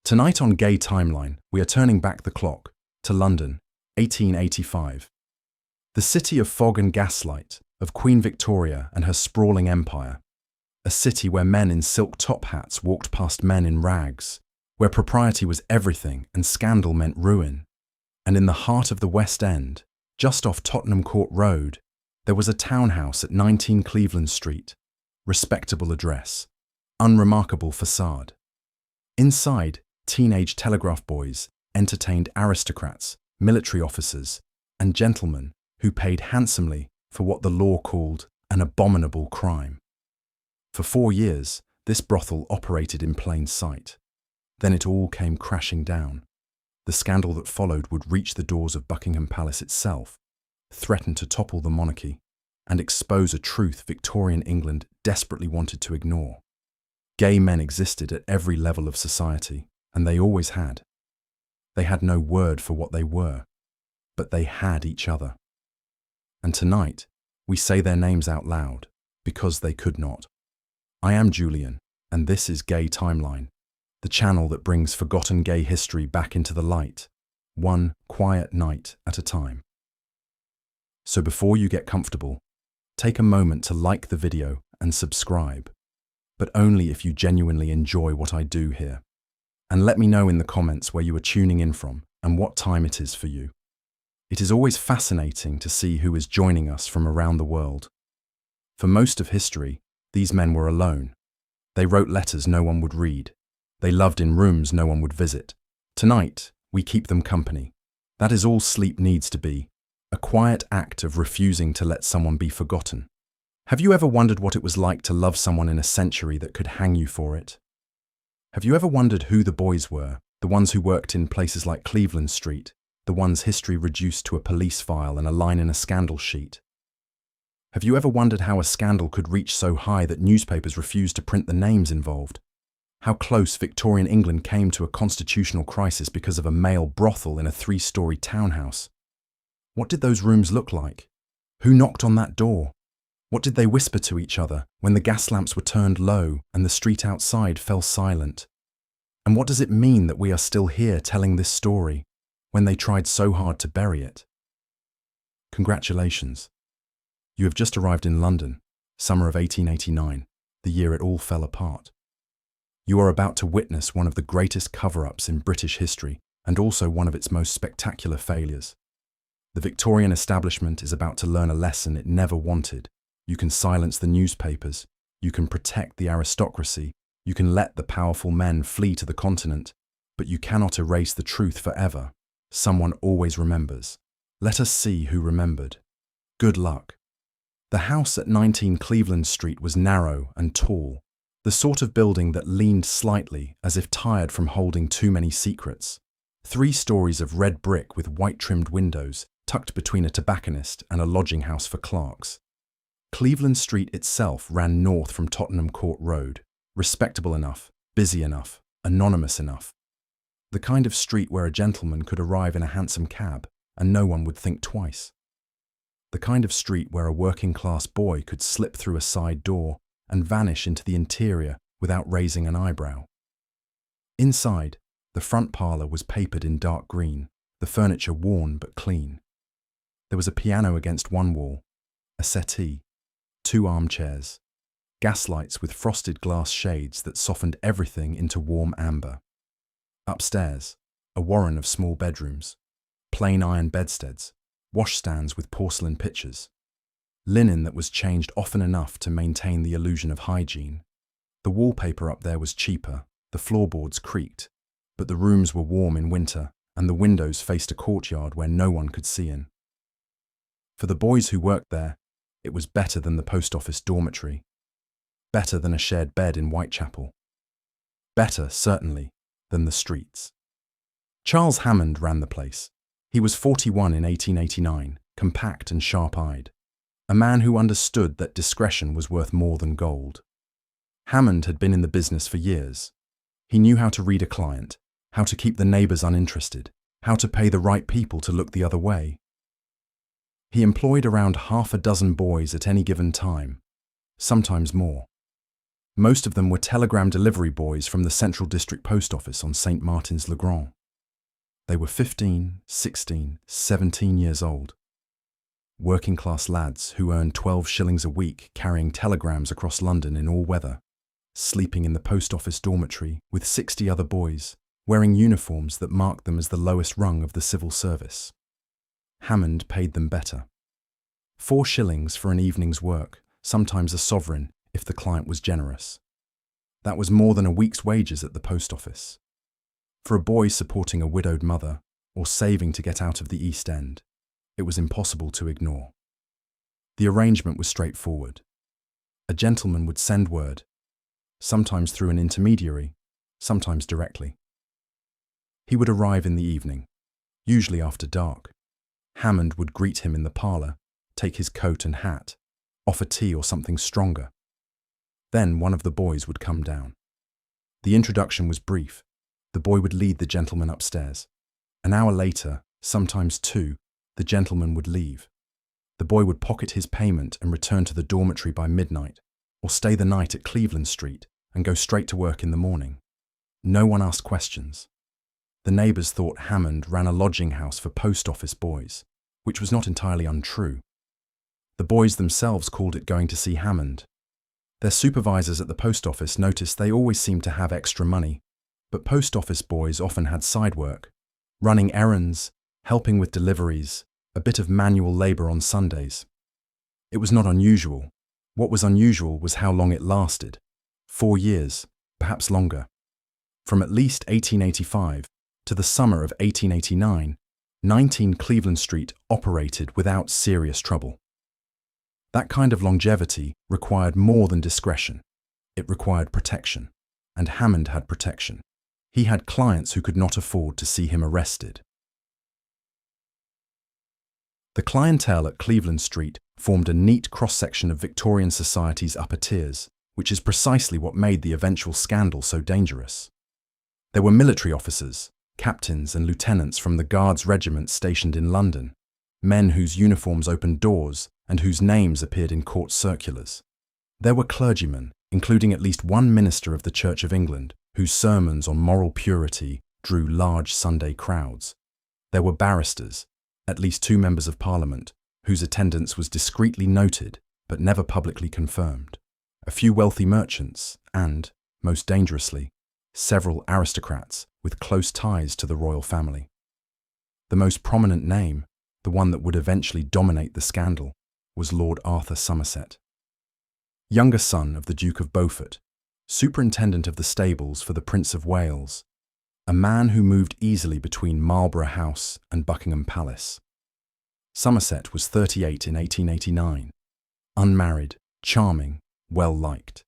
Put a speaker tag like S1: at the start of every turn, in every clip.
S1: Tonight on Gay Timeline, we are turning back the clock to London, 1885. The city of fog and gaslight, of Queen Victoria and her sprawling empire. A city where men in silk top hats walked past men in rags, where propriety was everything and scandal meant ruin. And in the heart of the West End, just off Tottenham Court Road, there was a townhouse at 19 Cleveland Street. Respectable address, unremarkable facade. Inside, teenage telegraph boys entertained aristocrats, military officers, and gentlemen who paid handsomely for what the law called an abominable crime. For 4 years, this brothel operated in plain sight. Then it all came crashing down. The scandal that followed would reach the doors of Buckingham Palace itself, threaten to topple the monarchy, and expose a truth Victorian England desperately wanted to ignore. Gay men existed at every level of society, and they always had. They had no word for what they were, but they had each other. And tonight, we say their names out loud, because they could not. I am Julian, and this is Gay Timeline, the channel that brings forgotten gay history back into the light, one quiet night at a time. So before you get comfortable, take a moment to like the video and subscribe, but only if you genuinely enjoy what I do here. And let me know in the comments where you are tuning in from and what time it is for you. It is always fascinating to see who is joining us from around the world. For most of history, these men were alone. They wrote letters no one would read. They loved in rooms no one would visit. Tonight, we keep them company. That is all sleep needs to be, a quiet act of refusing to let someone be forgotten. Have you ever wondered what it was like to love someone in a century that could hang you for it? Have you ever wondered who the boys were, the ones who worked in places like Cleveland Street, the ones history reduced to a police file and a line in a scandal sheet? Have you ever wondered how a scandal could reach so high that newspapers refused to print the names involved? How close Victorian England came to a constitutional crisis because of a male brothel in a 3-story townhouse? What did those rooms look like? Who knocked on that door? What did they whisper to each other when the gas lamps were turned low and the street outside fell silent? And what does it mean that we are still here telling this story when they tried so hard to bury it? Congratulations. You have just arrived in London, summer of 1889, the year it all fell apart. You are about to witness one of the greatest cover-ups in British history and also one of its most spectacular failures. The Victorian establishment is about to learn a lesson it never wanted. You can silence the newspapers, you can protect the aristocracy, you can let the powerful men flee to the continent, but you cannot erase the truth forever. Someone always remembers. Let us see who remembered. Good luck. The house at 19 Cleveland Street was narrow and tall, the sort of building that leaned slightly as if tired from holding too many secrets. 3 stories of red brick with white-trimmed windows, tucked between a tobacconist and a lodging house for clerks. Cleveland Street itself ran north from Tottenham Court Road, respectable enough, busy enough, anonymous enough. The kind of street where a gentleman could arrive in a hansom cab and no one would think twice. The kind of street where a working-class boy could slip through a side door and vanish into the interior without raising an eyebrow. Inside, the front parlour was papered in dark green, the furniture worn but clean. There was a piano against one wall, a settee, 2 armchairs, gaslights with frosted glass shades that softened everything into warm amber. Upstairs, a warren of small bedrooms, plain iron bedsteads, washstands with porcelain pitchers, linen that was changed often enough to maintain the illusion of hygiene. The wallpaper up there was cheaper, the floorboards creaked, but the rooms were warm in winter and the windows faced a courtyard where no one could see in. For the boys who worked there, it was better than the post office dormitory, better than a shared bed in Whitechapel, better, certainly, than the streets. Charles Hammond ran the place. He was 41 in 1889, compact and sharp-eyed, a man who understood that discretion was worth more than gold. Hammond had been in the business for years. He knew how to read a client, how to keep the neighbours uninterested, how to pay the right people to look the other way. He employed around half a dozen boys at any given time, sometimes more. Most of them were telegram delivery boys from the Central District Post Office on St. Martin's-le-Grand. They were 15, 16, 17 years old. Working-class lads who earned 12 shillings a week carrying telegrams across London in all weather, sleeping in the post office dormitory with 60 other boys, wearing uniforms that marked them as the lowest rung of the civil service. Hammond paid them better. 4 shillings for an evening's work, sometimes a sovereign if the client was generous. That was more than a week's wages at the post office. For a boy supporting a widowed mother or saving to get out of the East End, it was impossible to ignore. The arrangement was straightforward. A gentleman would send word, sometimes through an intermediary, sometimes directly. He would arrive in the evening, usually after dark. Hammond would greet him in the parlour, take his coat and hat, offer tea or something stronger. Then one of the boys would come down. The introduction was brief. The boy would lead the gentleman upstairs. An hour later, sometimes 2, the gentleman would leave. The boy would pocket his payment and return to the dormitory by midnight, or stay the night at Cleveland Street and go straight to work in the morning. No one asked questions. The neighbours thought Hammond ran a lodging house for post office boys, which was not entirely untrue. The boys themselves called it going to see Hammond. Their supervisors at the post office noticed they always seemed to have extra money, but post office boys often had side work, running errands, helping with deliveries, a bit of manual labour on Sundays. It was not unusual. What was unusual was how long it lasted. 4 years, perhaps longer. From at least 1885 to the summer of 1889, 19 Cleveland Street operated without serious trouble. That kind of longevity required more than discretion. It required protection, and Hammond had protection. He had clients who could not afford to see him arrested. The clientele at Cleveland Street formed a neat cross-section of Victorian society's upper tiers, which is precisely what made the eventual scandal so dangerous. There were military officers, captains and lieutenants from the Guards regiments stationed in London, men whose uniforms opened doors and whose names appeared in court circulars. There were clergymen, including at least one minister of the Church of England, whose sermons on moral purity drew large Sunday crowds. There were barristers, at least 2 members of Parliament, whose attendance was discreetly noted but never publicly confirmed. A few wealthy merchants and, most dangerously, several aristocrats with close ties to the royal family. The most prominent name, the one that would eventually dominate the scandal, was Lord Arthur Somerset. Younger son of the Duke of Beaufort, superintendent of the stables for the Prince of Wales, a man who moved easily between Marlborough House and Buckingham Palace. Somerset was 38 in 1889, unmarried, charming, well-liked.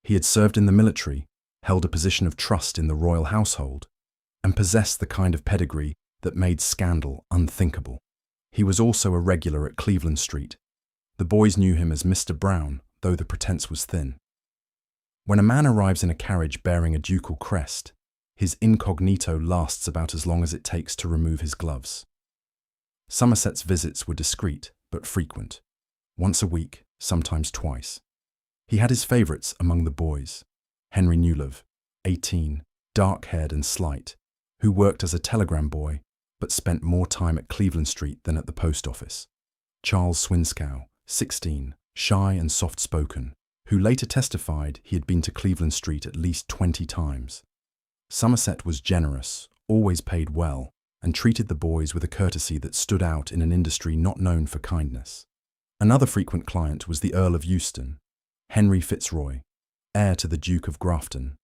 S1: He had served in the military, held a position of trust in the royal household, and possessed the kind of pedigree that made scandal unthinkable. He was also a regular at Cleveland Street. The boys knew him as Mr. Brown, though the pretense was thin. When a man arrives in a carriage bearing a ducal crest, his incognito lasts about as long as it takes to remove his gloves. Somerset's visits were discreet but frequent, once a week, sometimes twice. He had his favourites among the boys: Henry Newlove, 18, dark-haired and slight, who worked as a telegram boy but spent more time at Cleveland Street than at the post office; Charles Swinskow, 16, shy and soft-spoken, who later testified he had been to Cleveland Street at least 20 times. Somerset was generous, always paid well, and treated the boys with a courtesy that stood out in an industry not known for kindness. Another frequent client was the Earl of Euston, Henry Fitzroy, heir to the Duke of Grafton,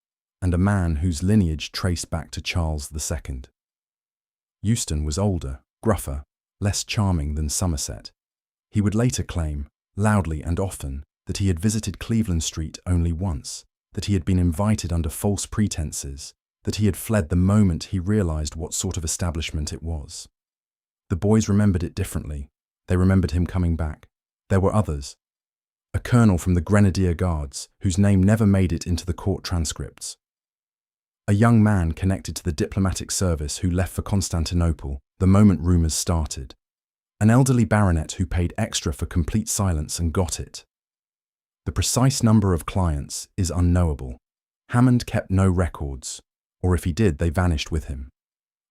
S1: and a man whose lineage traced back to Charles II. Euston was older, gruffer, less charming than Somerset. He would later claim, loudly and often, that he had visited Cleveland Street only once, that he had been invited under false pretenses, that he had fled the moment he realized what sort of establishment it was. The boys remembered it differently. They remembered him coming back. There were others. A colonel from the Grenadier Guards, whose name never made it into the court transcripts. A young man connected to the diplomatic service who left for Constantinople the moment rumours started. An elderly baronet who paid extra for complete silence and got it. The precise number of clients is unknowable. Hammond kept no records, or if he did, they vanished with him.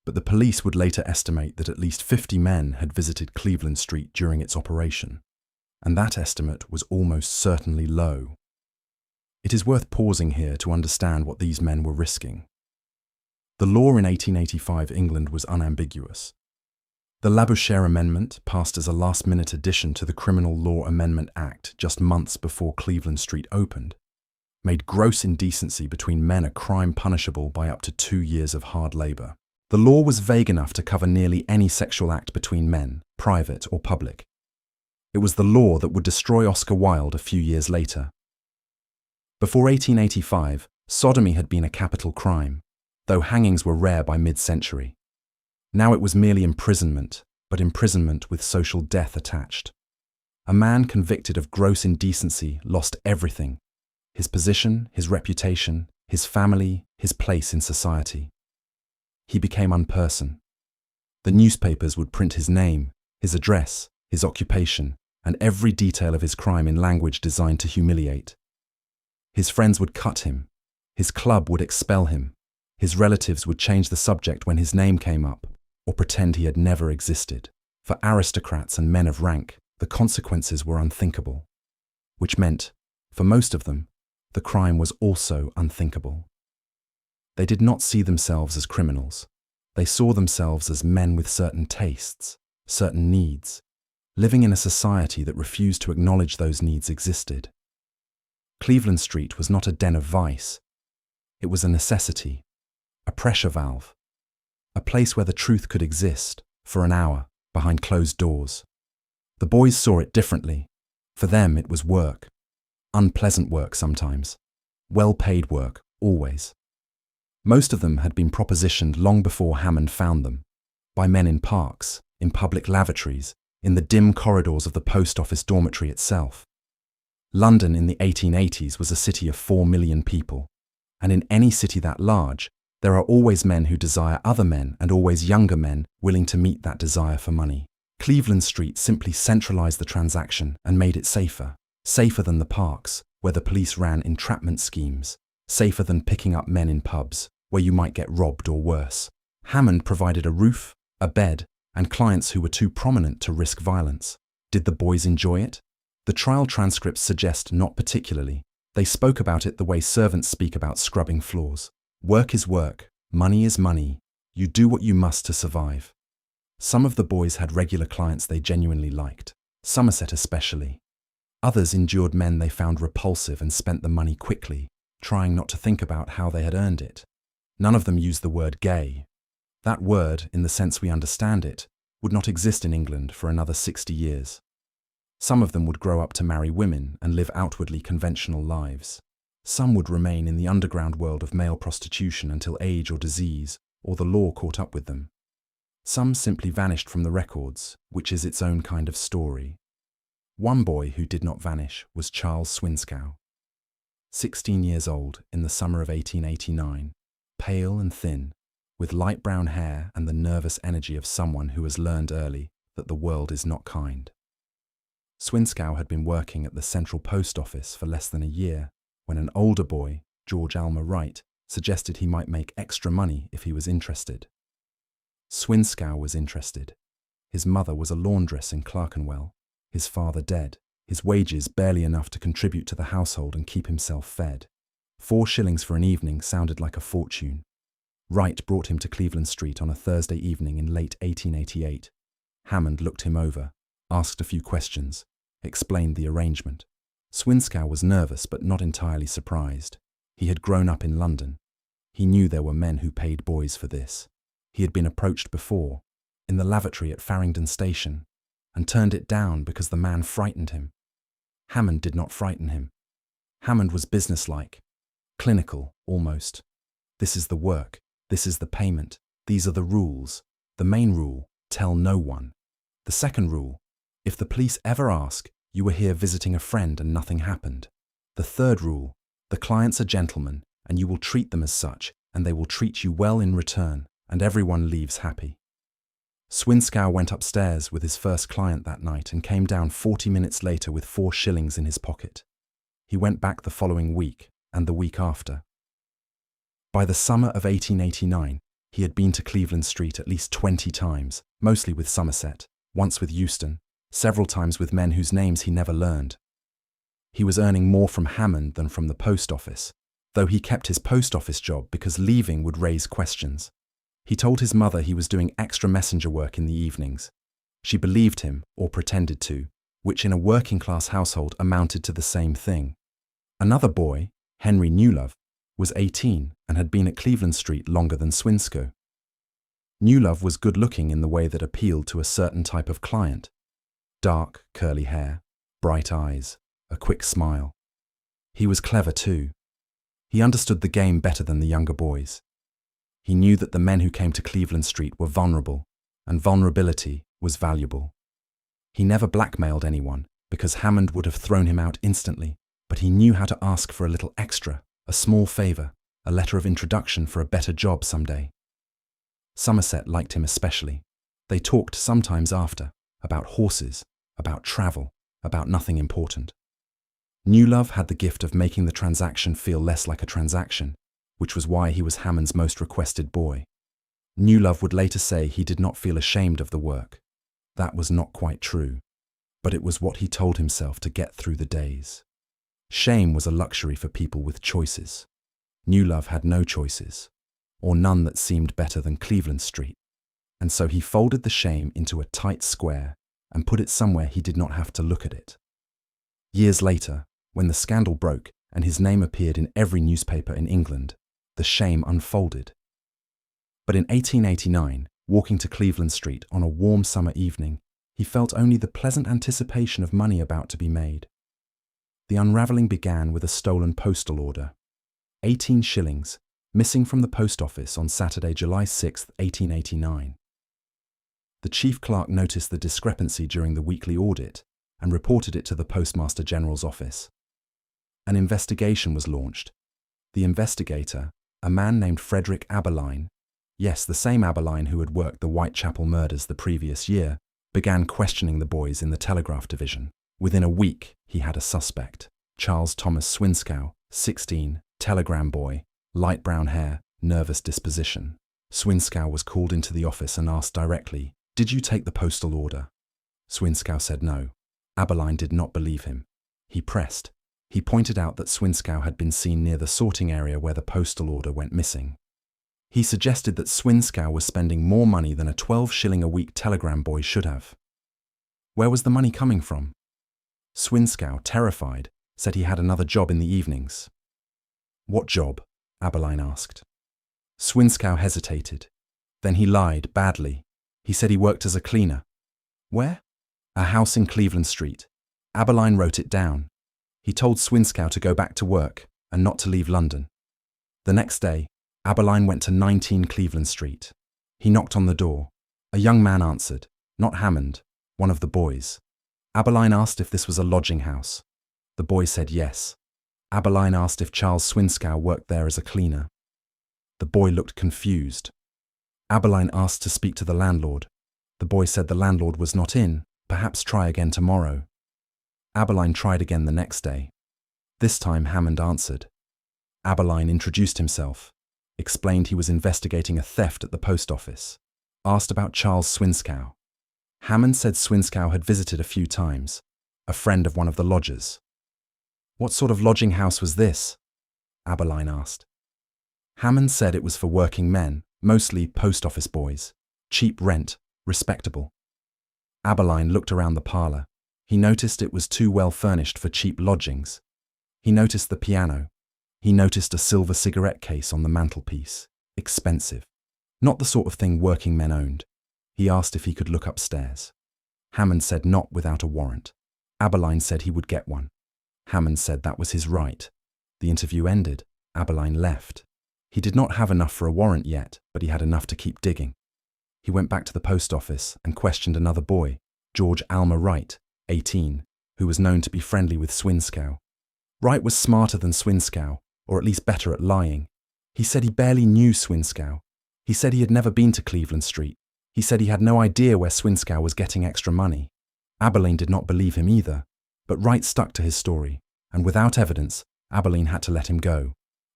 S1: But the police would later estimate that at least 50 men had visited Cleveland Street during its operation, and that estimate was almost certainly low. It is worth pausing here to understand what these men were risking. The law in 1885 England was unambiguous. The Labouchere Amendment, passed as a last-minute addition to the Criminal Law Amendment Act just months before Cleveland Street opened, made gross indecency between men a crime punishable by up to 2 years of hard labour. The law was vague enough to cover nearly any sexual act between men, private or public. It was the law that would destroy Oscar Wilde a few years later. Before 1885, sodomy had been a capital crime, though hangings were rare by mid-century. Now it was merely imprisonment, but imprisonment with social death attached. A man convicted of gross indecency lost everything: his position, his reputation, his family, his place in society. He became unperson. The newspapers would print his name, his address, his occupation, and every detail of his crime in language designed to humiliate. His friends would cut him. His club would expel him. His relatives would change the subject when his name came up, or pretend he had never existed. For aristocrats and men of rank, the consequences were unthinkable, which meant, for most of them, the crime was also unthinkable. They did not see themselves as criminals. They saw themselves as men with certain tastes, certain needs, living in a society that refused to acknowledge those needs existed. Cleveland Street was not a den of vice. It was a necessity, a pressure valve, a place where the truth could exist, for an hour, behind closed doors. The boys saw it differently. For them it was work. Unpleasant work sometimes. Well-paid work, always. Most of them had been propositioned long before Hammond found them, by men in parks, in public lavatories, in the dim corridors of the post office dormitory itself. London in the 1880s was a city of 4 million people, and in any city that large, there are always men who desire other men and always younger men willing to meet that desire for money. Cleveland Street simply centralized the transaction and made it safer. Safer than the parks, where the police ran entrapment schemes. Safer than picking up men in pubs, where you might get robbed or worse. Hammond provided a roof, a bed, and clients who were too prominent to risk violence. Did the boys enjoy it? The trial transcripts suggest not particularly. They spoke about it the way servants speak about scrubbing floors. Work is work, money is money, you do what you must to survive. Some of the boys had regular clients they genuinely liked, Somerset especially. Others endured men they found repulsive and spent the money quickly, trying not to think about how they had earned it. None of them used the word gay. That word, in the sense we understand it, would not exist in England for another 60 years. Some of them would grow up to marry women and live outwardly conventional lives. Some would remain in the underground world of male prostitution until age or disease, or the law caught up with them. Some simply vanished from the records, which is its own kind of story. One boy who did not vanish was Charles Swinscow. 16 years old in the summer of 1889, pale and thin, with light brown hair and the nervous energy of someone who has learned early that the world is not kind. Swinscow had been working at the Central Post Office for less than a year when an older boy, George Alma Wright, suggested he might make extra money if he was interested. Swinscow was interested. His mother was a laundress in Clerkenwell, his father dead, his wages barely enough to contribute to the household and keep himself fed. 4 shillings for an evening sounded like a fortune. Wright brought him to Cleveland Street on a Thursday evening in late 1888. Hammond looked him over, asked a few questions, explained the arrangement. Swinscow was nervous but not entirely surprised. He had grown up in London. He knew there were men who paid boys for this. He had been approached before, in the lavatory at Farringdon Station, and turned it down because the man frightened him. Hammond did not frighten him. Hammond was businesslike, clinical, almost. This is the work, this is the payment, these are the rules. The main rule, tell no one. The second rule, if the police ever ask, you were here visiting a friend and nothing happened. The third rule, the clients are gentlemen and you will treat them as such and they will treat you well in return and everyone leaves happy. Swinscow went upstairs with his first client that night and came down 40 minutes later with 4 shillings in his pocket. He went back the following week and the week after. By the summer of 1889, he had been to Cleveland Street at least 20 times, mostly with Somerset, once with Euston, several times with men whose names he never learned. He was earning more from Hammond than from the post office, though he kept his post office job because leaving would raise questions. He told his mother he was doing extra messenger work in the evenings. She believed him, or pretended to, which in a working-class household amounted to the same thing. Another boy, Henry Newlove, was 18 and had been at Cleveland Street longer than Swinscoe. Newlove was good-looking in the way that appealed to a certain type of client. Dark, curly hair, bright eyes, a quick smile. He was clever too. He understood the game better than the younger boys. He knew that the men who came to Cleveland Street were vulnerable, and vulnerability was valuable. He never blackmailed anyone, because Hammond would have thrown him out instantly, but he knew how to ask for a little extra, a small favor, a letter of introduction for a better job someday. Somerset liked him especially. They talked sometimes after, about horses, about travel, about nothing important. Newlove had the gift of making the transaction feel less like a transaction, which was why he was Hammond's most requested boy. Newlove would later say he did not feel ashamed of the work. That was not quite true, but it was what he told himself to get through the days. Shame was a luxury for people with choices. Newlove had no choices, or none that seemed better than Cleveland Street, and so he folded the shame into a tight square and put it somewhere he did not have to look at it. Years later, when the scandal broke and his name appeared in every newspaper in England, the shame unfolded. But in 1889, walking to Cleveland Street on a warm summer evening, he felt only the pleasant anticipation of money about to be made. The unravelling began with a stolen postal order. 18 shillings, missing from the post office on Saturday, July 6, 1889. The chief clerk noticed the discrepancy during the weekly audit and reported it to the Postmaster General's office. An investigation was launched. The investigator, a man named Frederick Aberline, yes, the same Aberline who had worked the Whitechapel murders the previous year, began questioning the boys in the telegraph division. Within a week, he had a suspect, Charles Thomas Swinscoe, 16, telegram boy, light brown hair, nervous disposition. Swinscoe was called into the office and asked directly, "Did you take the postal order?" Swinscoe said no. Aberline did not believe him. He pressed. He pointed out that Swinscoe had been seen near the sorting area where the postal order went missing. He suggested that Swinscoe was spending more money than a 12-shilling-a-week telegram boy should have. Where was the money coming from? Swinscoe, terrified, said he had another job in the evenings. "What job?" Aberline asked. Swinscoe hesitated. Then he lied badly. He said he worked as a cleaner. Where? A house in Cleveland Street. Aberline wrote it down. He told Swinscoe to go back to work and not to leave London. The next day, Aberline went to 19 Cleveland Street. He knocked on the door. A young man answered, not Hammond, one of the boys. Aberline asked if this was a lodging house. The boy said yes. Aberline asked if Charles Swinscoe worked there as a cleaner. The boy looked confused. Aberline asked to speak to the landlord. The boy said the landlord was not in, perhaps try again tomorrow. Aberline tried again the next day. This time Hammond answered. Aberline introduced himself, explained he was investigating a theft at the post office, asked about Charles Swinscoe. Hammond said Swinscoe had visited a few times, a friend of one of the lodgers. What sort of lodging house was this? Aberline asked. Hammond said it was for working men, mostly post office boys, cheap rent, respectable. Aberline looked around the parlour. He noticed it was too well furnished for cheap lodgings. He noticed the piano. He noticed a silver cigarette case on the mantelpiece, expensive, not the sort of thing working men owned. He asked if he could look upstairs. Hammond said not without a warrant. Aberline said he would get one. Hammond said that was his right. The interview ended. Aberline left. He did not have enough for a warrant yet, but he had enough to keep digging. He went back to the post office and questioned another boy, George Alma Wright, 18, who was known to be friendly with Swinscoe. Wright was smarter than Swinscoe, or at least better at lying. He said he barely knew Swinscoe. He said he had never been to Cleveland Street. He said he had no idea where Swinscoe was getting extra money. Aberline did not believe him either, but Wright stuck to his story. and without evidence, Abilene had to let him go.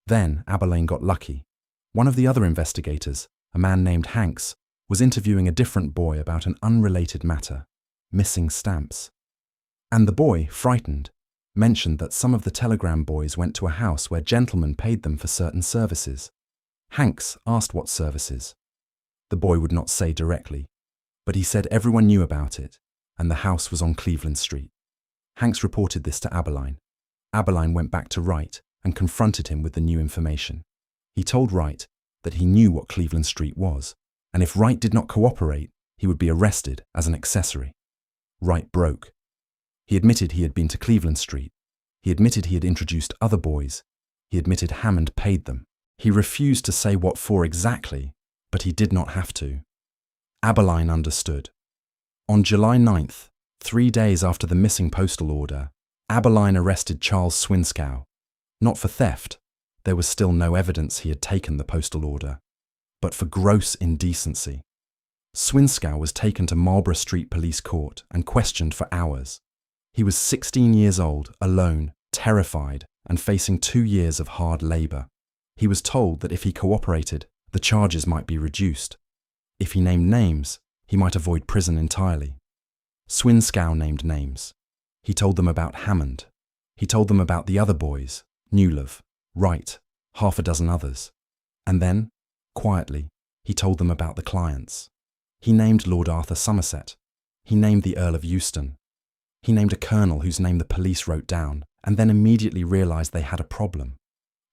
S1: Then Abilene got lucky. One of the other investigators, a man named Hanks, was interviewing a different boy about an unrelated matter, missing stamps. And the boy, frightened, mentioned that some of the telegram boys went to a house where gentlemen paid them for certain services. Hanks asked what services. The boy would not say directly, but he said everyone knew about it, and the house was on Cleveland Street. Hanks reported this to Abilene. Abilene went back to Wright and confronted him with the new information. He told Wright that he knew what Cleveland Street was, and if Wright did not cooperate, he would be arrested as an accessory. Wright broke. He admitted he had been to Cleveland Street. He admitted he had introduced other boys. He admitted Hammond paid them. He refused to say what for exactly, but he did not have to. Abilene understood. On July 9th, 3 days after the missing postal order, Abilene arrested Charles Swinskow. Not for theft, there was still no evidence he had taken the postal order, but for gross indecency. Swinskow was taken to Marlborough Street Police Court and questioned for hours. He was 16 years old, alone, terrified, and facing 2 years of hard labour. He was told that if he cooperated, the charges might be reduced. If he named names, he might avoid prison entirely. Swinskow named names. He told them about Hammond. He told them about the other boys, Newlove, Wright, half a dozen others. And then, quietly, he told them about the clients. He named Lord Arthur Somerset. He named the Earl of Euston. He named a colonel whose name the police wrote down, and then immediately realised they had a problem.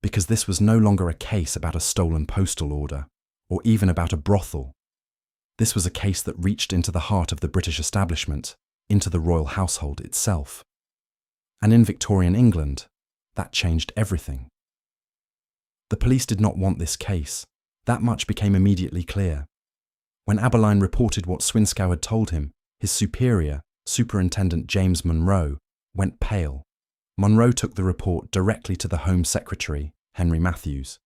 S1: Because this was no longer a case about a stolen postal order, or even about a brothel. This was a case that reached into the heart of the British establishment, into the royal household itself. And in Victorian England, that changed everything. The police did not want this case. That much became immediately clear. When Abilene reported what Swinskow had told him, his superior, Superintendent James Monroe, went pale. Monroe took the report directly to the Home Secretary, Henry Matthews.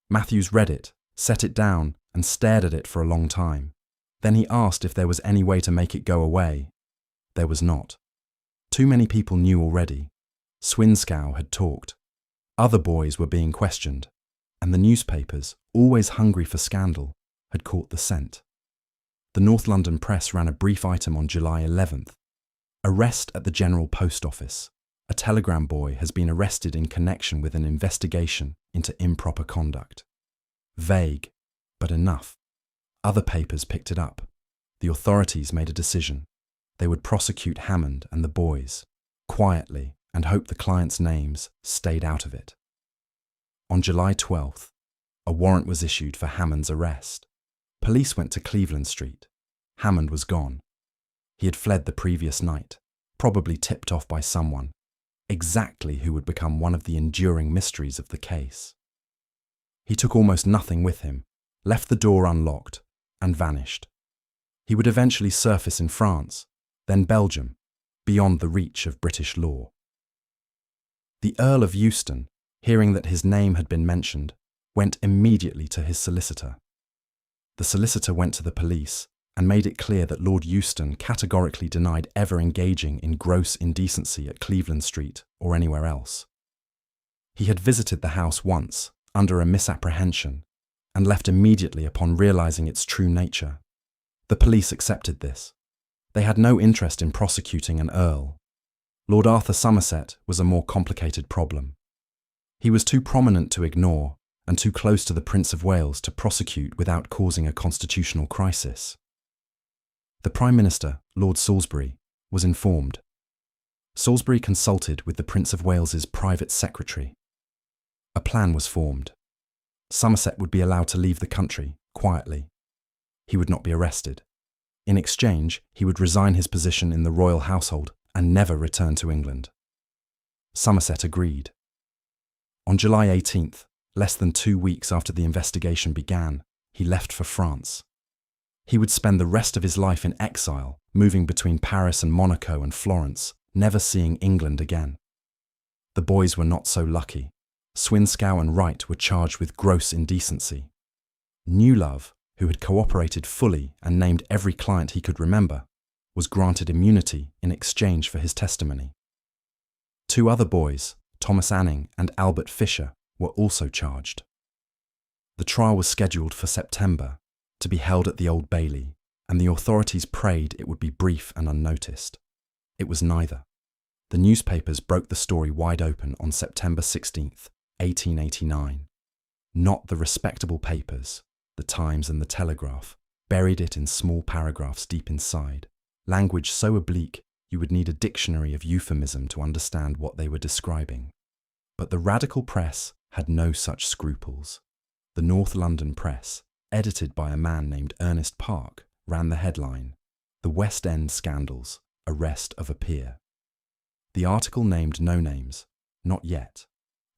S1: Matthews read it, set it down, and stared at it for a long time. Then he asked if there was any way to make it go away. There was not. Too many people knew already. Swinskow had talked. Other boys were being questioned, and the newspapers, always hungry for scandal, had caught the scent. The North London Press ran a brief item on July 11th. Arrest at the General Post Office. A telegram boy has been arrested in connection with an investigation into improper conduct. Vague, but enough. Other papers picked it up. The authorities made a decision. They would prosecute Hammond and the boys, quietly, and hope the clients' names stayed out of it. On July 12th, a warrant was issued for Hammond's arrest. Police went to Cleveland Street. Hammond was gone. He had fled the previous night, probably tipped off by someone, exactly who would become one of the enduring mysteries of the case. He took almost nothing with him, left the door unlocked, and vanished. He would eventually surface in France, then Belgium, beyond the reach of British law. The Earl of Euston, hearing that his name had been mentioned, went immediately to his solicitor. The solicitor went to the police and made it clear that Lord Euston categorically denied ever engaging in gross indecency at Cleveland Street or anywhere else. He had visited the house once, under a misapprehension, and left immediately upon realising its true nature. The police accepted this. They had no interest in prosecuting an earl. Lord Arthur Somerset was a more complicated problem. He was too prominent to ignore and too close to the Prince of Wales to prosecute without causing a constitutional crisis. The Prime Minister, Lord Salisbury, was informed. Salisbury consulted with the Prince of Wales's private secretary. A plan was formed. Somerset would be allowed to leave the country, quietly. He would not be arrested. In exchange, he would resign his position in the royal household and never return to England. Somerset agreed. On July 18th, less than 2 weeks after the investigation began, he left for France. He would spend the rest of his life in exile, moving between Paris and Monaco and Florence, never seeing England again. The boys were not so lucky. Swinskow and Wright were charged with gross indecency. Newlove, who had cooperated fully and named every client he could remember, was granted immunity in exchange for his testimony. Two other boys, Thomas Anning and Albert Fisher, were also charged. The trial was scheduled for September, to be held at the Old Bailey, and the authorities prayed it would be brief and unnoticed. It was neither. The newspapers broke the story wide open on September 16th, 1889. Not the respectable papers, the Times and the Telegraph, buried it in small paragraphs deep inside, language so oblique you would need a dictionary of euphemism to understand what they were describing. But the radical press had no such scruples. The North London Press, edited by a man named Ernest Park, ran the headline, "The West End Scandals, Arrest of a Peer." The article named no names, not yet,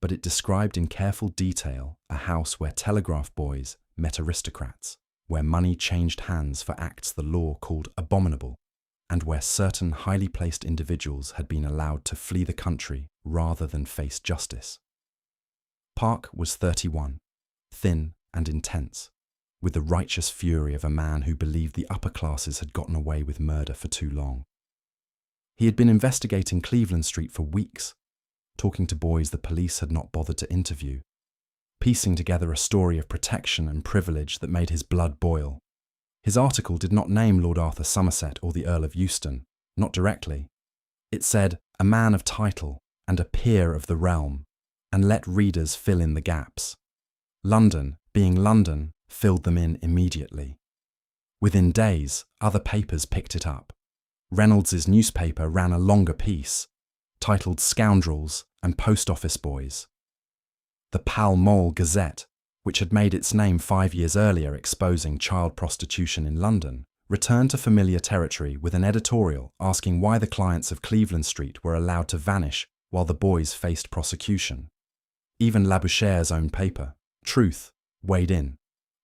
S1: but it described in careful detail a house where telegraph boys met aristocrats, where money changed hands for acts the law called abominable, and where certain highly placed individuals had been allowed to flee the country rather than face justice. Park was 31, thin and intense, with the righteous fury of a man who believed the upper classes had gotten away with murder for too long. He had been investigating Cleveland Street for weeks, talking to boys the police had not bothered to interview, piecing together a story of protection and privilege that made his blood boil. His article did not name Lord Arthur Somerset or the Earl of Euston, not directly. It said, "a man of title and a peer of the realm," and let readers fill in the gaps. London, being London, filled them in immediately. Within days, other papers picked it up. Reynolds's newspaper ran a longer piece, titled "Scoundrels and Post Office Boys." The Pall Mall Gazette, which had made its name 5 years earlier exposing child prostitution in London, returned to familiar territory with an editorial asking why the clients of Cleveland Street were allowed to vanish while the boys faced prosecution. Even Labouchere's own paper, Truth, weighed in.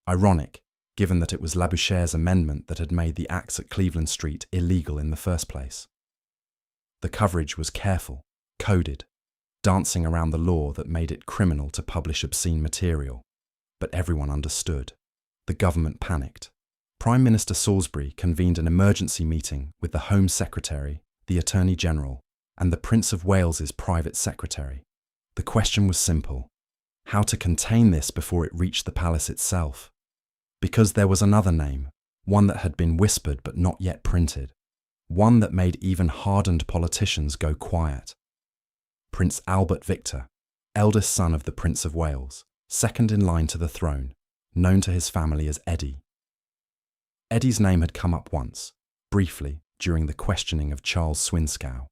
S1: Ironic, given that it was Labouchere's amendment that had made the acts at Cleveland Street illegal in the first place. The coverage was careful, coded, dancing around the law that made it criminal to publish obscene material. But everyone understood. The government panicked. Prime Minister Salisbury convened an emergency meeting with the Home Secretary, the Attorney General, and the Prince of Wales's private secretary. The question was simple: how to contain this before it reached the palace itself? Because there was another name, one that had been whispered but not yet printed, one that made even hardened politicians go quiet. Prince Albert Victor, eldest son of the Prince of Wales, second in line to the throne, known to his family as Eddie. Eddie's name had come up once, briefly, during the questioning of Charles Swinscow.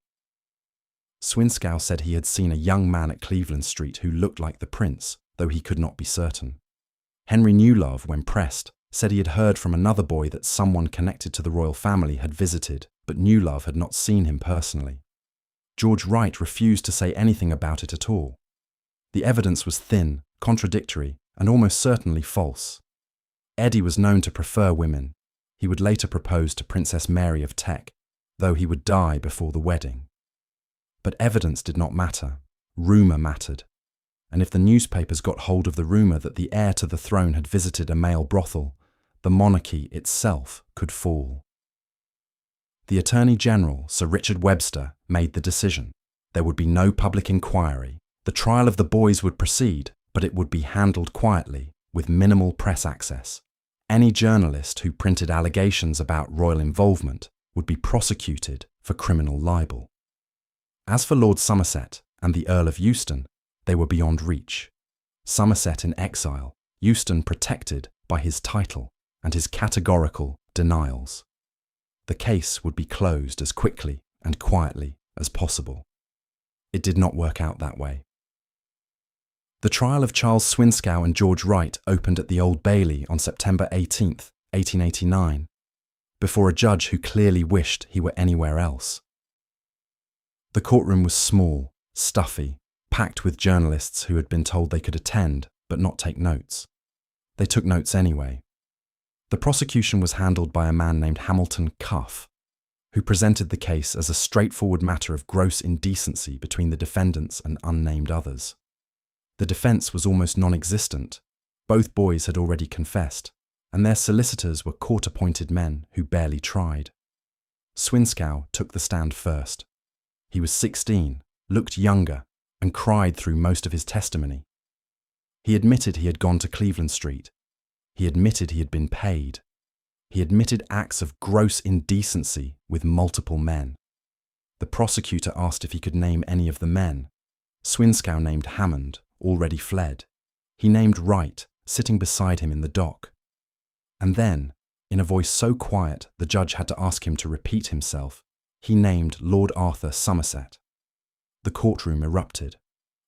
S1: Swinscow said he had seen a young man at Cleveland Street who looked like the prince, though he could not be certain. Henry Newlove, when pressed, said he had heard from another boy that someone connected to the royal family had visited, but Newlove had not seen him personally. George Wright refused to say anything about it at all. The evidence was thin, contradictory, and almost certainly false. Eddie was known to prefer women. He would later propose to Princess Mary of Teck, though he would die before the wedding. But evidence did not matter. Rumour mattered. And if the newspapers got hold of the rumour that the heir to the throne had visited a male brothel, the monarchy itself could fall. The Attorney General, Sir Richard Webster, made the decision. There would be no public inquiry. The trial of the boys would proceed, but it would be handled quietly, with minimal press access. Any journalist who printed allegations about royal involvement would be prosecuted for criminal libel. As for Lord Somerset and the Earl of Euston, they were beyond reach. Somerset in exile, Euston protected by his title and his categorical denials. The case would be closed as quickly and quietly as possible. It did not work out that way. The trial of Charles Swinscow and George Wright opened at the Old Bailey on September 18th, 1889, before a judge who clearly wished he were anywhere else. The courtroom was small, stuffy, packed with journalists who had been told they could attend but not take notes. They took notes anyway. The prosecution was handled by a man named Hamilton Cuff, who presented the case as a straightforward matter of gross indecency between the defendants and unnamed others. The defence was almost non-existent. Both boys had already confessed, and their solicitors were court-appointed men who barely tried. Swinscow took the stand first. He was 16, looked younger, and cried through most of his testimony. He admitted he had gone to Cleveland Street. He admitted he had been paid. He admitted acts of gross indecency with multiple men. The prosecutor asked if he could name any of the men. Swinskow named Hammond, already fled. He named Wright, sitting beside him in the dock. And then, in a voice so quiet the judge had to ask him to repeat himself, he named Lord Arthur Somerset. The courtroom erupted.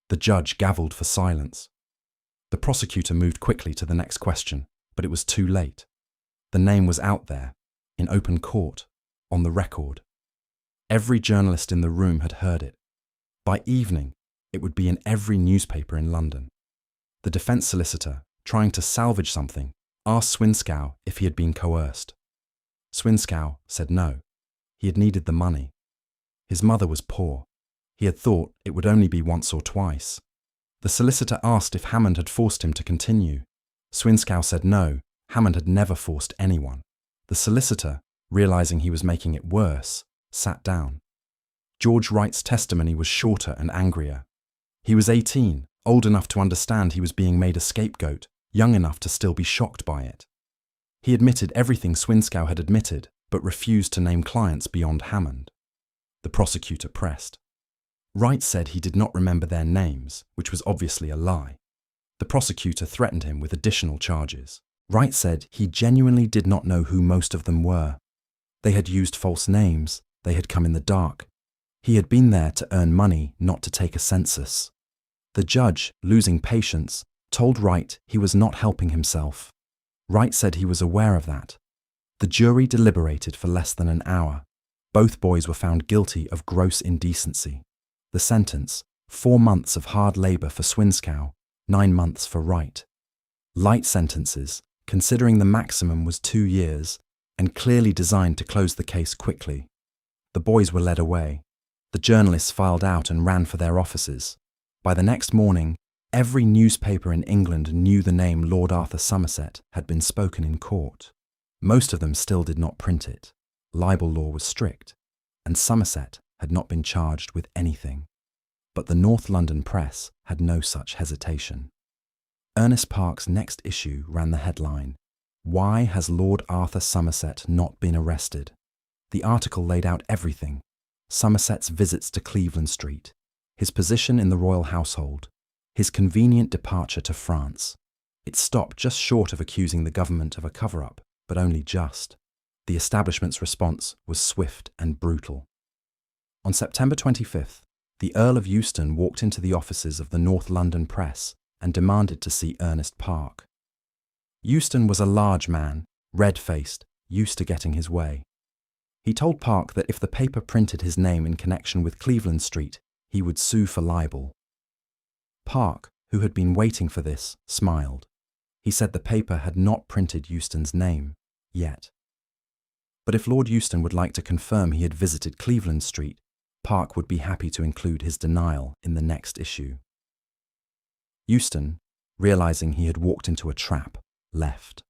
S1: The judge gavelled for silence. The prosecutor moved quickly to the next question, but it was too late. The name was out there, in open court, on the record. Every journalist in the room had heard it. By evening, it would be in every newspaper in London. The defence solicitor, trying to salvage something, asked Swinskow if he had been coerced. Swinskow said no. He had needed the money. His mother was poor. He had thought it would only be once or twice. The solicitor asked if Hammond had forced him to continue. Swinskow said no, Hammond had never forced anyone. The solicitor, realising he was making it worse, sat down. George Wright's testimony was shorter and angrier. He was 18, old enough to understand he was being made a scapegoat, young enough to still be shocked by it. He admitted everything Swinskow had admitted, but refused to name clients beyond Hammond. The prosecutor pressed. Wright said he did not remember their names, which was obviously a lie. The prosecutor threatened him with additional charges. Wright said he genuinely did not know who most of them were. They had used false names, they had come in the dark. He had been there to earn money, not to take a census. The judge, losing patience, told Wright he was not helping himself. Wright said he was aware of that. The jury deliberated for less than an hour. Both boys were found guilty of gross indecency. The sentence, 4 months of hard labour for Swinskow, 9 months for Wright. Light sentences, considering the maximum was 2 years, and clearly designed to close the case quickly. The boys were led away. The journalists filed out and ran for their offices. By the next morning, every newspaper in England knew the name Lord Arthur Somerset had been spoken in court. Most of them still did not print it. Libel law was strict, and Somerset had not been charged with anything. But the North London press had no such hesitation. Ernest Park's next issue ran the headline, "Why has Lord Arthur Somerset not been arrested?" The article laid out everything: Somerset's visits to Cleveland Street, his position in the royal household, his convenient departure to France. It stopped just short of accusing the government of a cover-up, but only just. The establishment's response was swift and brutal. On September 25th, the Earl of Euston walked into the offices of the North London Press and demanded to see Ernest Park. Euston was a large man, red-faced, used to getting his way. He told Park that if the paper printed his name in connection with Cleveland Street, he would sue for libel. Park, who had been waiting for this, smiled. He said the paper had not printed Euston's name, yet. But if Lord Euston would like to confirm he had visited Cleveland Street, Park would be happy to include his denial in the next issue. Euston, realising he had walked into a trap, left.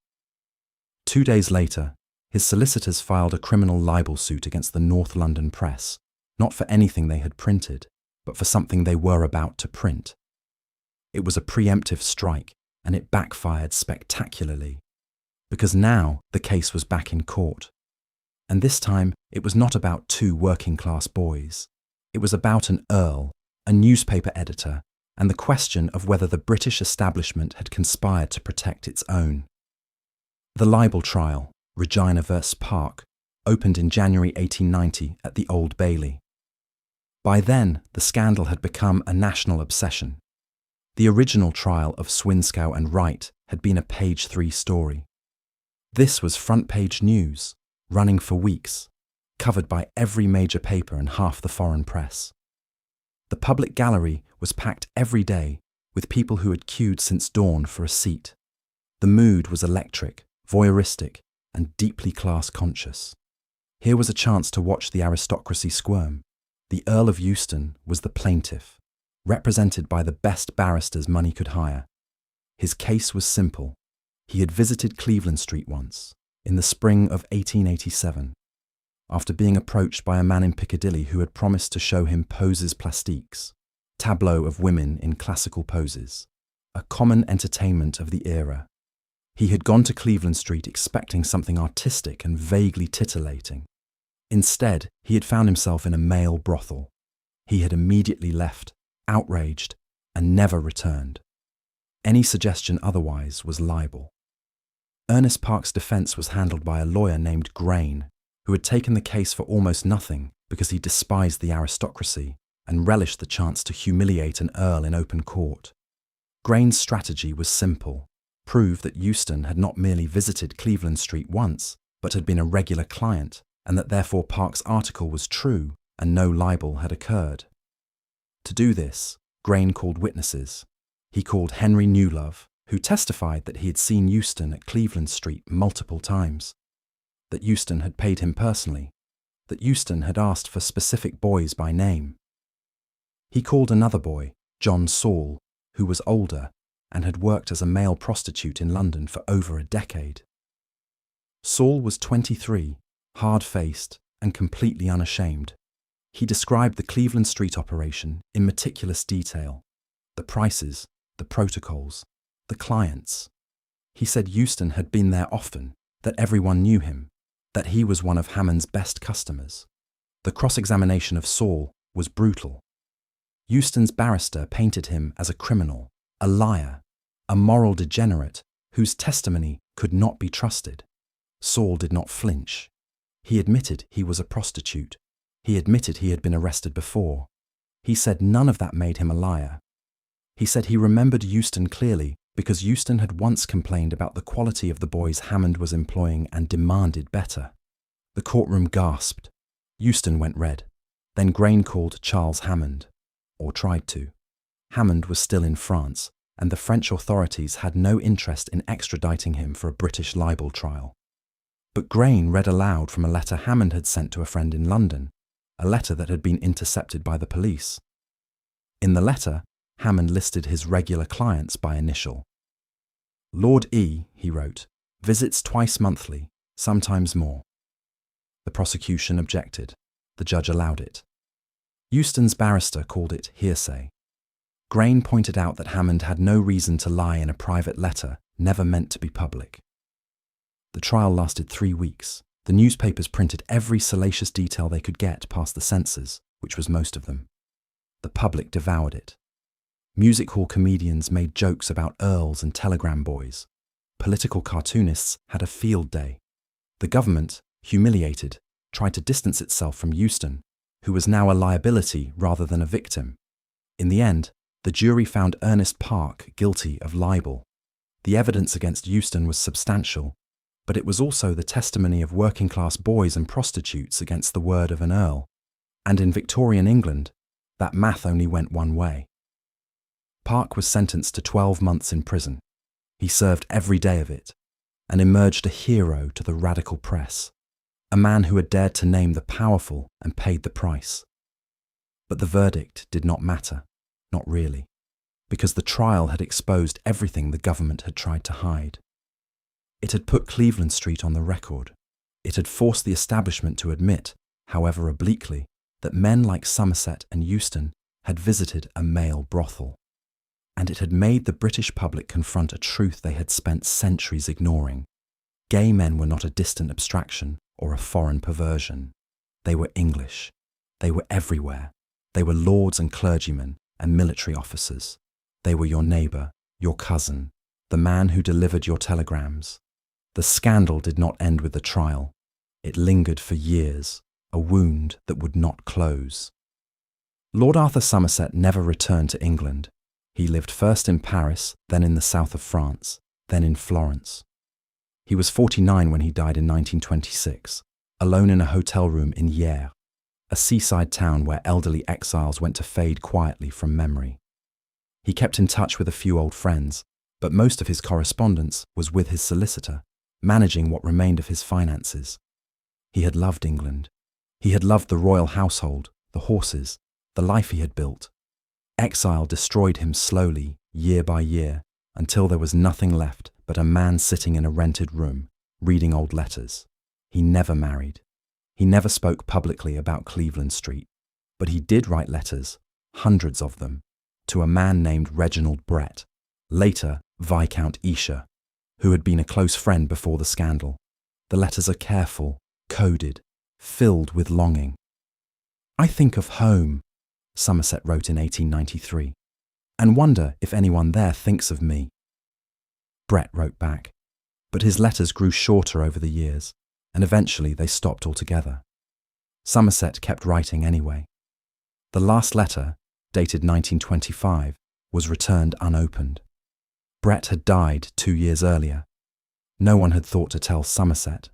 S1: 2 days later, his solicitors filed a criminal libel suit against the North London Press, not for anything they had printed, but for something they were about to print. It was a preemptive strike, and it backfired spectacularly, because now the case was back in court. And this time, it was not about 2 working-class boys. It was about an earl, a newspaper editor, and the question of whether the British establishment had conspired to protect its own. The libel trial, Regina vs. Park, opened in January 1890 at the Old Bailey. By then, the scandal had become a national obsession. The original trial of Swinskow and Wright had been a page 3 story. This was front-page news, running for weeks, covered by every major paper and half the foreign press. The public gallery was packed every day with people who had queued since dawn for a seat. The mood was electric, voyeuristic, and deeply class-conscious. Here was a chance to watch the aristocracy squirm. The Earl of Euston was the plaintiff, represented by the best barristers money could hire. His case was simple. He had visited Cleveland Street once, in the spring of 1887. after being approached by a man in Piccadilly who had promised to show him poses plastiques, tableau of women in classical poses, a common entertainment of the era. He had gone to Cleveland Street expecting something artistic and vaguely titillating. Instead, he had found himself in a male brothel. He had immediately left, outraged, and never returned. Any suggestion otherwise was libel. Ernest Park's defense was handled by a lawyer named Grain, who had taken the case for almost nothing because he despised the aristocracy and relished the chance to humiliate an earl in open court. Grain's strategy was simple: prove that Euston had not merely visited Cleveland Street once, but had been a regular client, and that therefore Park's article was true and no libel had occurred. To do this, Grain called witnesses. He called Henry Newlove, who testified that he had seen Euston at Cleveland Street multiple times, that Euston had paid him personally, that Euston had asked for specific boys by name. He called another boy, John Saul, who was older and had worked as a male prostitute in London for over a decade. Saul was 23, hard-faced and completely unashamed. He described the Cleveland Street operation in meticulous detail: the prices, the protocols, the clients. He said Euston had been there often, that everyone knew him, that he was one of Hammond's best customers. The cross-examination of Saul was brutal. Euston's barrister painted him as a criminal, a liar, a moral degenerate whose testimony could not be trusted. Saul did not flinch. He admitted he was a prostitute. He admitted he had been arrested before. He said none of that made him a liar. He said he remembered Euston clearly because Euston had once complained about the quality of the boys Hammond was employing and demanded better. The courtroom gasped. Euston went red. Then Grain called Charles Hammond, or tried to. Hammond was still in France, and the French authorities had no interest in extraditing him for a British libel trial. But Grain read aloud from a letter Hammond had sent to a friend in London, a letter that had been intercepted by the police. In the letter, Hammond listed his regular clients by initial. Lord E, he wrote, visits twice monthly, sometimes more. The prosecution objected. The judge allowed it. Euston's barrister called it hearsay. Grain pointed out that Hammond had no reason to lie in a private letter never meant to be public. The trial lasted 3 weeks. The newspapers printed every salacious detail they could get past the censors, which was most of them. The public devoured it. Music hall comedians made jokes about earls and telegram boys. Political cartoonists had a field day. The government, humiliated, tried to distance itself from Euston, who was now a liability rather than a victim. In the end, the jury found Ernest Park guilty of libel. The evidence against Euston was substantial, but it was also the testimony of working-class boys and prostitutes against the word of an earl. And in Victorian England, that math only went one way. Park was sentenced to 12 months in prison. He served every day of it, and emerged a hero to the radical press, a man who had dared to name the powerful and paid the price. But the verdict did not matter, not really, because the trial had exposed everything the government had tried to hide. It had put Cleveland Street on the record. It had forced the establishment to admit, however obliquely, that men like Somerset and Euston had visited a male brothel. And it had made the British public confront a truth they had spent centuries ignoring. Gay men were not a distant abstraction or a foreign perversion. They were English. They were everywhere. They were lords and clergymen and military officers. They were your neighbour, your cousin, the man who delivered your telegrams. The scandal did not end with the trial. It lingered for years, a wound that would not close. Lord Arthur Somerset never returned to England. He lived first in Paris, then in the south of France, then in Florence. He was 49 when he died in 1926, alone in a hotel room in Hyères, a seaside town where elderly exiles went to fade quietly from memory. He kept in touch with a few old friends, but most of his correspondence was with his solicitor, managing what remained of his finances. He had loved England. He had loved the royal household, the horses, the life he had built. Exile destroyed him slowly, year by year, until there was nothing left but a man sitting in a rented room, reading old letters. He never married. He never spoke publicly about Cleveland Street, but he did write letters, hundreds of them, to a man named Reginald Brett, later Viscount Esher, who had been a close friend before the scandal. The letters are careful, coded, filled with longing. "I think of home," Somerset wrote in 1893, "and wonder if anyone there thinks of me." Brett wrote back, but his letters grew shorter over the years, and eventually they stopped altogether. Somerset kept writing anyway. The last letter, dated 1925, was returned unopened. Brett had died 2 years earlier. No one had thought to tell Somerset.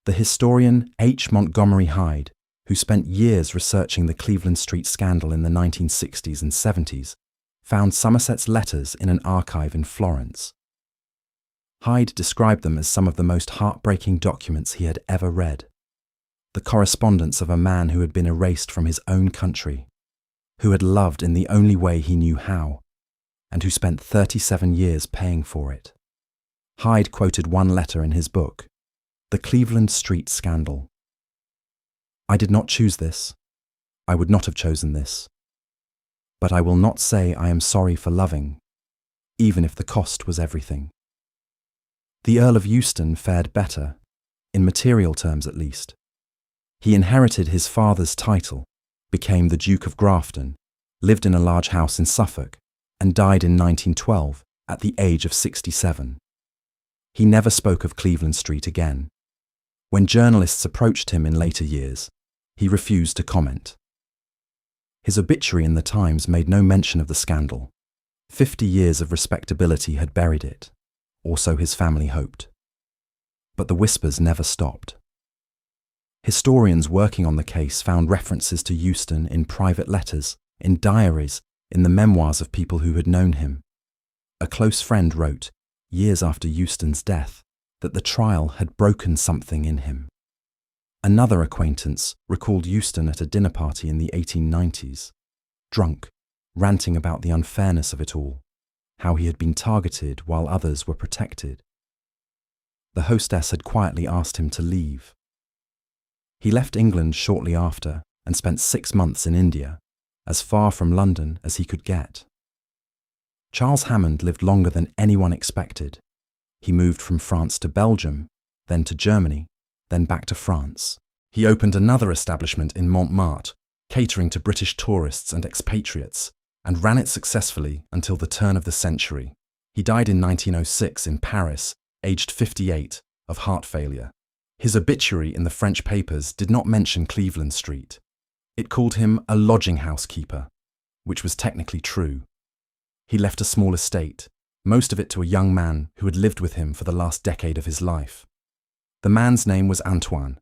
S1: The historian H. Montgomery Hyde, who spent years researching the Cleveland Street scandal in the 1960s and 70s, found Somerset's letters in an archive in Florence. Hyde described them as some of the most heartbreaking documents he had ever read. The correspondence of a man who had been erased from his own country, who had loved in the only way he knew how, and who spent 37 years paying for it. Hyde quoted one letter in his book, The Cleveland Street Scandal. "I did not choose this. I would not have chosen this. But I will not say I am sorry for loving, even if the cost was everything." The Earl of Euston fared better, in material terms at least. He inherited his father's title, became the Duke of Grafton, lived in a large house in Suffolk, and died in 1912 at the age of 67. He never spoke of Cleveland Street again. When journalists approached him in later years, he refused to comment. His obituary in the Times made no mention of the scandal. 50 years of respectability had buried it, or so his family hoped. But the whispers never stopped. Historians working on the case found references to Euston in private letters, in diaries, in the memoirs of people who had known him. A close friend wrote, years after Euston's death, that the trial had broken something in him. Another acquaintance recalled Euston at a dinner party in the 1890s, drunk, ranting about the unfairness of it all, how he had been targeted while others were protected. The hostess had quietly asked him to leave. He left England shortly after and spent 6 months in India, as far from London as he could get. Charles Hammond lived longer than anyone expected. He moved from France to Belgium, then to Germany, then back to France. He opened another establishment in Montmartre, catering to British tourists and expatriates, and ran it successfully until the turn of the century. He died in 1906 in Paris, aged 58, of heart failure. His obituary in the French papers did not mention Cleveland Street. It called him a lodging house keeper, which was technically true. He left a small estate, most of it to a young man who had lived with him for the last decade of his life. The man's name was Antoine.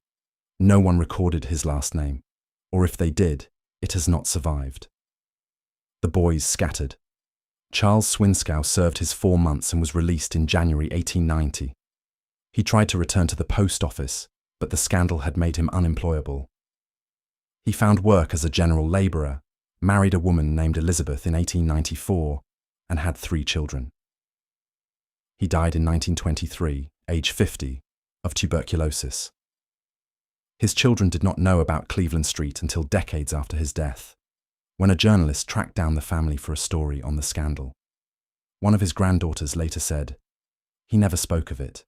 S1: No one recorded his last name, or if they did, it has not survived. The boys scattered. Charles Swinskow served his 4 months and was released in January 1890. He tried to return to the post office, but the scandal had made him unemployable. He found work as a general labourer, married a woman named Elizabeth in 1894, and had 3 children. He died in 1923, age 50, of tuberculosis. His children did not know about Cleveland Street until decades after his death, when a journalist tracked down the family for a story on the scandal. One of his granddaughters later said, "He never spoke of it.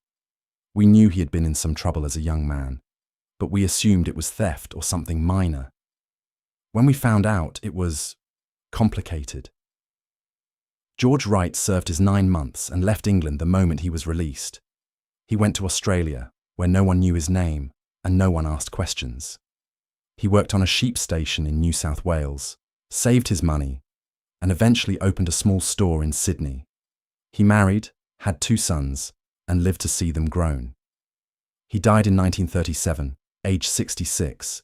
S1: We knew he had been in some trouble as a young man, but we assumed it was theft or something minor. When we found out, it was complicated." George Wright served his 9 months and left England the moment he was released. He went to Australia, where no one knew his name and no one asked questions. He worked on a sheep station in New South Wales, saved his money, and eventually opened a small store in Sydney. He married, had 2 sons, and lived to see them grown. He died in 1937, aged 66,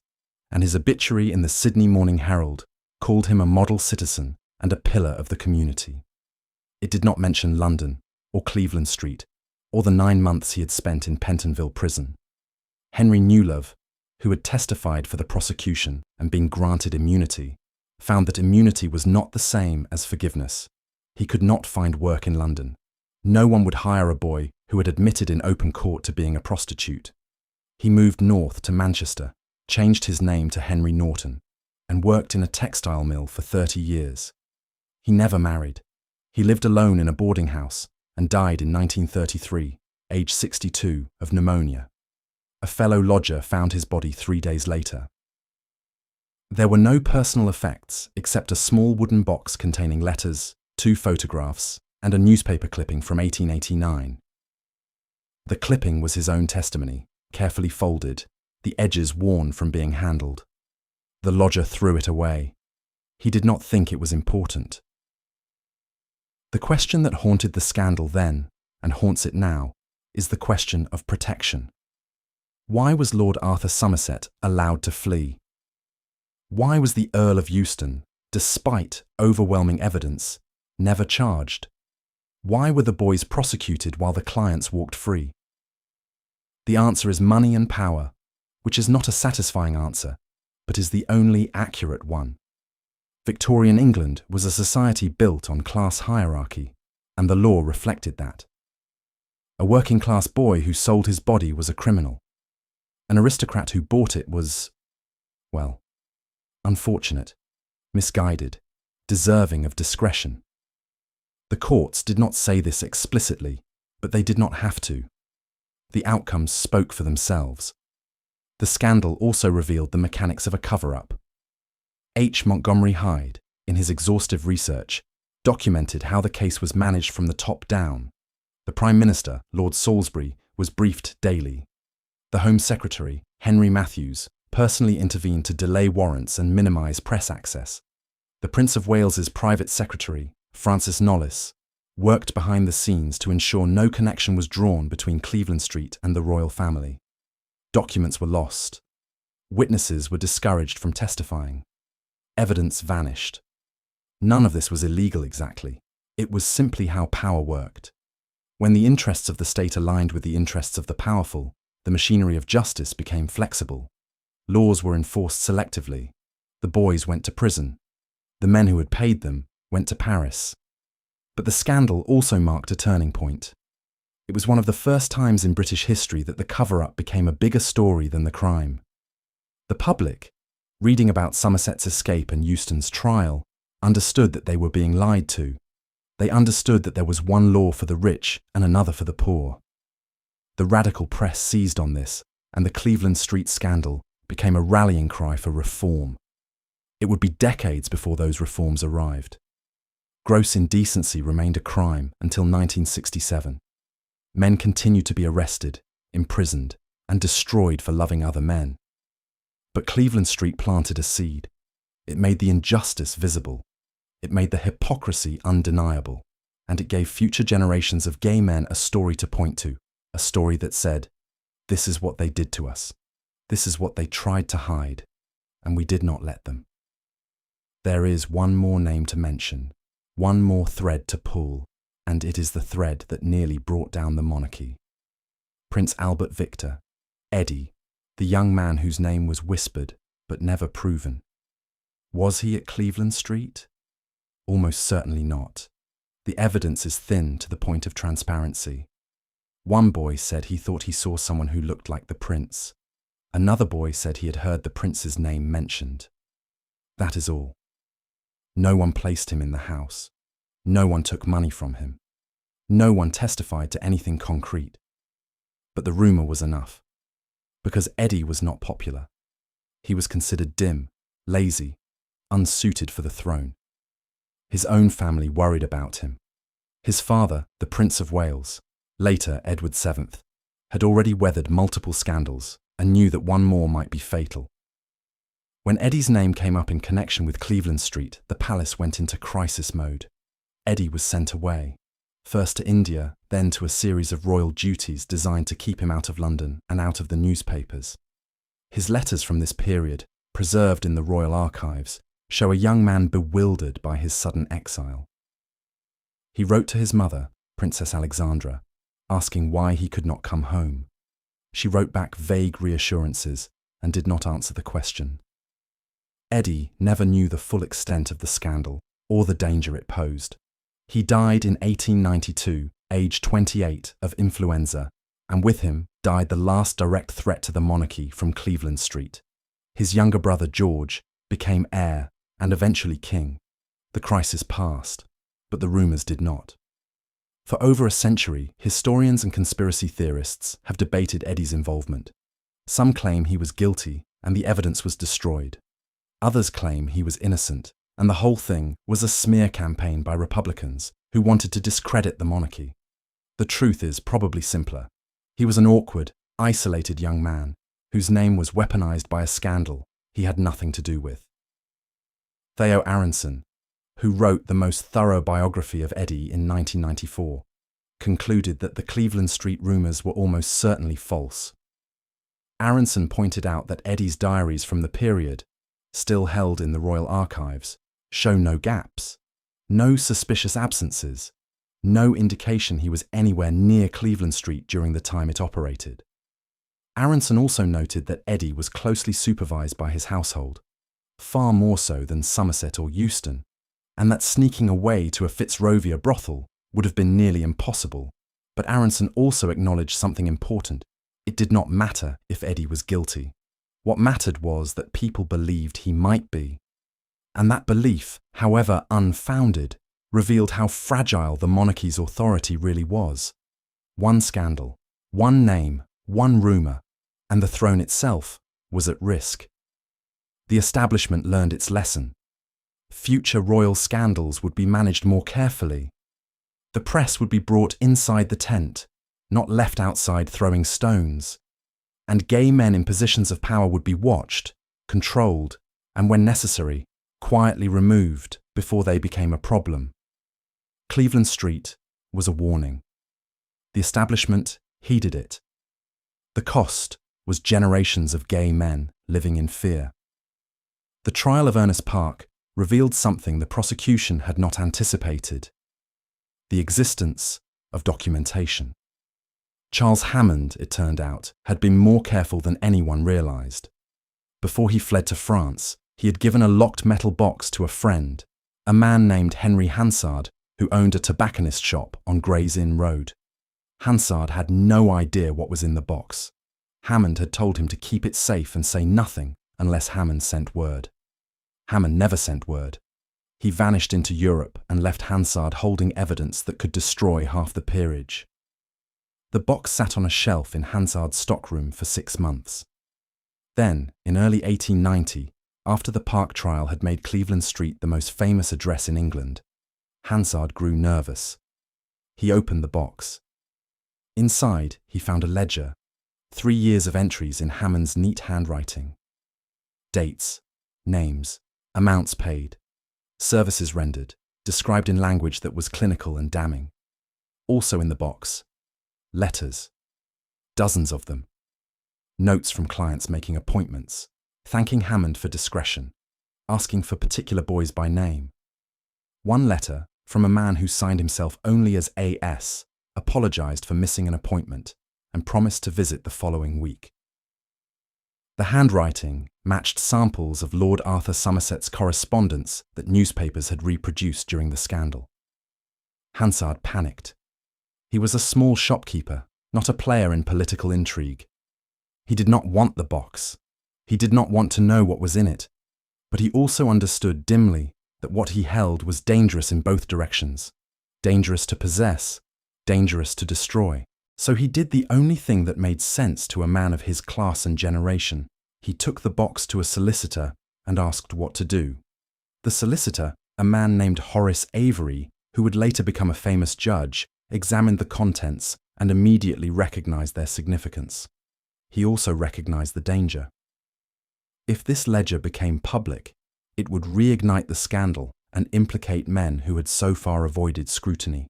S1: and his obituary in the Sydney Morning Herald called him a model citizen and a pillar of the community. It did not mention London, or Cleveland Street, or the 9 months he had spent in Pentonville prison. Henry Newlove, who had testified for the prosecution and been granted immunity, found that immunity was not the same as forgiveness. He could not find work in London. No one would hire a boy who had admitted in open court to being a prostitute. He moved north to Manchester changed his name to Henry Norton, and worked in a textile mill for 30 years. He never married. He lived alone in a boarding house and died in 1933, aged 62, of pneumonia. A fellow lodger found his body 3 days later. There were no personal effects except a small wooden box containing letters, 2 photographs, and a newspaper clipping from 1889. The clipping was his own testimony, carefully folded, the edges worn from being handled. The lodger threw it away. He did not think it was important. The question that haunted the scandal then, and haunts it now, is the question of protection. Why was Lord Arthur Somerset allowed to flee? Why was the Earl of Euston, despite overwhelming evidence, never charged? Why were the boys prosecuted while the clients walked free? The answer is money and power, which is not a satisfying answer, but is the only accurate one. Victorian England was a society built on class hierarchy, and the law reflected that. A working-class boy who sold his body was a criminal. An aristocrat who bought it was, well, unfortunate, misguided, deserving of discretion. The courts did not say this explicitly, but they did not have to. The outcomes spoke for themselves. The scandal also revealed the mechanics of a cover-up. H. Montgomery Hyde, in his exhaustive research, documented how the case was managed from the top down. The Prime Minister, Lord Salisbury, was briefed daily. The Home Secretary, Henry Matthews, personally intervened to delay warrants and minimise press access. The Prince of Wales's private secretary, Francis Knollys, worked behind the scenes to ensure no connection was drawn between Cleveland Street and the royal family. Documents were lost. Witnesses were discouraged from testifying. Evidence vanished. None of this was illegal exactly. It was simply how power worked. When the interests of the state aligned with the interests of the powerful, the machinery of justice became flexible. Laws were enforced selectively. The boys went to prison. The men who had paid them went to Paris. But the scandal also marked a turning point. It was one of the first times in British history that the cover-up became a bigger story than the crime. The public, reading about Somerset's escape and Euston's trial, understood that they were being lied to. They understood that there was one law for the rich and another for the poor. The radical press seized on this, and the Cleveland Street scandal became a rallying cry for reform. It would be decades before those reforms arrived. Gross indecency remained a crime until 1967. Men continued to be arrested, imprisoned, and destroyed for loving other men. But Cleveland Street planted a seed. It made the injustice visible. It made the hypocrisy undeniable. And it gave future generations of gay men a story to point to, a story that said, "This is what they did to us. This is what they tried to hide, and we did not let them." There is one more name to mention, one more thread to pull, and it is the thread that nearly brought down the monarchy. Prince Albert Victor, Eddie, the young man whose name was whispered but never proven. Was he at Cleveland Street? Almost certainly not. The evidence is thin to the point of transparency. One boy said he thought he saw someone who looked like the prince. Another boy said he had heard the prince's name mentioned. That is all. No one placed him in the house. No one took money from him. No one testified to anything concrete. But the rumour was enough. Because Eddie was not popular. He was considered dim, lazy, unsuited for the throne. His own family worried about him. His father, the Prince of Wales, later Edward VII, had already weathered multiple scandals and knew that one more might be fatal. When Eddie's name came up in connection with Cleveland Street, the palace went into crisis mode. Eddie was sent away, first to India, then to a series of royal duties designed to keep him out of London and out of the newspapers. His letters from this period, preserved in the royal archives, show a young man bewildered by his sudden exile. He wrote to his mother, Princess Alexandra, asking why he could not come home. She wrote back vague reassurances and did not answer the question. Eddie never knew the full extent of the scandal or the danger it posed. He died in 1892, aged 28, of influenza, and with him died the last direct threat to the monarchy from Cleveland Street. His younger brother George became heir and eventually king. The crisis passed, but the rumours did not. For over a century, historians and conspiracy theorists have debated Eddie's involvement. Some claim he was guilty and the evidence was destroyed. Others claim he was innocent and the whole thing was a smear campaign by Republicans who wanted to discredit the monarchy. The truth is probably simpler. He was an awkward, isolated young man whose name was weaponized by a scandal he had nothing to do with. Theo Aronson, who wrote the most thorough biography of Eddie in 1994, concluded that the Cleveland Street rumours were almost certainly false. Aronson pointed out that Eddie's diaries from the period, still held in the Royal Archives, show no gaps, no suspicious absences, no indication he was anywhere near Cleveland Street during the time it operated. Aronson also noted that Eddie was closely supervised by his household, far more so than Somerset or Euston, and that sneaking away to a Fitzrovia brothel would have been nearly impossible. But Aronson also acknowledged something important. It did not matter if Eddie was guilty. What mattered was that people believed he might be. And that belief, however unfounded, revealed how fragile the monarchy's authority really was. One scandal, one name, one rumour, and the throne itself was at risk. The establishment learned its lesson. Future royal scandals would be managed more carefully. The press would be brought inside the tent, not left outside throwing stones. And gay men in positions of power would be watched, controlled, and when necessary, quietly removed before they became a problem. Cleveland Street was a warning. The establishment heeded it. The cost was generations of gay men living in fear. The trial of Ernest Park revealed something the prosecution had not anticipated: the existence of documentation. Charles Hammond, it turned out, had been more careful than anyone realised. Before he fled to France, he had given a locked metal box to a friend, a man named Henry Hansard, who owned a tobacconist shop on Gray's Inn Road. Hansard had no idea what was in the box. Hammond had told him to keep it safe and say nothing unless Hammond sent word. Hammond never sent word. He vanished into Europe and left Hansard holding evidence that could destroy half the peerage. The box sat on a shelf in Hansard's stockroom for 6 months. Then, in early 1890, after the Park trial had made Cleveland Street the most famous address in England, Hansard grew nervous. He opened the box. Inside, he found a ledger, 3 years of entries in Hammond's neat handwriting. Dates, names, amounts paid, services rendered, described in language that was clinical and damning. Also in the box, letters, dozens of them. Notes from clients making appointments, thanking Hammond for discretion, asking for particular boys by name. One letter, from a man who signed himself only as A.S., apologised for missing an appointment and promised to visit the following week. The handwriting matched samples of Lord Arthur Somerset's correspondence that newspapers had reproduced during the scandal. Hansard panicked. He was a small shopkeeper, not a player in political intrigue. He did not want the box. He did not want to know what was in it. But he also understood dimly that what he held was dangerous in both directions. Dangerous to possess, dangerous to destroy. So he did the only thing that made sense to a man of his class and generation. He took the box to a solicitor and asked what to do. The solicitor, a man named Horace Avery, who would later become a famous judge, examined the contents and immediately recognized their significance. He also recognized the danger. If this ledger became public, it would reignite the scandal and implicate men who had so far avoided scrutiny.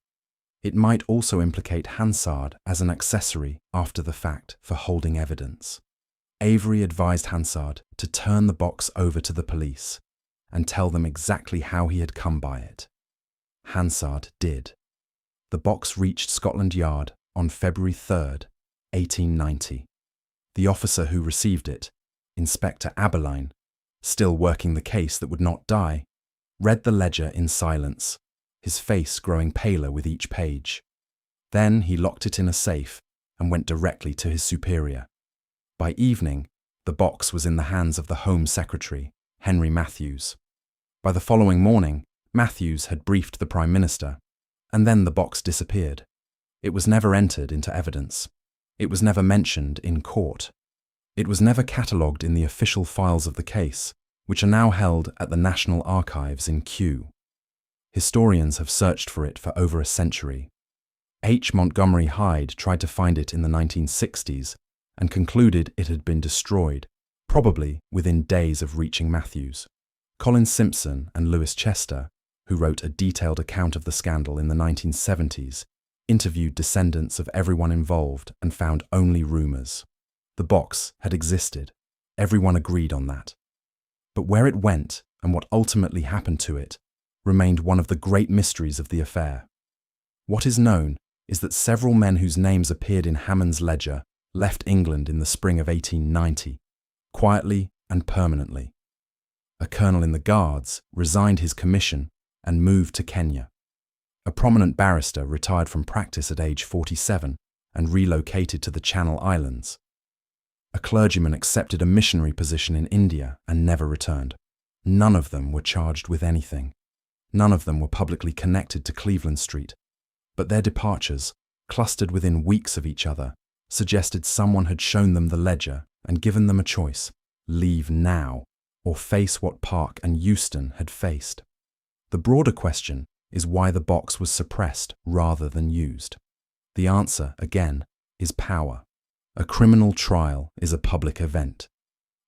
S1: It might also implicate Hansard as an accessory after the fact for holding evidence. Avery advised Hansard to turn the box over to the police and tell them exactly how he had come by it. Hansard did. The box reached Scotland Yard on February 3rd, 1890. The officer who received it, Inspector Aberline, still working the case that would not die, read the ledger in silence, his face growing paler with each page. Then he locked it in a safe and went directly to his superior. By evening, The box was in the hands of the Home Secretary, Henry Matthews. By the following morning, Matthews had briefed the Prime Minister, and then the box disappeared. It was never entered into evidence. It was never mentioned in court. It was never catalogued in the official files of the case, which are now held at the National Archives in Kew. Historians have searched for it for over a century. H. Montgomery Hyde tried to find it in the 1960s and concluded it had been destroyed, probably within days of reaching Matthews. Colin Simpson and Lewis Chester, who wrote a detailed account of the scandal in the 1970s, interviewed descendants of everyone involved and found only rumours. The box had existed. Everyone agreed on that. But where it went and what ultimately happened to it remained one of the great mysteries of the affair. What is known is that several men whose names appeared in Hammond's ledger left England in the spring of 1890, quietly and permanently. A colonel in the Guards resigned his commission and moved to Kenya. A prominent barrister retired from practice at age 47 and relocated to the Channel Islands. A clergyman accepted a missionary position in India and never returned. None of them were charged with anything. None of them were publicly connected to Cleveland Street. But their departures, clustered within weeks of each other, suggested someone had shown them the ledger and given them a choice: leave now, or face what Park and Euston had faced. The broader question is why the box was suppressed rather than used. The answer, again, is power. A criminal trial is a public event.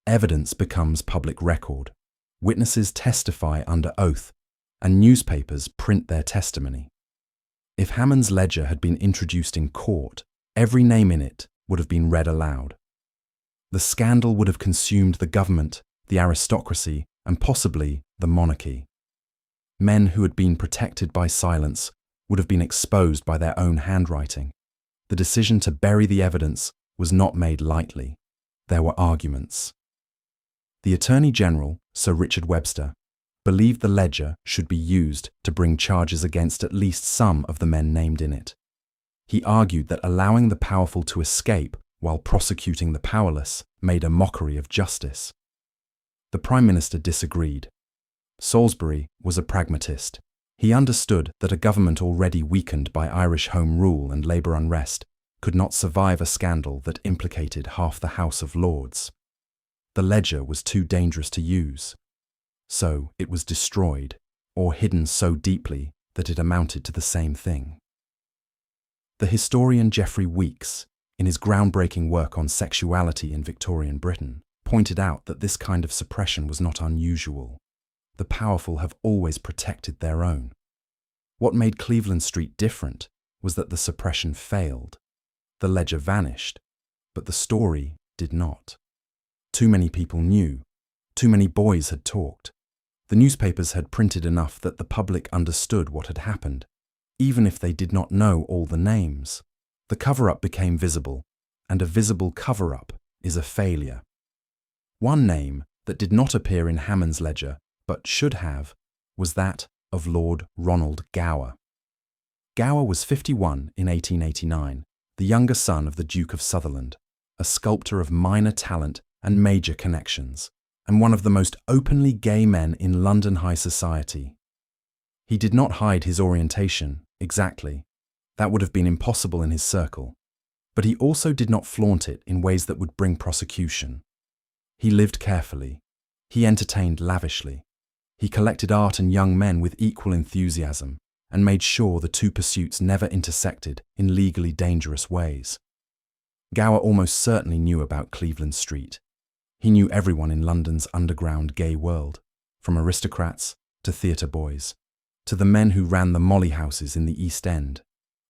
S1: Evidence becomes public record. Witnesses testify under oath, and newspapers print their testimony. If Hammond's ledger had been introduced in court, every name in it would have been read aloud. The scandal would have consumed the government, the aristocracy, and possibly the monarchy. Men who had been protected by silence would have been exposed by their own handwriting. The decision to bury the evidence was not made lightly. There were arguments. The Attorney General, Sir Richard Webster, believed the ledger should be used to bring charges against at least some of the men named in it. He argued that allowing the powerful to escape while prosecuting the powerless made a mockery of justice. The Prime Minister disagreed. Salisbury was a pragmatist. He understood that a government already weakened by Irish Home Rule and labour unrest could not survive a scandal that implicated half the House of Lords. The ledger was too dangerous to use. So it was destroyed, or hidden so deeply that it amounted to the same thing. The historian Geoffrey Weeks, in his groundbreaking work on sexuality in Victorian Britain, pointed out that this kind of suppression was not unusual. The powerful have always protected their own. What made Cleveland Street different was that the suppression failed. The ledger vanished, but the story did not. Too many people knew. Too many boys had talked. The newspapers had printed enough that the public understood what had happened, even if they did not know all the names. The cover-up became visible, and a visible cover-up is a failure. One name that did not appear in Hammond's ledger, but should have, was that of Lord Ronald Gower. Gower was 51 in 1889, the younger son of the Duke of Sutherland, a sculptor of minor talent and major connections, and one of the most openly gay men in London high society. He did not hide his orientation, exactly. That would have been impossible in his circle. But he also did not flaunt it in ways that would bring prosecution. He lived carefully. He entertained lavishly. He collected art and young men with equal enthusiasm and made sure the two pursuits never intersected in legally dangerous ways. Gower almost certainly knew about Cleveland Street. He knew everyone in London's underground gay world, from aristocrats to theatre boys, to the men who ran the molly houses in the East End.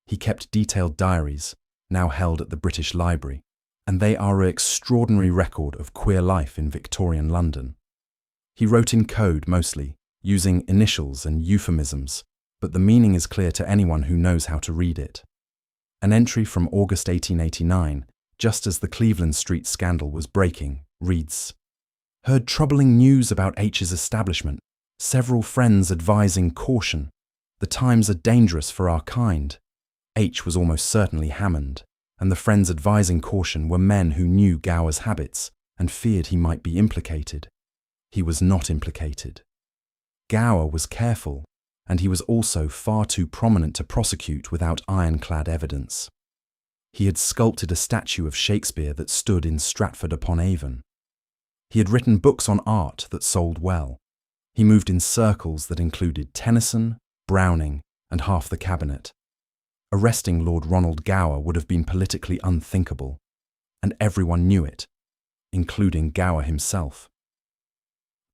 S1: He kept detailed diaries, now held at the British Library, and they are an extraordinary record of queer life in Victorian London. He wrote in code mostly, using initials and euphemisms, but the meaning is clear to anyone who knows how to read it. An entry from August 1889, just as the Cleveland Street scandal was breaking, reads, "Heard troubling news about H's establishment. Several friends advising caution. The times are dangerous for our kind." H was almost certainly Hammond, and the friends advising caution were men who knew Gower's habits, and feared he might be implicated. He was not implicated. Gower was careful, and he was also far too prominent to prosecute without ironclad evidence. He had sculpted a statue of Shakespeare that stood in Stratford-upon-Avon. He had written books on art that sold well. He moved in circles that included Tennyson, Browning, and half the cabinet. Arresting Lord Ronald Gower would have been politically unthinkable, and everyone knew it, including Gower himself.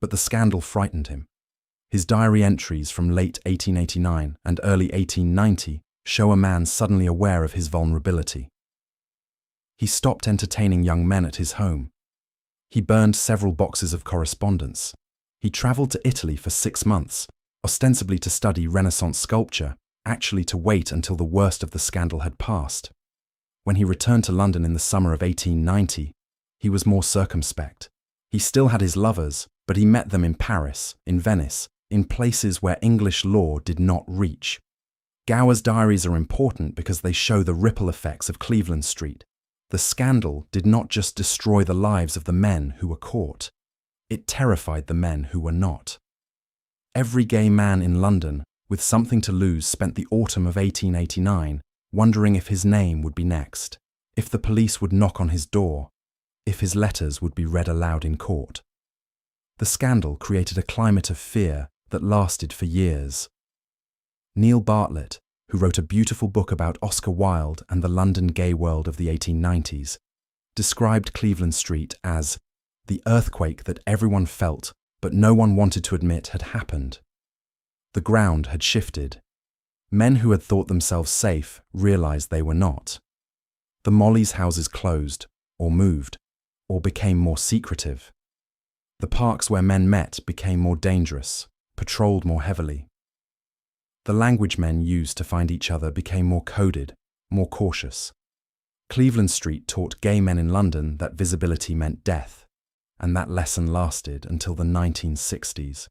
S1: But the scandal frightened him. His diary entries from late 1889 and early 1890 show a man suddenly aware of his vulnerability. He stopped entertaining young men at his home. He burned several boxes of correspondence. He travelled to Italy for 6 months, ostensibly to study Renaissance sculpture, actually to wait until the worst of the scandal had passed. When he returned to London in the summer of 1890, he was more circumspect. He still had his lovers, but he met them in Paris, in Venice, in places where English law did not reach. Gower's diaries are important because they show the ripple effects of Cleveland Street. The scandal did not just destroy the lives of the men who were caught. It terrified the men who were not. Every gay man in London, with something to lose, spent the autumn of 1889 wondering if his name would be next, if the police would knock on his door, if his letters would be read aloud in court. The scandal created a climate of fear that lasted for years. Neil Bartlett, who wrote a beautiful book about Oscar Wilde and the London gay world of the 1890s, described Cleveland Street as the earthquake that everyone felt but no one wanted to admit had happened. The ground had shifted. Men who had thought themselves safe realized they were not. The Molly's houses closed, or moved, or became more secretive. The parks where men met became more dangerous, patrolled more heavily. The language men used to find each other became more coded, more cautious. Cleveland Street taught gay men in London that visibility meant death, and that lesson lasted until the 1960s.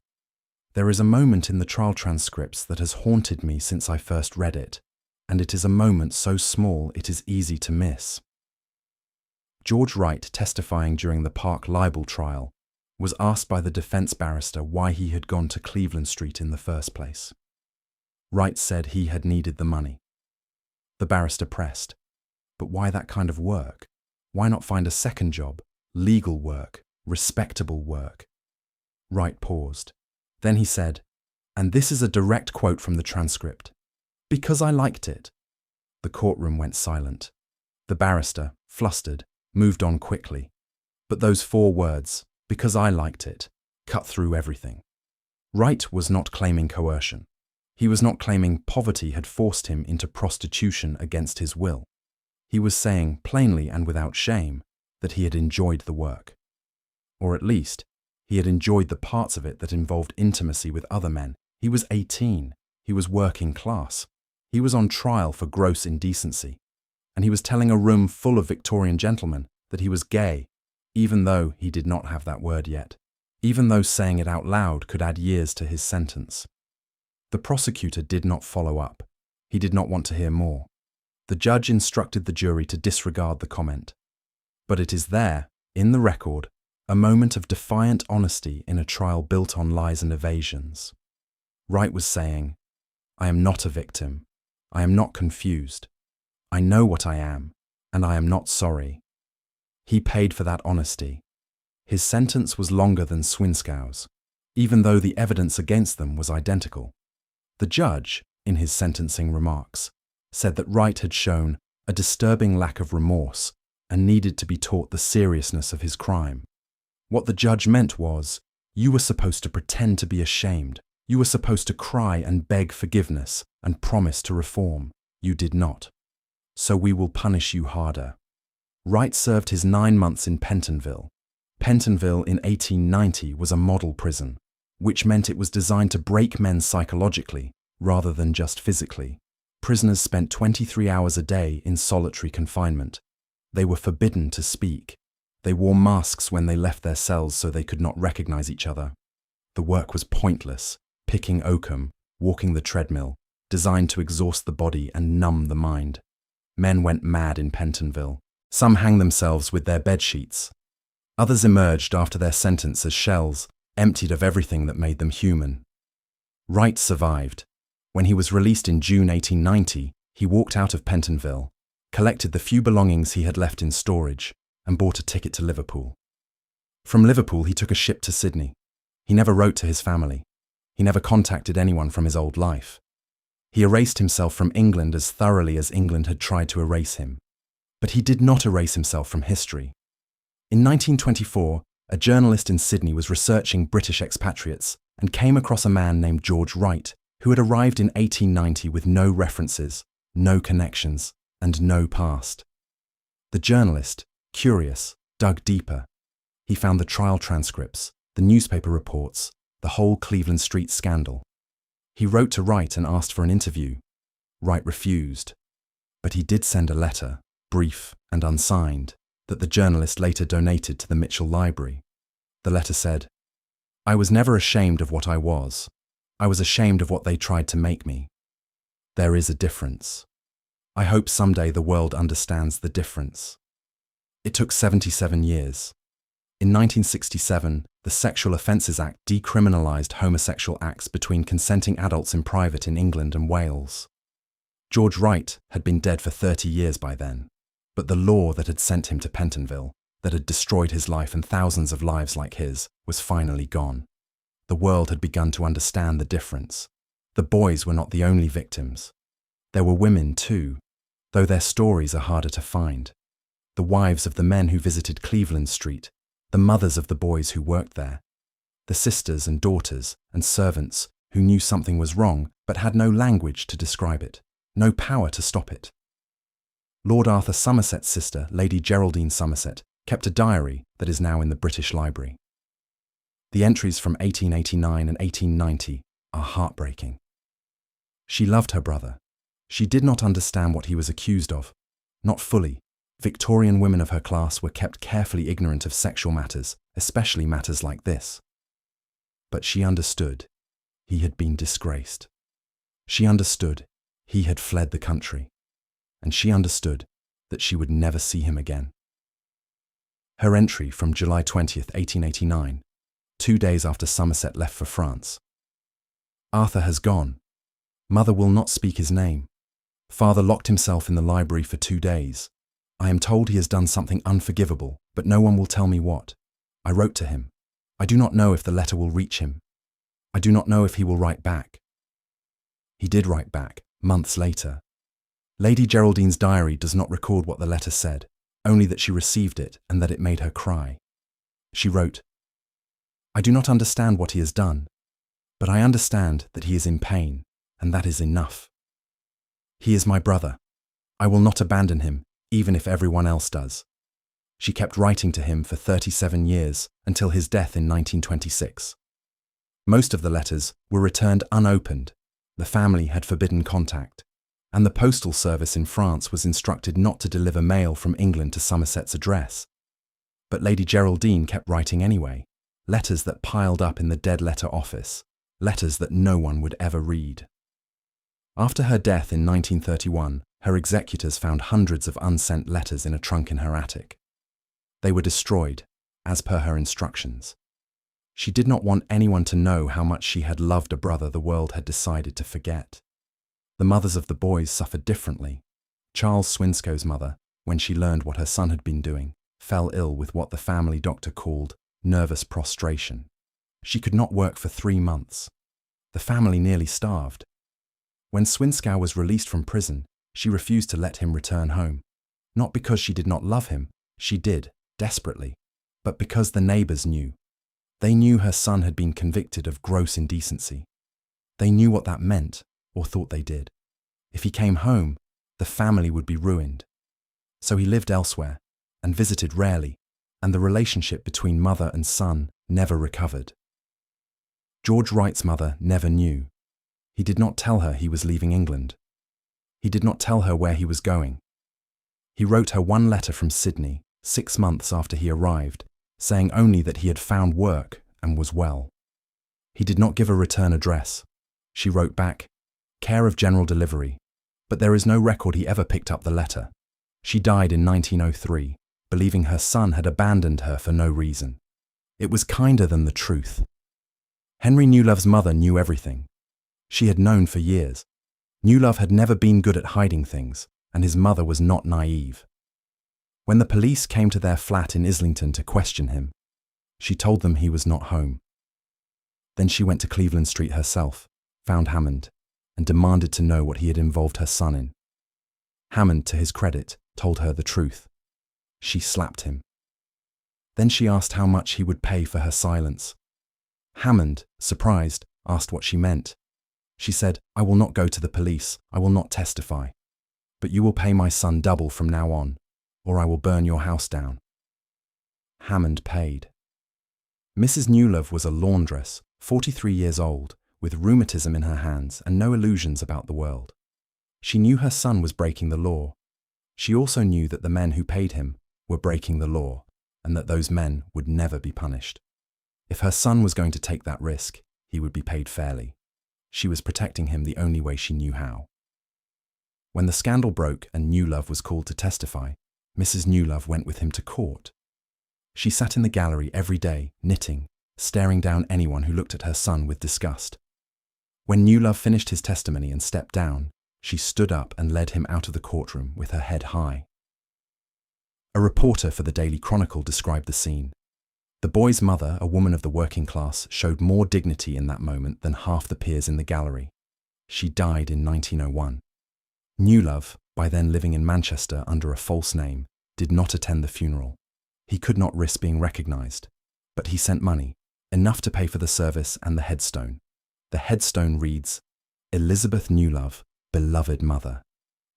S1: There is a moment in the trial transcripts that has haunted me since I first read it, and it is a moment so small it is easy to miss. George Wright, testifying during the Park libel trial, was asked by the defense barrister why he had gone to Cleveland Street in the first place. Wright said he had needed the money. The barrister pressed, but why that kind of work? Why not find a second job, legal work, respectable work? Wright paused. Then he said, and this is a direct quote from the transcript, "Because I liked it." The courtroom went silent. The barrister, flustered, moved on quickly. But those 4 words, "because I liked it," cut through everything. Wright was not claiming coercion. He was not claiming poverty had forced him into prostitution against his will. He was saying, plainly and without shame, that he had enjoyed the work. Or at least, he had enjoyed the parts of it that involved intimacy with other men. He was 18. He was working class. He was on trial for gross indecency. And he was telling a room full of Victorian gentlemen that he was gay, even though he did not have that word yet, even though saying it out loud could add years to his sentence. The prosecutor did not follow up. He did not want to hear more. The judge instructed the jury to disregard the comment. But it is there, in the record, a moment of defiant honesty in a trial built on lies and evasions. Wright was saying, "I am not a victim. I am not confused. I know what I am, and I am not sorry." He paid for that honesty. His sentence was longer than Swinskow's, even though the evidence against them was identical. The judge, in his sentencing remarks, said that Wright had shown a disturbing lack of remorse and needed to be taught the seriousness of his crime. What the judge meant was, you were supposed to pretend to be ashamed. You were supposed to cry and beg forgiveness and promise to reform. You did not. So we will punish you harder. Wright served his 9 months in Pentonville. Pentonville in 1890 was a model prison, which meant it was designed to break men psychologically rather than just physically. Prisoners spent 23 hours a day in solitary confinement. They were forbidden to speak. They wore masks when they left their cells so they could not recognize each other. The work was pointless, picking oakum, walking the treadmill, designed to exhaust the body and numb the mind. Men went mad in Pentonville. Some hanged themselves with their bedsheets. Others emerged after their sentence as shells, emptied of everything that made them human. Wright survived. When he was released in June 1890, he walked out of Pentonville, collected the few belongings he had left in storage, and bought a ticket to Liverpool. From Liverpool, he took a ship to Sydney. He never wrote to his family. He never contacted anyone from his old life. He erased himself from England as thoroughly as England had tried to erase him. But he did not erase himself from history. In 1924, a journalist in Sydney was researching British expatriates and came across a man named George Wright, who had arrived in 1890 with no references, no connections, and no past. The journalist, curious, dug deeper. He found the trial transcripts, the newspaper reports, the whole Cleveland Street scandal. He wrote to Wright and asked for an interview. Wright refused. But he did send a letter, brief and unsigned, that the journalist later donated to the Mitchell Library. The letter said, "I was never ashamed of what I was. I was ashamed of what they tried to make me. There is a difference. I hope someday the world understands the difference." It took 77 years. In 1967, the Sexual Offences Act decriminalised homosexual acts between consenting adults in private in England and Wales. George Wright had been dead for 30 years by then, but the law that had sent him to Pentonville, that had destroyed his life and thousands of lives like his, was finally gone. The world had begun to understand the difference. The boys were not the only victims. There were women too, though their stories are harder to find. The wives of the men who visited Cleveland Street, the mothers of the boys who worked there, the sisters and daughters and servants who knew something was wrong but had no language to describe it, no power to stop it. Lord Arthur Somerset's sister, Lady Geraldine Somerset, kept a diary that is now in the British Library. The entries from 1889 and 1890 are heartbreaking. She loved her brother. She did not understand what he was accused of. Not fully. Victorian women of her class were kept carefully ignorant of sexual matters, especially matters like this. But she understood. He had been disgraced. She understood. He had fled the country. And she understood that she would never see him again. Her entry from July 20th, 1889, 2 days after Somerset left for France. Arthur has gone. Mother will not speak his name. Father locked himself in the library for 2 days. I am told he has done something unforgivable, but no one will tell me what. I wrote to him. I do not know if the letter will reach him. I do not know if he will write back. He did write back, months later. Lady Geraldine's diary does not record what the letter said, only that she received it and that it made her cry. She wrote, "I do not understand what he has done, but I understand that he is in pain, and that is enough. He is my brother. I will not abandon him, even if everyone else does." She kept writing to him for 37 years, until his death in 1926. Most of the letters were returned unopened. The family had forbidden contact, and the postal service in France was instructed not to deliver mail from England to Somerset's address. But Lady Geraldine kept writing anyway, letters that piled up in the dead letter office, letters that no one would ever read. After her death in 1931, her executors found hundreds of unsent letters in a trunk in her attic. They were destroyed, as per her instructions. She did not want anyone to know how much she had loved a brother the world had decided to forget. The mothers of the boys suffered differently. Charles Swinscoe's mother, when she learned what her son had been doing, fell ill with what the family doctor called nervous prostration. She could not work for 3 months. The family nearly starved. When Swinscoe was released from prison, she refused to let him return home. Not because she did not love him, she did, desperately, but because the neighbours knew. They knew her son had been convicted of gross indecency. They knew what that meant, or thought they did. If he came home, the family would be ruined. So he lived elsewhere, and visited rarely, and the relationship between mother and son never recovered. George Wright's mother never knew. He did not tell her he was leaving England. He did not tell her where he was going. He wrote her one letter from Sydney, 6 months after he arrived, saying only that he had found work and was well. He did not give a return address. She wrote back, "Care of general delivery," but there is no record he ever picked up the letter. She died in 1903, believing her son had abandoned her for no reason. It was kinder than the truth. Henry Newlove's mother knew everything. She had known for years. Newlove had never been good at hiding things, and his mother was not naive. When the police came to their flat in Islington to question him, she told them he was not home. Then she went to Cleveland Street herself, found Hammond, and demanded to know what he had involved her son in. Hammond, to his credit, told her the truth. She slapped him. Then she asked how much he would pay for her silence. Hammond, surprised, asked what she meant. She said, "I will not go to the police, I will not testify. But you will pay my son double from now on, or I will burn your house down." Hammond paid. Mrs. Newlove was a laundress, 43 years old, with rheumatism in her hands and no illusions about the world. She knew her son was breaking the law. She also knew that the men who paid him were breaking the law, and that those men would never be punished. If her son was going to take that risk, he would be paid fairly. She was protecting him the only way she knew how. When the scandal broke and Newlove was called to testify, Mrs. Newlove went with him to court. She sat in the gallery every day, knitting, staring down anyone who looked at her son with disgust. When Newlove finished his testimony and stepped down, she stood up and led him out of the courtroom with her head high. A reporter for the Daily Chronicle described the scene. The boy's mother, a woman of the working class, showed more dignity in that moment than half the peers in the gallery. She died in 1901. Newlove, by then living in Manchester under a false name, did not attend the funeral. He could not risk being recognised, but he sent money, enough to pay for the service and the headstone. The headstone reads, "Elizabeth Newlove, beloved mother."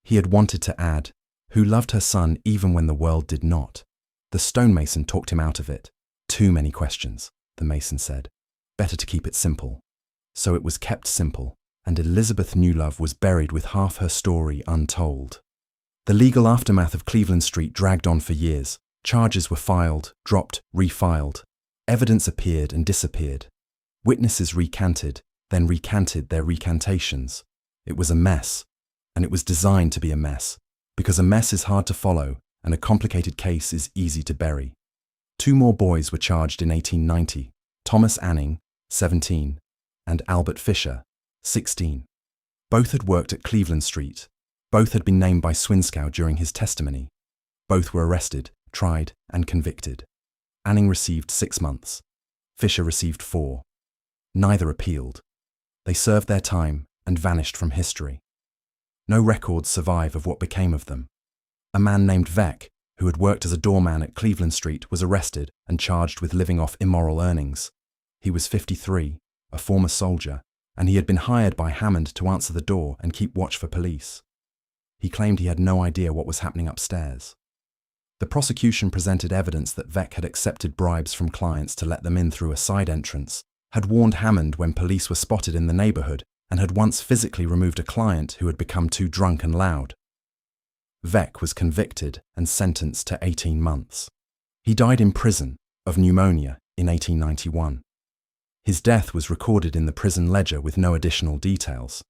S1: He had wanted to add, "who loved her son even when the world did not." The stonemason talked him out of it. "Too many questions," the mason said. "Better to keep it simple." So it was kept simple, and Elizabeth Newlove was buried with half her story untold. The legal aftermath of Cleveland Street dragged on for years. Charges were filed, dropped, refiled. Evidence appeared and disappeared. Witnesses recanted, then recanted their recantations. It was a mess, and it was designed to be a mess, because a mess is hard to follow and a complicated case is easy to bury. 2 more boys were charged in 1890, Thomas Anning, 17, and Albert Fisher, 16. Both had worked at Cleveland Street. Both had been named by Swinskow during his testimony. Both were arrested, tried, and convicted. Anning received 6 months. Fisher received 4. Neither appealed. They served their time and vanished from history. No records survive of what became of them. A man named Veck, who had worked as a doorman at Cleveland Street, was arrested and charged with living off immoral earnings. He was 53, a former soldier, and he had been hired by Hammond to answer the door and keep watch for police. He claimed he had no idea what was happening upstairs. The prosecution presented evidence that Veck had accepted bribes from clients to let them in through a side entrance, had warned Hammond when police were spotted in the neighborhood, and had once physically removed a client who had become too drunk and loud. Veck was convicted and sentenced to 18 months. He died in prison of pneumonia in 1891. His death was recorded in the prison ledger with no additional details.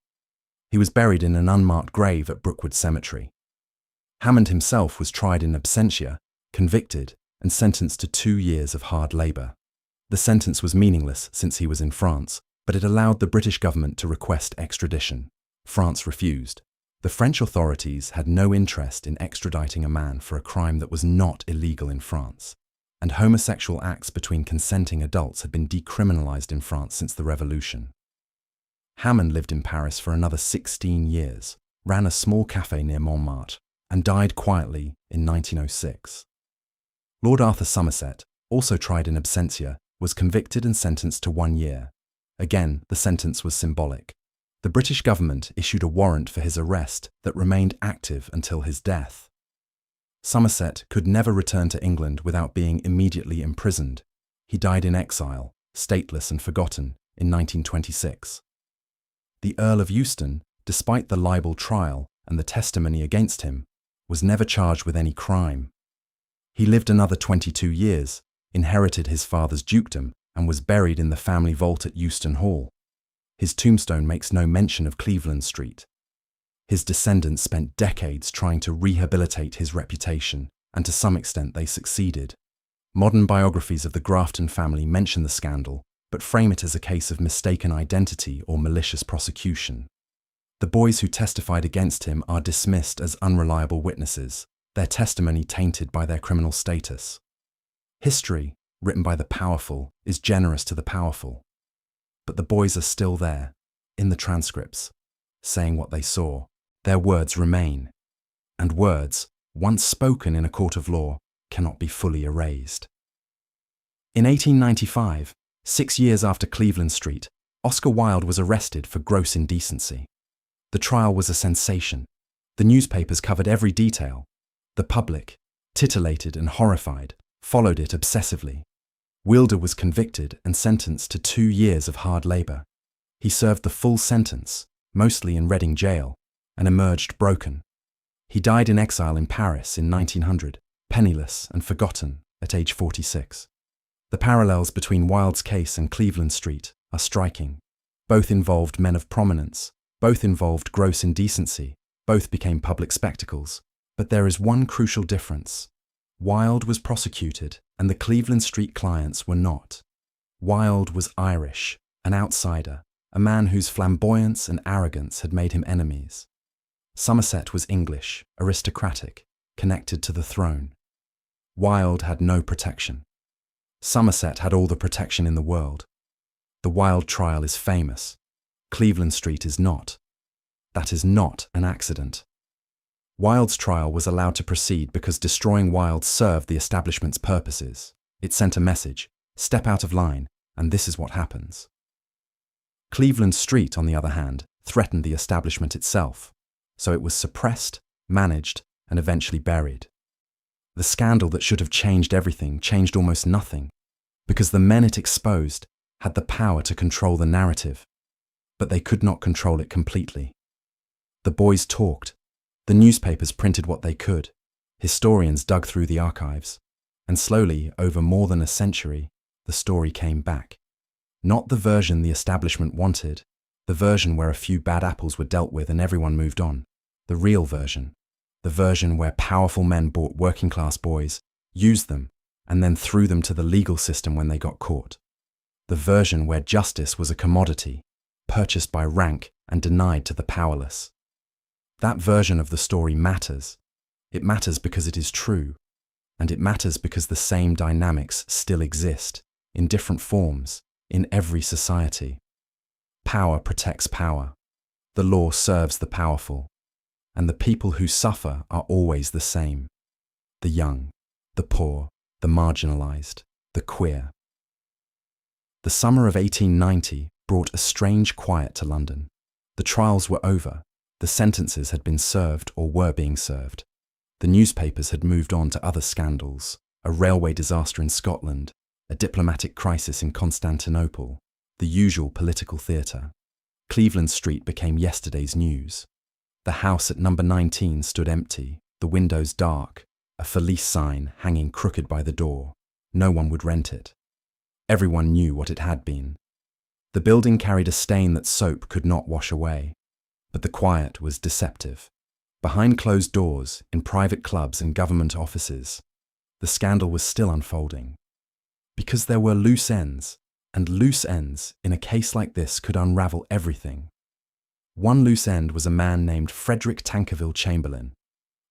S1: He was buried in an unmarked grave at Brookwood Cemetery. Hammond himself was tried in absentia, convicted, and sentenced to 2 years of hard labour. The sentence was meaningless since he was in France, but it allowed the British government to request extradition. France refused. The French authorities had no interest in extraditing a man for a crime that was not illegal in France, and homosexual acts between consenting adults had been decriminalised in France since the Revolution. Hammond lived in Paris for another 16 years, ran a small café near Montmartre, and died quietly in 1906. Lord Arthur Somerset, also tried in absentia, was convicted and sentenced to 1 year. Again, the sentence was symbolic. The British government issued a warrant for his arrest that remained active until his death. Somerset could never return to England without being immediately imprisoned. He died in exile, stateless and forgotten, in 1926. The Earl of Euston, despite the libel trial and the testimony against him, was never charged with any crime. He lived another 22 years, inherited his father's dukedom, and was buried in the family vault at Euston Hall. His tombstone makes no mention of Cleveland Street. His descendants spent decades trying to rehabilitate his reputation and to some extent they succeeded. Modern biographies of the Grafton family mention the scandal, but frame it as a case of mistaken identity or malicious prosecution. The boys who testified against him are dismissed as unreliable witnesses, their testimony tainted by their criminal status. History, written by the powerful, is generous to the powerful. But the boys are still there, in the transcripts, saying what they saw. Their words remain. And words, once spoken in a court of law, cannot be fully erased. In 1895, 6 years after Cleveland Street, Oscar Wilde was arrested for gross indecency. The trial was a sensation. The newspapers covered every detail. The public, titillated and horrified, followed it obsessively. Wilder was convicted and sentenced to 2 years of hard labor. He served the full sentence, mostly in Reading jail, and emerged broken. He died in exile in Paris in 1900, penniless and forgotten at age 46. The parallels between Wilde's case and Cleveland Street are striking. Both involved men of prominence, both involved gross indecency, both became public spectacles. But there is one crucial difference. Wilde was prosecuted, and the Cleveland Street clients were not. Wilde was Irish, an outsider, a man whose flamboyance and arrogance had made him enemies. Somerset was English, aristocratic, connected to the throne. Wilde had no protection. Somerset had all the protection in the world. The Wilde trial is famous. Cleveland Street is not. That is not an accident. Wilde's trial was allowed to proceed because destroying Wilde served the establishment's purposes. It sent a message, step out of line, and this is what happens. Cleveland Street, on the other hand, threatened the establishment itself, so it was suppressed, managed, and eventually buried. The scandal that should have changed everything changed almost nothing, because the men it exposed had the power to control the narrative, but they could not control it completely. The boys talked. The newspapers printed what they could, historians dug through the archives, and slowly, over more than a century, the story came back. Not the version the establishment wanted, the version where a few bad apples were dealt with and everyone moved on. The real version, the version where powerful men bought working-class boys, used them, and then threw them to the legal system when they got caught. The version where justice was a commodity, purchased by rank and denied to the powerless. That version of the story matters. It matters because it is true, and it matters because the same dynamics still exist, in different forms, in every society. Power protects power. The law serves the powerful, and the people who suffer are always the same. The young, the poor, the marginalized, the queer. The summer of 1890 brought a strange quiet to London. The trials were over. The sentences had been served or were being served. The newspapers had moved on to other scandals, a railway disaster in Scotland, a diplomatic crisis in Constantinople, the usual political theatre. Cleveland Street became yesterday's news. The house at number 19 stood empty, the windows dark, a for lease sign hanging crooked by the door. No one would rent it. Everyone knew what it had been. The building carried a stain that soap could not wash away. But the quiet was deceptive. Behind closed doors, in private clubs and government offices, the scandal was still unfolding. Because there were loose ends, and loose ends in a case like this could unravel everything. One loose end was a man named Frederick Tankerville Chamberlain.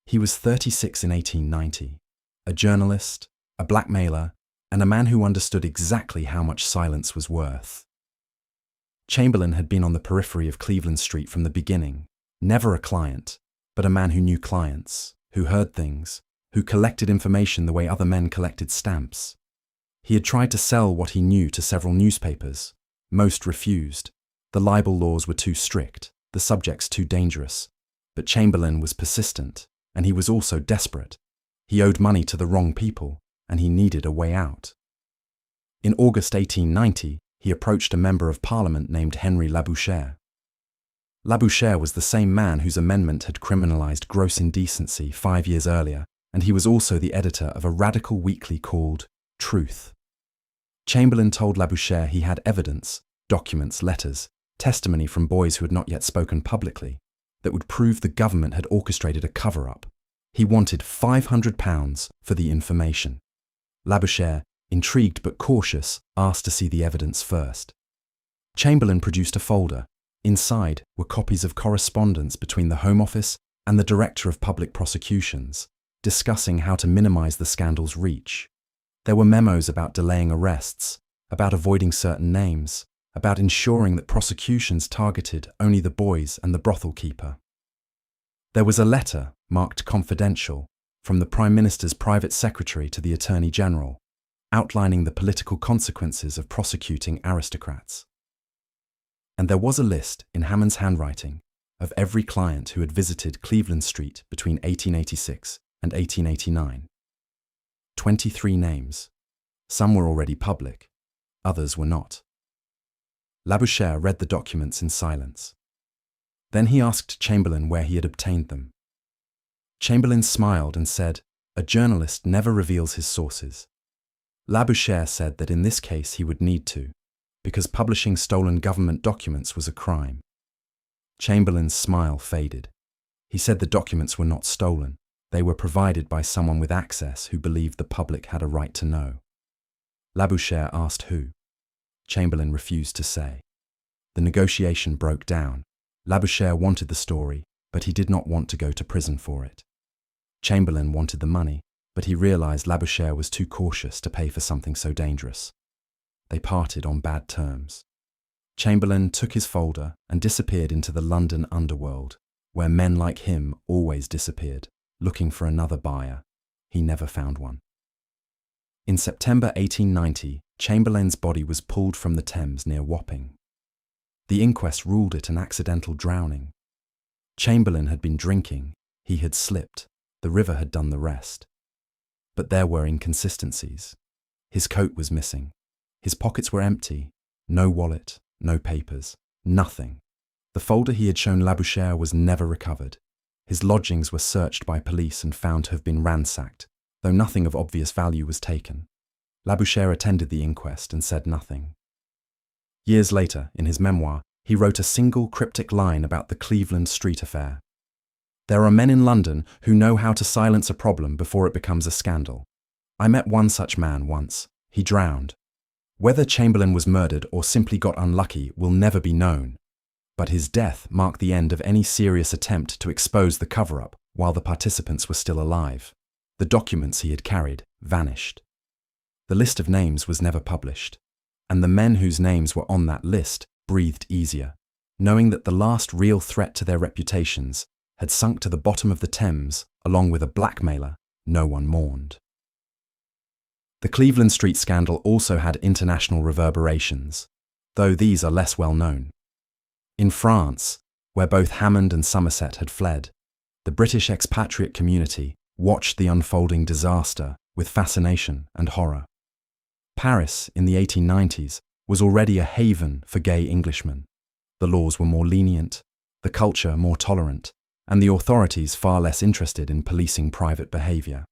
S1: He was 36 in 1890, a journalist, a blackmailer, and a man who understood exactly how much silence was worth. Chamberlain had been on the periphery of Cleveland Street from the beginning, never a client, but a man who knew clients, who heard things, who collected information the way other men collected stamps. He had tried to sell what he knew to several newspapers. Most refused. The libel laws were too strict, the subjects too dangerous. But Chamberlain was persistent, and he was also desperate. He owed money to the wrong people, and he needed a way out. In August 1890, he approached a member of Parliament named Henry Labouchere. Labouchere was the same man whose amendment had criminalised gross indecency 5 years earlier, and he was also the editor of a radical weekly called Truth. Chamberlain told Labouchere he had evidence, documents, letters, testimony from boys who had not yet spoken publicly, that would prove the government had orchestrated a cover-up, He wanted £500 for the information. Labouchere, intrigued but cautious, asked to see the evidence first. Chamberlain produced a folder. Inside were copies of correspondence between the Home Office and the Director of Public Prosecutions, discussing how to minimise the scandal's reach. There were memos about delaying arrests, about avoiding certain names, about ensuring that prosecutions targeted only the boys and the brothel keeper. There was a letter, marked confidential, from the Prime Minister's private secretary to the Attorney General, outlining the political consequences of prosecuting aristocrats. And there was a list, in Hammond's handwriting, of every client who had visited Cleveland Street between 1886 and 1889. 23 names. Some were already public, others were not. Labouchere read the documents in silence. Then he asked Chamberlain where he had obtained them. Chamberlain smiled and said, "A journalist never reveals his sources." Labouchere said that in this case he would need to, because publishing stolen government documents was a crime. Chamberlain's smile faded. He said the documents were not stolen. They were provided by someone with access who believed the public had a right to know. Labouchere asked who. Chamberlain refused to say. The negotiation broke down. Labouchere wanted the story, but he did not want to go to prison for it. Chamberlain wanted the money, but he realized Labouchere was too cautious to pay for something so dangerous. They parted on bad terms. Chamberlain took his folder and disappeared into the London underworld, where men like him always disappeared, looking for another buyer. He never found one. In September 1890, Chamberlain's body was pulled from the Thames near Wapping. The inquest ruled it an accidental drowning. Chamberlain had been drinking, he had slipped, the river had done the rest. But there were inconsistencies. His coat was missing. His pockets were empty. No wallet, no papers, nothing. The folder he had shown Labouchere was never recovered. His lodgings were searched by police and found to have been ransacked, though nothing of obvious value was taken. Labouchere attended the inquest and said nothing. Years later, in his memoir, he wrote a single cryptic line about the Cleveland Street affair. "There are men in London who know how to silence a problem before it becomes a scandal. I met one such man once. He drowned. Whether Chamberlain was murdered or simply got unlucky will never be known. But his death marked the end of any serious attempt to expose the cover-up while the participants were still alive. The documents he had carried vanished. The list of names was never published, and the men whose names were on that list breathed easier, knowing that the last real threat to their reputations had sunk to the bottom of the Thames along with a blackmailer no one mourned." The Cleveland Street scandal also had international reverberations, though these are less well known. In France, where both Hammond and Somerset had fled, the British expatriate community watched the unfolding disaster with fascination and horror. Paris, in the 1890s, was already a haven for gay Englishmen. The laws were more lenient, the culture more tolerant, and the authorities far less interested in policing private behaviour.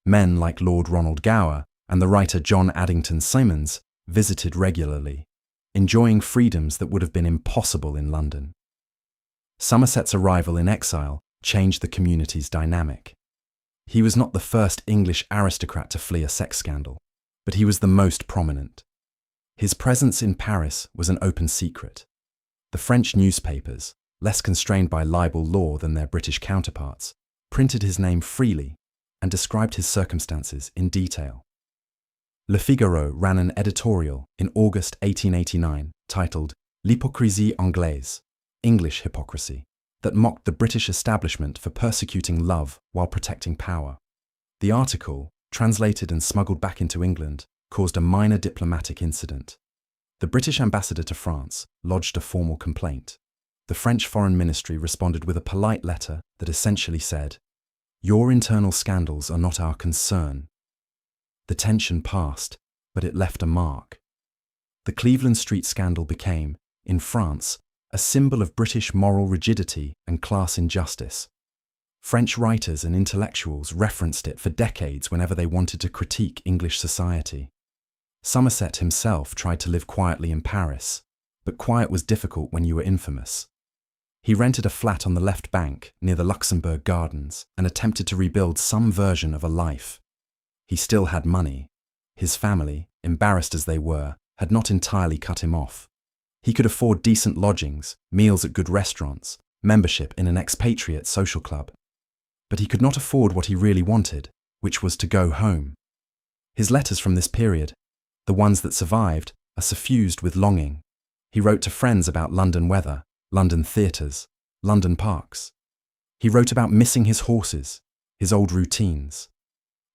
S1: Men like Lord Ronald Gower and the writer John Addington Symonds visited regularly, enjoying freedoms that would have been impossible in London. Somerset's arrival in exile changed the community's dynamic. He was not the first English aristocrat to flee a sex scandal, but he was the most prominent. His presence in Paris was an open secret. The French newspapers, less constrained by libel law than their British counterparts, printed his name freely and described his circumstances in detail. Le Figaro ran an editorial in August 1889 titled "L'hypocrisie anglaise," English hypocrisy, that mocked the British establishment for persecuting love while protecting power. The article, translated and smuggled back into England, caused a minor diplomatic incident. The British ambassador to France lodged a formal complaint. The French Foreign Ministry responded with a polite letter that essentially said, "Your internal scandals are not our concern." The tension passed, but it left a mark. The Cleveland Street scandal became, in France, a symbol of British moral rigidity and class injustice. French writers and intellectuals referenced it for decades whenever they wanted to critique English society. Somerset himself tried to live quietly in Paris, but quiet was difficult when you were infamous. He rented a flat on the left bank near the Luxembourg Gardens and attempted to rebuild some version of a life. He still had money. His family, embarrassed as they were, had not entirely cut him off. He could afford decent lodgings, meals at good restaurants, membership in an expatriate social club. But he could not afford what he really wanted, which was to go home. His letters from this period, the ones that survived, are suffused with longing. He wrote to friends about London weather, London theatres, London parks. He wrote about missing his horses, his old routines,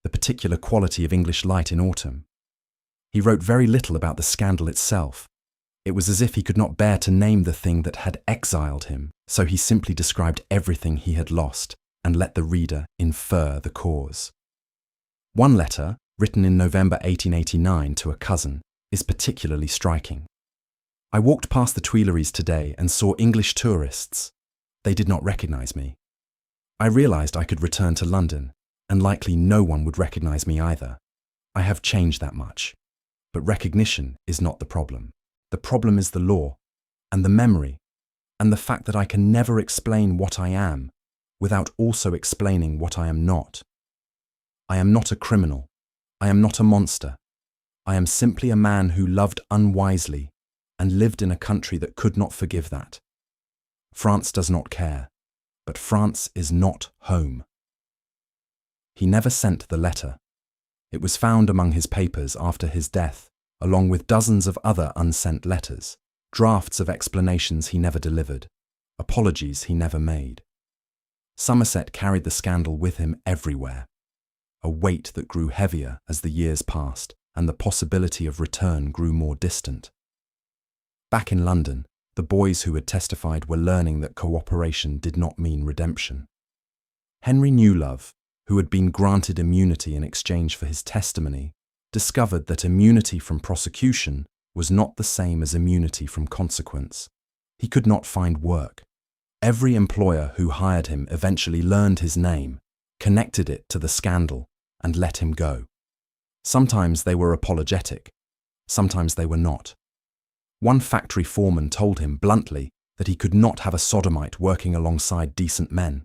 S1: the particular quality of English light in autumn. He wrote very little about the scandal itself. It was as if he could not bear to name the thing that had exiled him, so he simply described everything he had lost and let the reader infer the cause. One letter, written in November 1889 to a cousin, is particularly striking. I walked past the Tuileries today and saw English tourists. They did not recognize me. I realized I could return to London, and likely no one would recognize me either. I have changed that much. But recognition is not the problem. The problem is the law, and the memory, and the fact that I can never explain what I am without also explaining what I am not. I am not a criminal. I am not a monster. I am simply a man who loved unwisely and lived in a country that could not forgive that. France does not care, but France is not home. He never sent the letter. It was found among his papers after his death, along with dozens of other unsent letters, drafts of explanations he never delivered, apologies he never made. Somerset carried the scandal with him everywhere, a weight that grew heavier as the years passed and the possibility of return grew more distant. Back in London, the boys who had testified were learning that cooperation did not mean redemption. Henry Newlove, who had been granted immunity in exchange for his testimony, discovered that immunity from prosecution was not the same as immunity from consequence. He could not find work. Every employer who hired him eventually learned his name, connected it to the scandal, and let him go. Sometimes they were apologetic, sometimes they were not. One factory foreman told him bluntly that he could not have a sodomite working alongside decent men.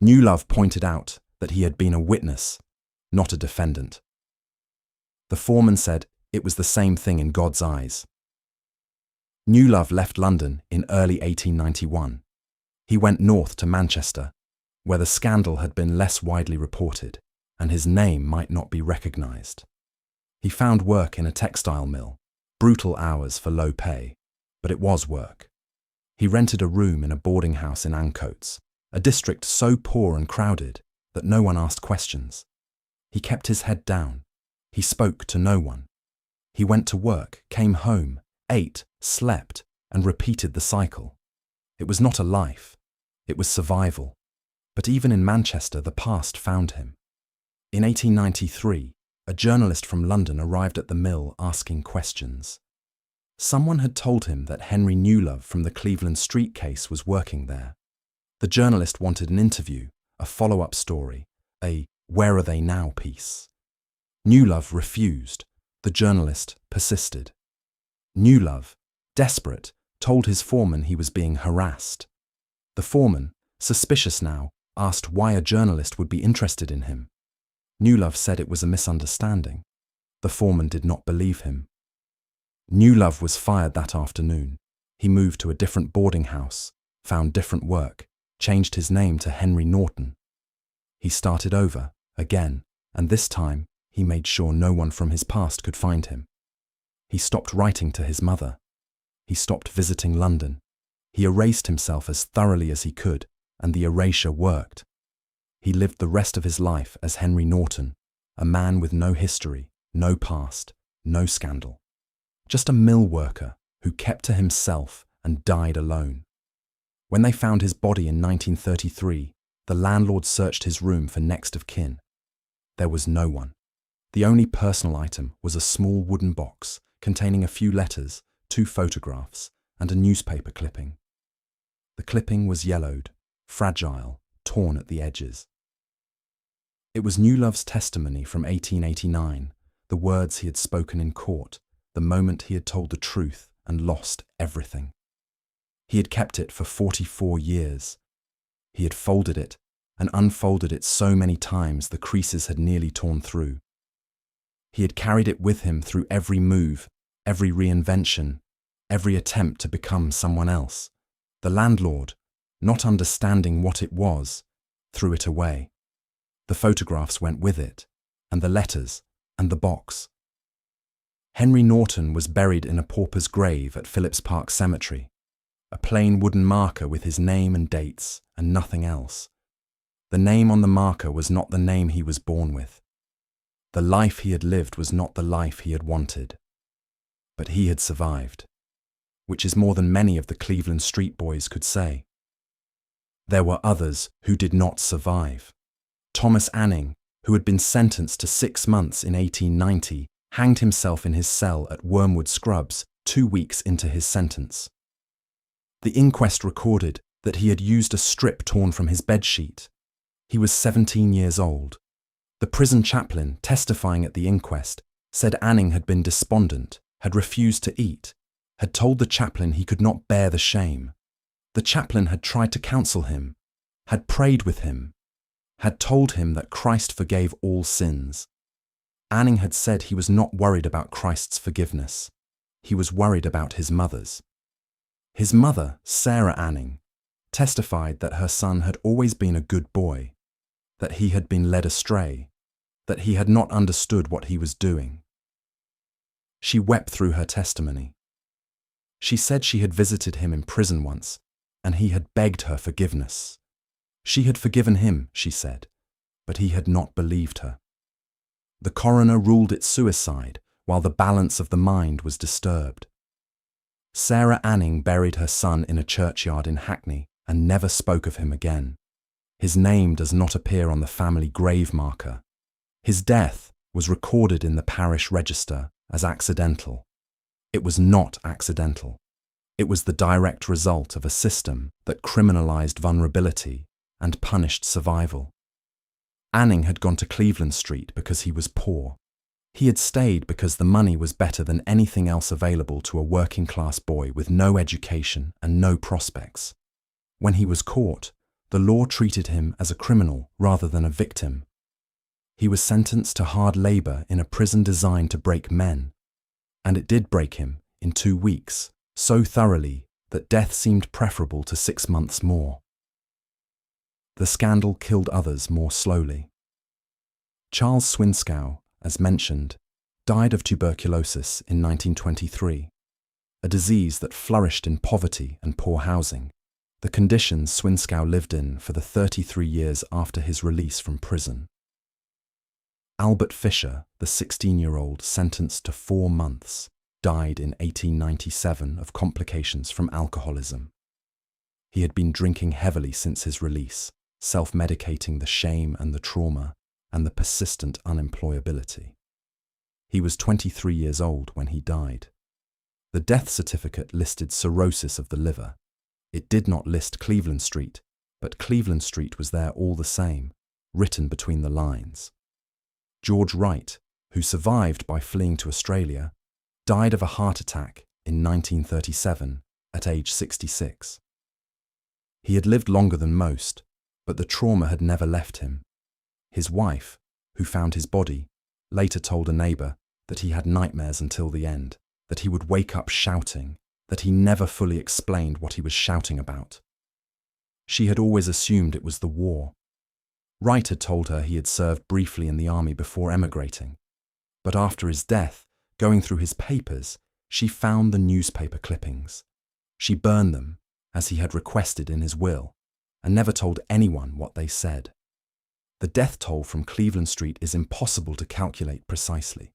S1: Newlove pointed out that he had been a witness, not a defendant. The foreman said it was the same thing in God's eyes. Newlove left London in early 1891. He went north to Manchester, where the scandal had been less widely reported, and his name might not be recognised. He found work in a textile mill, brutal hours for low pay, but it was work. He rented a room in a boarding house in Ancoats, a district so poor and crowded that no one asked questions. He kept his head down. He spoke to no one. He went to work, came home, ate, slept, and repeated the cycle. It was not a life. It was survival. But even in Manchester, the past found him. In 1893, a journalist from London arrived at the mill asking questions. Someone had told him that Henry Newlove from the Cleveland Street case was working there. The journalist wanted an interview, a follow-up story, a "Where are they now" piece. Newlove refused. The journalist persisted. Newlove, desperate, told his foreman he was being harassed. The foreman, suspicious now, asked why a journalist would be interested in him. Newlove said it was a misunderstanding. The foreman did not believe him. Newlove was fired that afternoon. He moved to a different boarding house, found different work, changed his name to Henry Norton. He started over, again, and this time he made sure no one from his past could find him. He stopped writing to his mother. He stopped visiting London. He erased himself as thoroughly as he could, and the erasure worked. He lived the rest of his life as Henry Norton, a man with no history, no past, no scandal. Just a mill worker who kept to himself and died alone. When they found his body in 1933, the landlord searched his room for next of kin. There was no one. The only personal item was a small wooden box containing a few letters, 2 photographs, and a newspaper clipping. The clipping was yellowed, fragile, torn at the edges. It was Newlove's testimony from 1889, the words he had spoken in court, the moment he had told the truth and lost everything. He had kept it for 44 years. He had folded it and unfolded it so many times the creases had nearly torn through. He had carried it with him through every move, every reinvention, every attempt to become someone else. The landlord, not understanding what it was, threw it away. The photographs went with it, and the letters, and the box. Henry Norton was buried in a pauper's grave at Phillips Park Cemetery, a plain wooden marker with his name and dates, and nothing else. The name on the marker was not the name he was born with. The life he had lived was not the life he had wanted. But he had survived, which is more than many of the Cleveland street boys could say. There were others who did not survive. Thomas Anning, who had been sentenced to 6 months in 1890, hanged himself in his cell at Wormwood Scrubs 2 weeks into his sentence. The inquest recorded that he had used a strip torn from his bedsheet. He was 17 years old. The prison chaplain, testifying at the inquest, said Anning had been despondent, had refused to eat, had told the chaplain he could not bear the shame. The chaplain had tried to counsel him, had prayed with him, had told him that Christ forgave all sins. Anning had said he was not worried about Christ's forgiveness. He was worried about his mother's. His mother, Sarah Anning, testified that her son had always been a good boy, that he had been led astray, that he had not understood what he was doing. She wept through her testimony. She said she had visited him in prison once, and he had begged her forgiveness. She had forgiven him, she said, but he had not believed her. The coroner ruled it suicide while the balance of the mind was disturbed. Sarah Anning buried her son in a churchyard in Hackney and never spoke of him again. His name does not appear on the family grave marker. His death was recorded in the parish register as accidental. It was not accidental. It was the direct result of a system that criminalized vulnerability and punished survival. Anning had gone to Cleveland Street because he was poor. He had stayed because the money was better than anything else available to a working-class boy with no education and no prospects. When he was caught, the law treated him as a criminal rather than a victim. He was sentenced to hard labor in a prison designed to break men. And it did break him in 2 weeks, so thoroughly that death seemed preferable to 6 months more. The scandal killed others more slowly. Charles Swinskow, as mentioned, died of tuberculosis in 1923, a disease that flourished in poverty and poor housing, the conditions Swinskow lived in for the 33 years after his release from prison. Albert Fisher, the 16-year-old sentenced to 4 months, died in 1897 of complications from alcoholism. He had been drinking heavily since his release, self-medicating the shame and the trauma and the persistent unemployability. He was 23 years old when he died. The death certificate listed cirrhosis of the liver. It did not list Cleveland Street, but Cleveland Street was there all the same, written between the lines. George Wright, who survived by fleeing to Australia, died of a heart attack in 1937 at age 66. He had lived longer than most, but the trauma had never left him. His wife, who found his body, later told a neighbour that he had nightmares until the end, that he would wake up shouting, that he never fully explained what he was shouting about. She had always assumed it was the war. Wright had told her he had served briefly in the army before emigrating, but after his death, going through his papers, she found the newspaper clippings. She burned them, as he had requested in his will, and never told anyone what they said. The death toll from Cleveland Street is impossible to calculate precisely.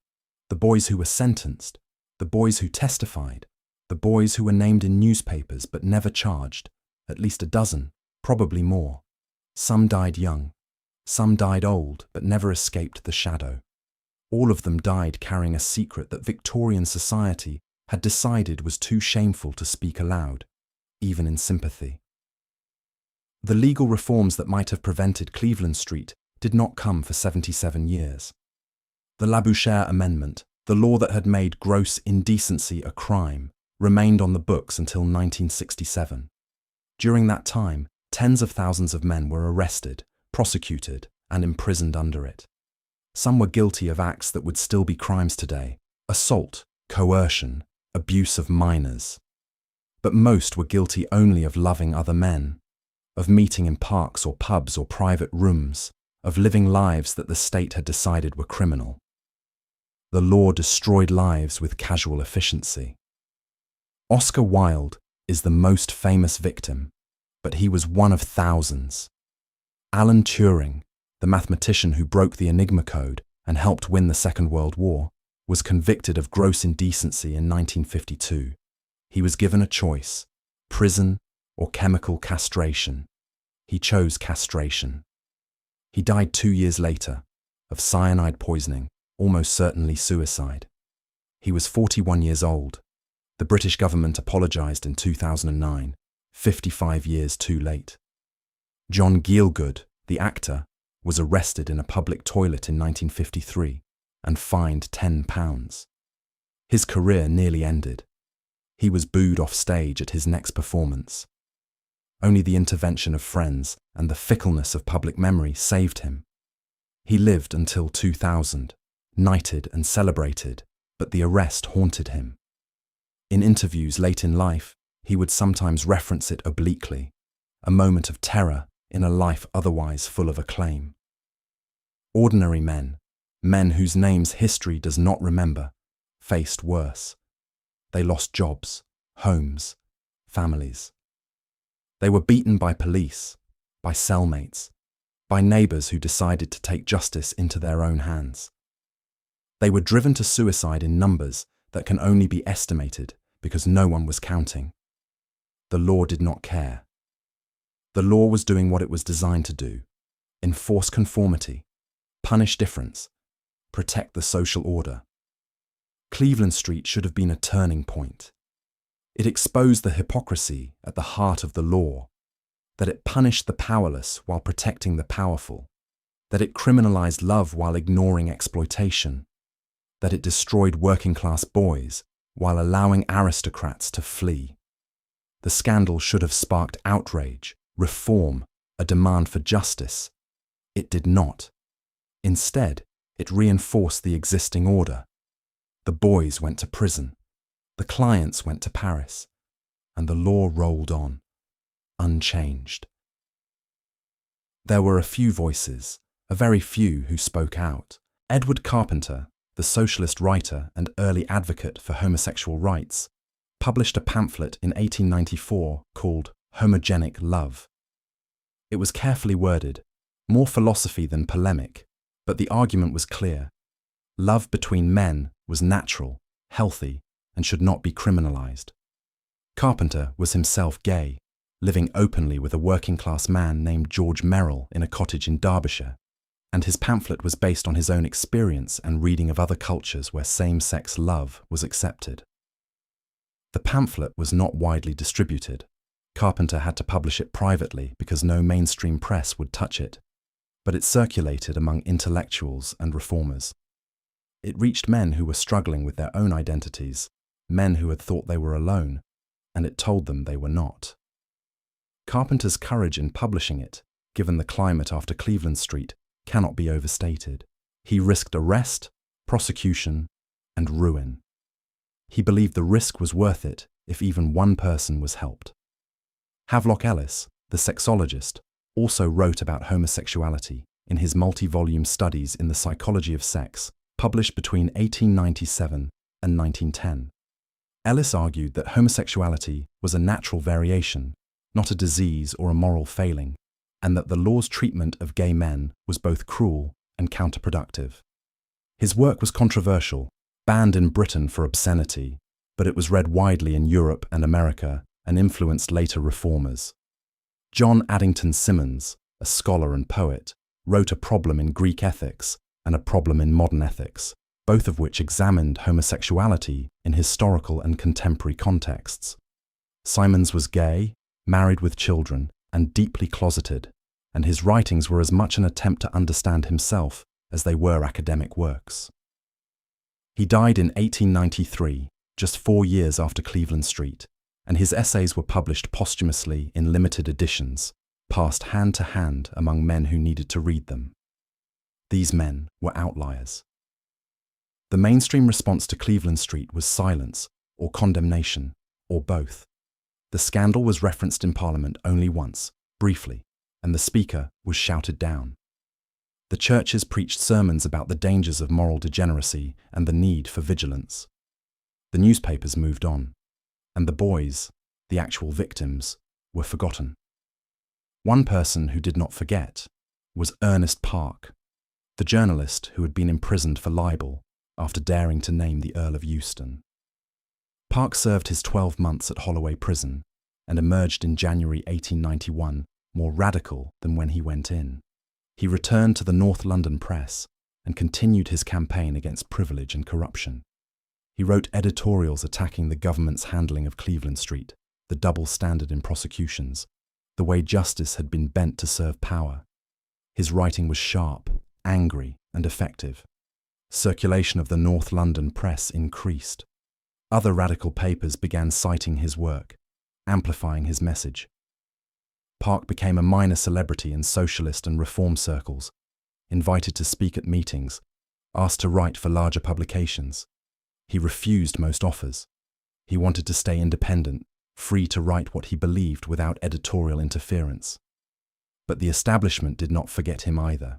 S1: The boys who were sentenced, the boys who testified, the boys who were named in newspapers but never charged, at least a dozen, probably more. Some died young. Some died old but never escaped the shadow. All of them died carrying a secret that Victorian society had decided was too shameful to speak aloud, even in sympathy. The legal reforms that might have prevented Cleveland Street did not come for 77 years. The Labouchere Amendment, the law that had made gross indecency a crime, remained on the books until 1967. During that time, tens of thousands of men were arrested, prosecuted, and imprisoned under it. Some were guilty of acts that would still be crimes today: assault, coercion, abuse of minors. But most were guilty only of loving other men, of meeting in parks or pubs or private rooms, of living lives that the state had decided were criminal. The law destroyed lives with casual efficiency. Oscar Wilde is the most famous victim, but he was one of thousands. Alan Turing, the mathematician who broke the Enigma code and helped win the Second World War, was convicted of gross indecency in 1952. He was given a choice: prison or chemical castration. He chose castration. He died 2 years later of cyanide poisoning, almost certainly suicide. He was 41 years old. The British government apologised in 2009, 55 years too late. John Gielgud, the actor, was arrested in a public toilet in 1953 and fined £10. His career nearly ended. He was booed off stage at his next performance. Only the intervention of friends and the fickleness of public memory saved him. He lived until 2000, knighted and celebrated, but the arrest haunted him. In interviews late in life, he would sometimes reference it obliquely, a moment of terror in a life otherwise full of acclaim. Ordinary men, men whose names history does not remember, faced worse. They lost jobs, homes, families. They were beaten by police, by cellmates, by neighbours who decided to take justice into their own hands. They were driven to suicide in numbers that can only be estimated because no one was counting. The law did not care. The law was doing what it was designed to do: enforce conformity, punish difference, protect the social order. Cleveland Street should have been a turning point. It exposed the hypocrisy at the heart of the law, that it punished the powerless while protecting the powerful, that it criminalized love while ignoring exploitation, that it destroyed working-class boys while allowing aristocrats to flee. The scandal should have sparked outrage, reform, a demand for justice. It did not. Instead, it reinforced the existing order. The boys went to prison, the clients went to Paris, and the law rolled on, unchanged. There were a few voices, a very few, who spoke out. Edward Carpenter, the socialist writer and early advocate for homosexual rights, published a pamphlet in 1894 called Homogenic Love. It was carefully worded, more philosophy than polemic, but the argument was clear. Love between men was natural, healthy, and should not be criminalized. Carpenter was himself gay, living openly with a working-class man named George Merrill in a cottage in Derbyshire, and his pamphlet was based on his own experience and reading of other cultures where same-sex love was accepted. The pamphlet was not widely distributed. Carpenter had to publish it privately because no mainstream press would touch it, but it circulated among intellectuals and reformers. It reached men who were struggling with their own identities, men who had thought they were alone, and it told them they were not. Carpenter's courage in publishing it, given the climate after Cleveland Street, cannot be overstated. He risked arrest, prosecution, and ruin. He believed the risk was worth it if even one person was helped. Havelock Ellis, the sexologist, also wrote about homosexuality in his multi-volume studies in the psychology of sex, published between 1897 and 1910. Ellis argued that homosexuality was a natural variation, not a disease or a moral failing, and that the law's treatment of gay men was both cruel and counterproductive. His work was controversial, banned in Britain for obscenity, but it was read widely in Europe and America and influenced later reformers. John Addington Symonds, a scholar and poet, wrote A Problem in Greek Ethics and A Problem in Modern Ethics, both of which examined homosexuality in historical and contemporary contexts. Symonds was gay, married with children, and deeply closeted, and his writings were as much an attempt to understand himself as they were academic works. He died in 1893, just 4 years after Cleveland Street, and his essays were published posthumously in limited editions, passed hand to hand among men who needed to read them. These men were outliers. The mainstream response to Cleveland Street was silence or condemnation, or both. The scandal was referenced in Parliament only once, briefly, and the Speaker was shouted down. The churches preached sermons about the dangers of moral degeneracy and the need for vigilance. The newspapers moved on, and the boys, the actual victims, were forgotten. One person who did not forget was Ernest Park, the journalist who had been imprisoned for libel after daring to name the Earl of Euston. Park served his 12 months at Holloway Prison and emerged in January 1891 more radical than when he went in. He returned to the North London press and continued his campaign against privilege and corruption. He wrote editorials attacking the government's handling of Cleveland Street, the double standard in prosecutions, the way justice had been bent to serve power. His writing was sharp, angry, and effective. Circulation of the North London press increased. Other radical papers began citing his work, amplifying his message. Park became a minor celebrity in socialist and reform circles, invited to speak at meetings, asked to write for larger publications. He refused most offers. He wanted to stay independent, free to write what he believed without editorial interference. But the establishment did not forget him either.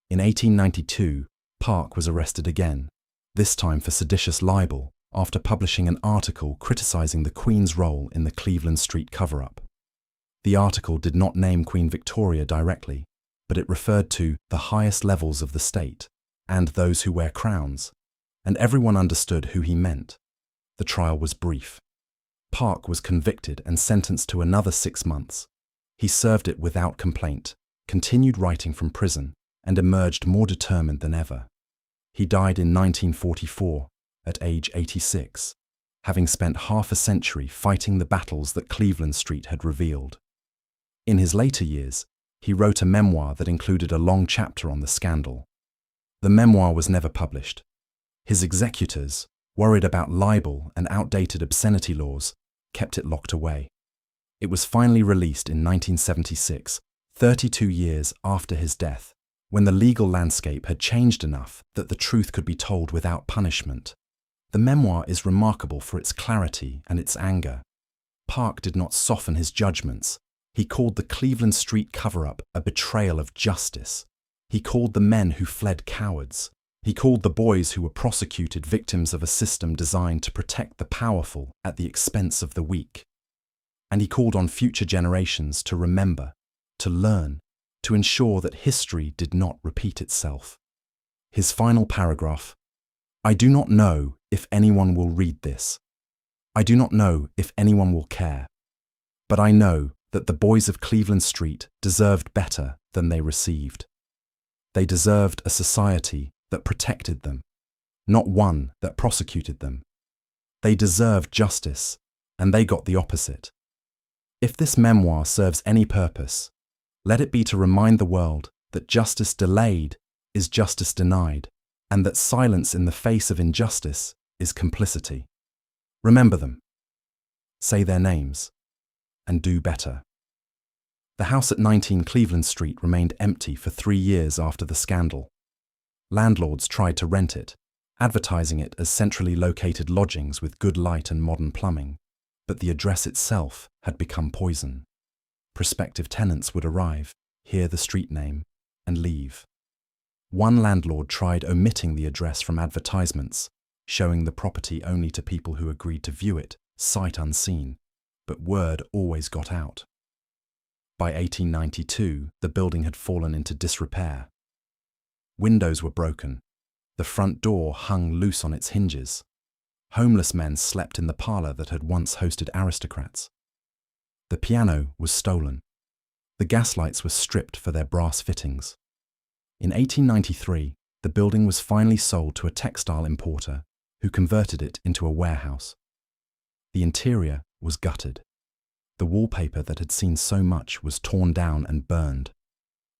S1: In 1892, Park was arrested again, this time for seditious libel, after publishing an article criticizing the Queen's role in the Cleveland Street cover-up. The article did not name Queen Victoria directly, but it referred to the highest levels of the state and those who wear crowns, and everyone understood who he meant. The trial was brief. Park was convicted and sentenced to another 6 months. He served it without complaint, continued writing from prison, and emerged more determined than ever. He died in 1944, at age 86, having spent half a century fighting the battles that Cleveland Street had revealed. In his later years, he wrote a memoir that included a long chapter on the scandal. The memoir was never published. His executors, worried about libel and outdated obscenity laws, kept it locked away. It was finally released in 1976, 32 years after his death, when the legal landscape had changed enough that the truth could be told without punishment. The memoir is remarkable for its clarity and its anger. Park did not soften his judgments. He called the Cleveland Street cover-up a betrayal of justice. He called the men who fled cowards. He called the boys who were prosecuted victims of a system designed to protect the powerful at the expense of the weak. And he called on future generations to remember, to learn, to ensure that history did not repeat itself. His final paragraph: "I do not know if anyone will read this. I do not know if anyone will care. But I know that the boys of Cleveland Street deserved better than they received. They deserved a society that protected them, not one that prosecuted them. They deserved justice, and they got the opposite. If this memoir serves any purpose, let it be to remind the world that justice delayed is justice denied, and that silence in the face of injustice is complicity. Remember them. Say their names. And do better." The house at 19 Cleveland Street remained empty for 3 years after the scandal. Landlords tried to rent it, advertising it as centrally located lodgings with good light and modern plumbing, but the address itself had become poison. Prospective tenants would arrive, hear the street name, and leave. One landlord tried omitting the address from advertisements, showing the property only to people who agreed to view it, sight unseen, but word always got out. By 1892, the building had fallen into disrepair. Windows were broken. The front door hung loose on its hinges. Homeless men slept in the parlor that had once hosted aristocrats. The piano was stolen. The gaslights were stripped for their brass fittings. In 1893, the building was finally sold to a textile importer who converted it into a warehouse. The interior was gutted. The wallpaper that had seen so much was torn down and burned.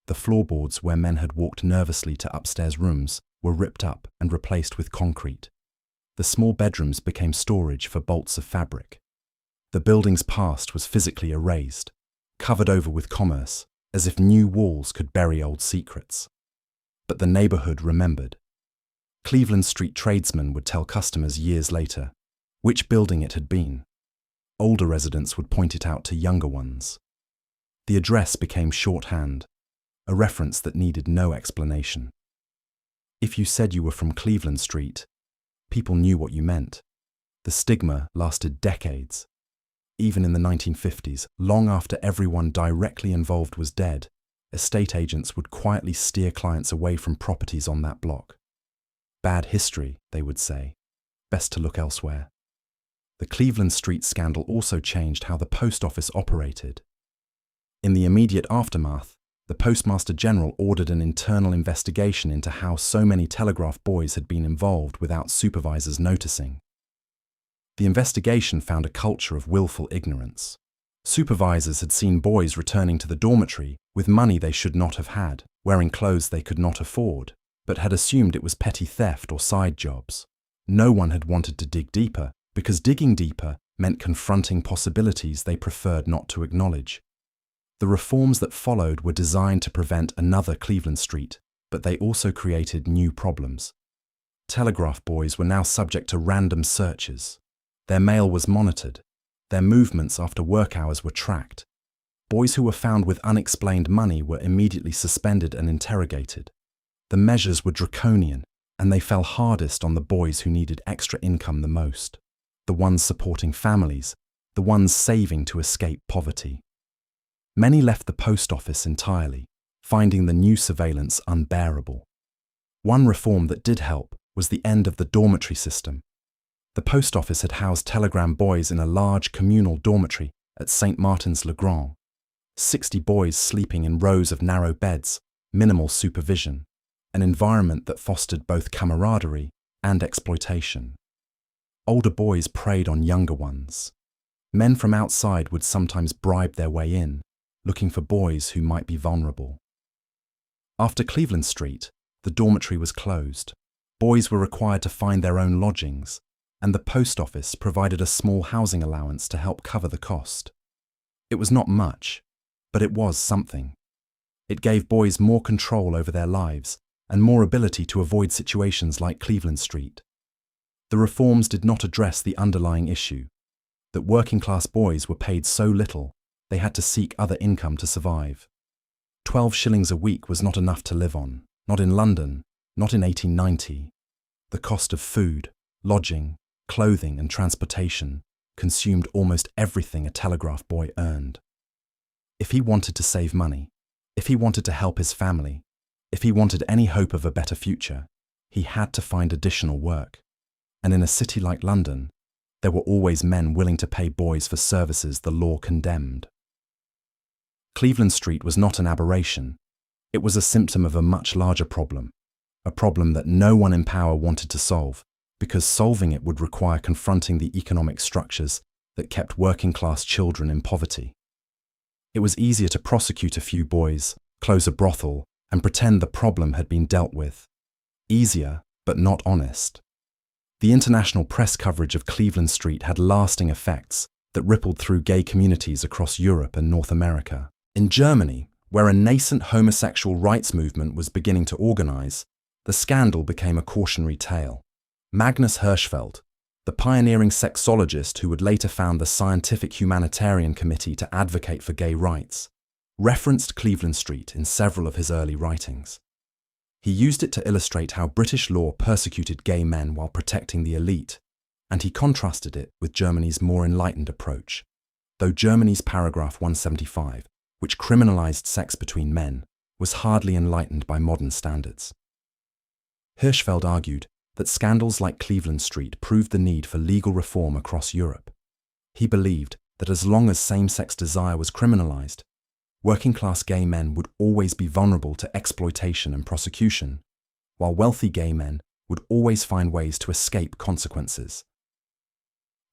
S1: The floorboards where men had walked nervously to upstairs rooms were ripped up and replaced with concrete. The small bedrooms became storage for bolts of fabric. The building's past was physically erased, covered over with commerce, as if new walls could bury old secrets. But the neighborhood remembered. Cleveland Street tradesmen would tell customers years later which building it had been. Older residents would point it out to younger ones. The address became shorthand, a reference that needed no explanation. If you said you were from Cleveland Street, people knew what you meant. The stigma lasted decades. Even in the 1950s, long after everyone directly involved was dead, estate agents would quietly steer clients away from properties on that block. Bad history, they would say. Best to look elsewhere. The Cleveland Street scandal also changed how the post office operated. In the immediate aftermath, the Postmaster General ordered an internal investigation into how so many telegraph boys had been involved without supervisors noticing. The investigation found a culture of willful ignorance. Supervisors had seen boys returning to the dormitory with money they should not have had, wearing clothes they could not afford, but had assumed it was petty theft or side jobs. No one had wanted to dig deeper, because digging deeper meant confronting possibilities they preferred not to acknowledge. The reforms that followed were designed to prevent another Cleveland Street, but they also created new problems. Telegraph boys were now subject to random searches. Their mail was monitored. Their movements after work hours were tracked. Boys who were found with unexplained money were immediately suspended and interrogated. The measures were draconian, and they fell hardest on the boys who needed extra income the most. The ones supporting families, the ones saving to escape poverty. Many left the post office entirely, finding the new surveillance unbearable. One reform that did help was the end of the dormitory system. The post office had housed telegram boys in a large communal dormitory at St. Martin's-le-Grand. 60 boys sleeping in rows of narrow beds, minimal supervision, an environment that fostered both camaraderie and exploitation. Older boys preyed on younger ones. Men from outside would sometimes bribe their way in, looking for boys who might be vulnerable. After Cleveland Street, the dormitory was closed. Boys were required to find their own lodgings, and the post office provided a small housing allowance to help cover the cost. It was not much, but it was something. It gave boys more control over their lives and more ability to avoid situations like Cleveland Street. The reforms did not address the underlying issue, that working-class boys were paid so little they had to seek other income to survive. 12 shillings a week was not enough to live on, not in London, not in 1890. The cost of food, lodging, clothing and transportation consumed almost everything a telegraph boy earned. If he wanted to save money, if he wanted to help his family, if he wanted any hope of a better future, he had to find additional work. And in a city like London, there were always men willing to pay boys for services the law condemned. Cleveland Street was not an aberration. It was a symptom of a much larger problem, a problem that no one in power wanted to solve, because solving it would require confronting the economic structures that kept working-class children in poverty. It was easier to prosecute a few boys, close a brothel, and pretend the problem had been dealt with. Easier, but not honest. The international press coverage of Cleveland Street had lasting effects that rippled through gay communities across Europe and North America. In Germany, where a nascent homosexual rights movement was beginning to organize, the scandal became a cautionary tale. Magnus Hirschfeld, the pioneering sexologist who would later found the Scientific Humanitarian Committee to advocate for gay rights, referenced Cleveland Street in several of his early writings. He used it to illustrate how British law persecuted gay men while protecting the elite, and he contrasted it with Germany's more enlightened approach, though Germany's paragraph 175, which criminalized sex between men, was hardly enlightened by modern standards. Hirschfeld argued that scandals like Cleveland Street proved the need for legal reform across Europe. He believed that as long as same-sex desire was criminalized, working-class gay men would always be vulnerable to exploitation and prosecution, while wealthy gay men would always find ways to escape consequences.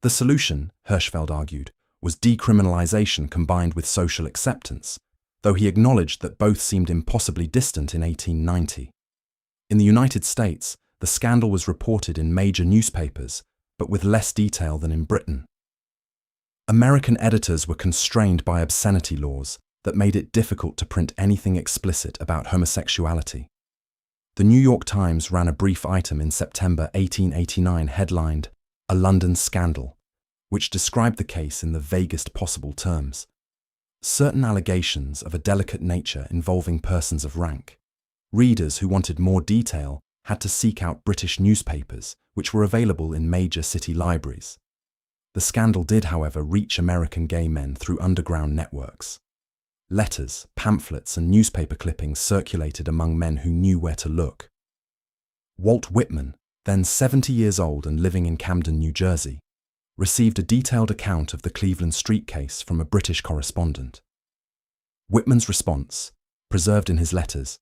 S1: The solution, Hirschfeld argued, was decriminalization combined with social acceptance, though he acknowledged that both seemed impossibly distant in 1890. In the United States, the scandal was reported in major newspapers, but with less detail than in Britain. American editors were constrained by obscenity laws that made it difficult to print anything explicit about homosexuality. The New York Times ran a brief item in September 1889 headlined, "A London Scandal," which described the case in the vaguest possible terms. Certain allegations of a delicate nature involving persons of rank. Readers who wanted more detail had to seek out British newspapers, which were available in major city libraries. The scandal did, however, reach American gay men through underground networks. Letters, pamphlets, and newspaper clippings circulated among men who knew where to look. Walt Whitman, then 70 years old and living in Camden, New Jersey, received a detailed account of the Cleveland Street case from a British correspondent. Whitman's response, preserved in his letters,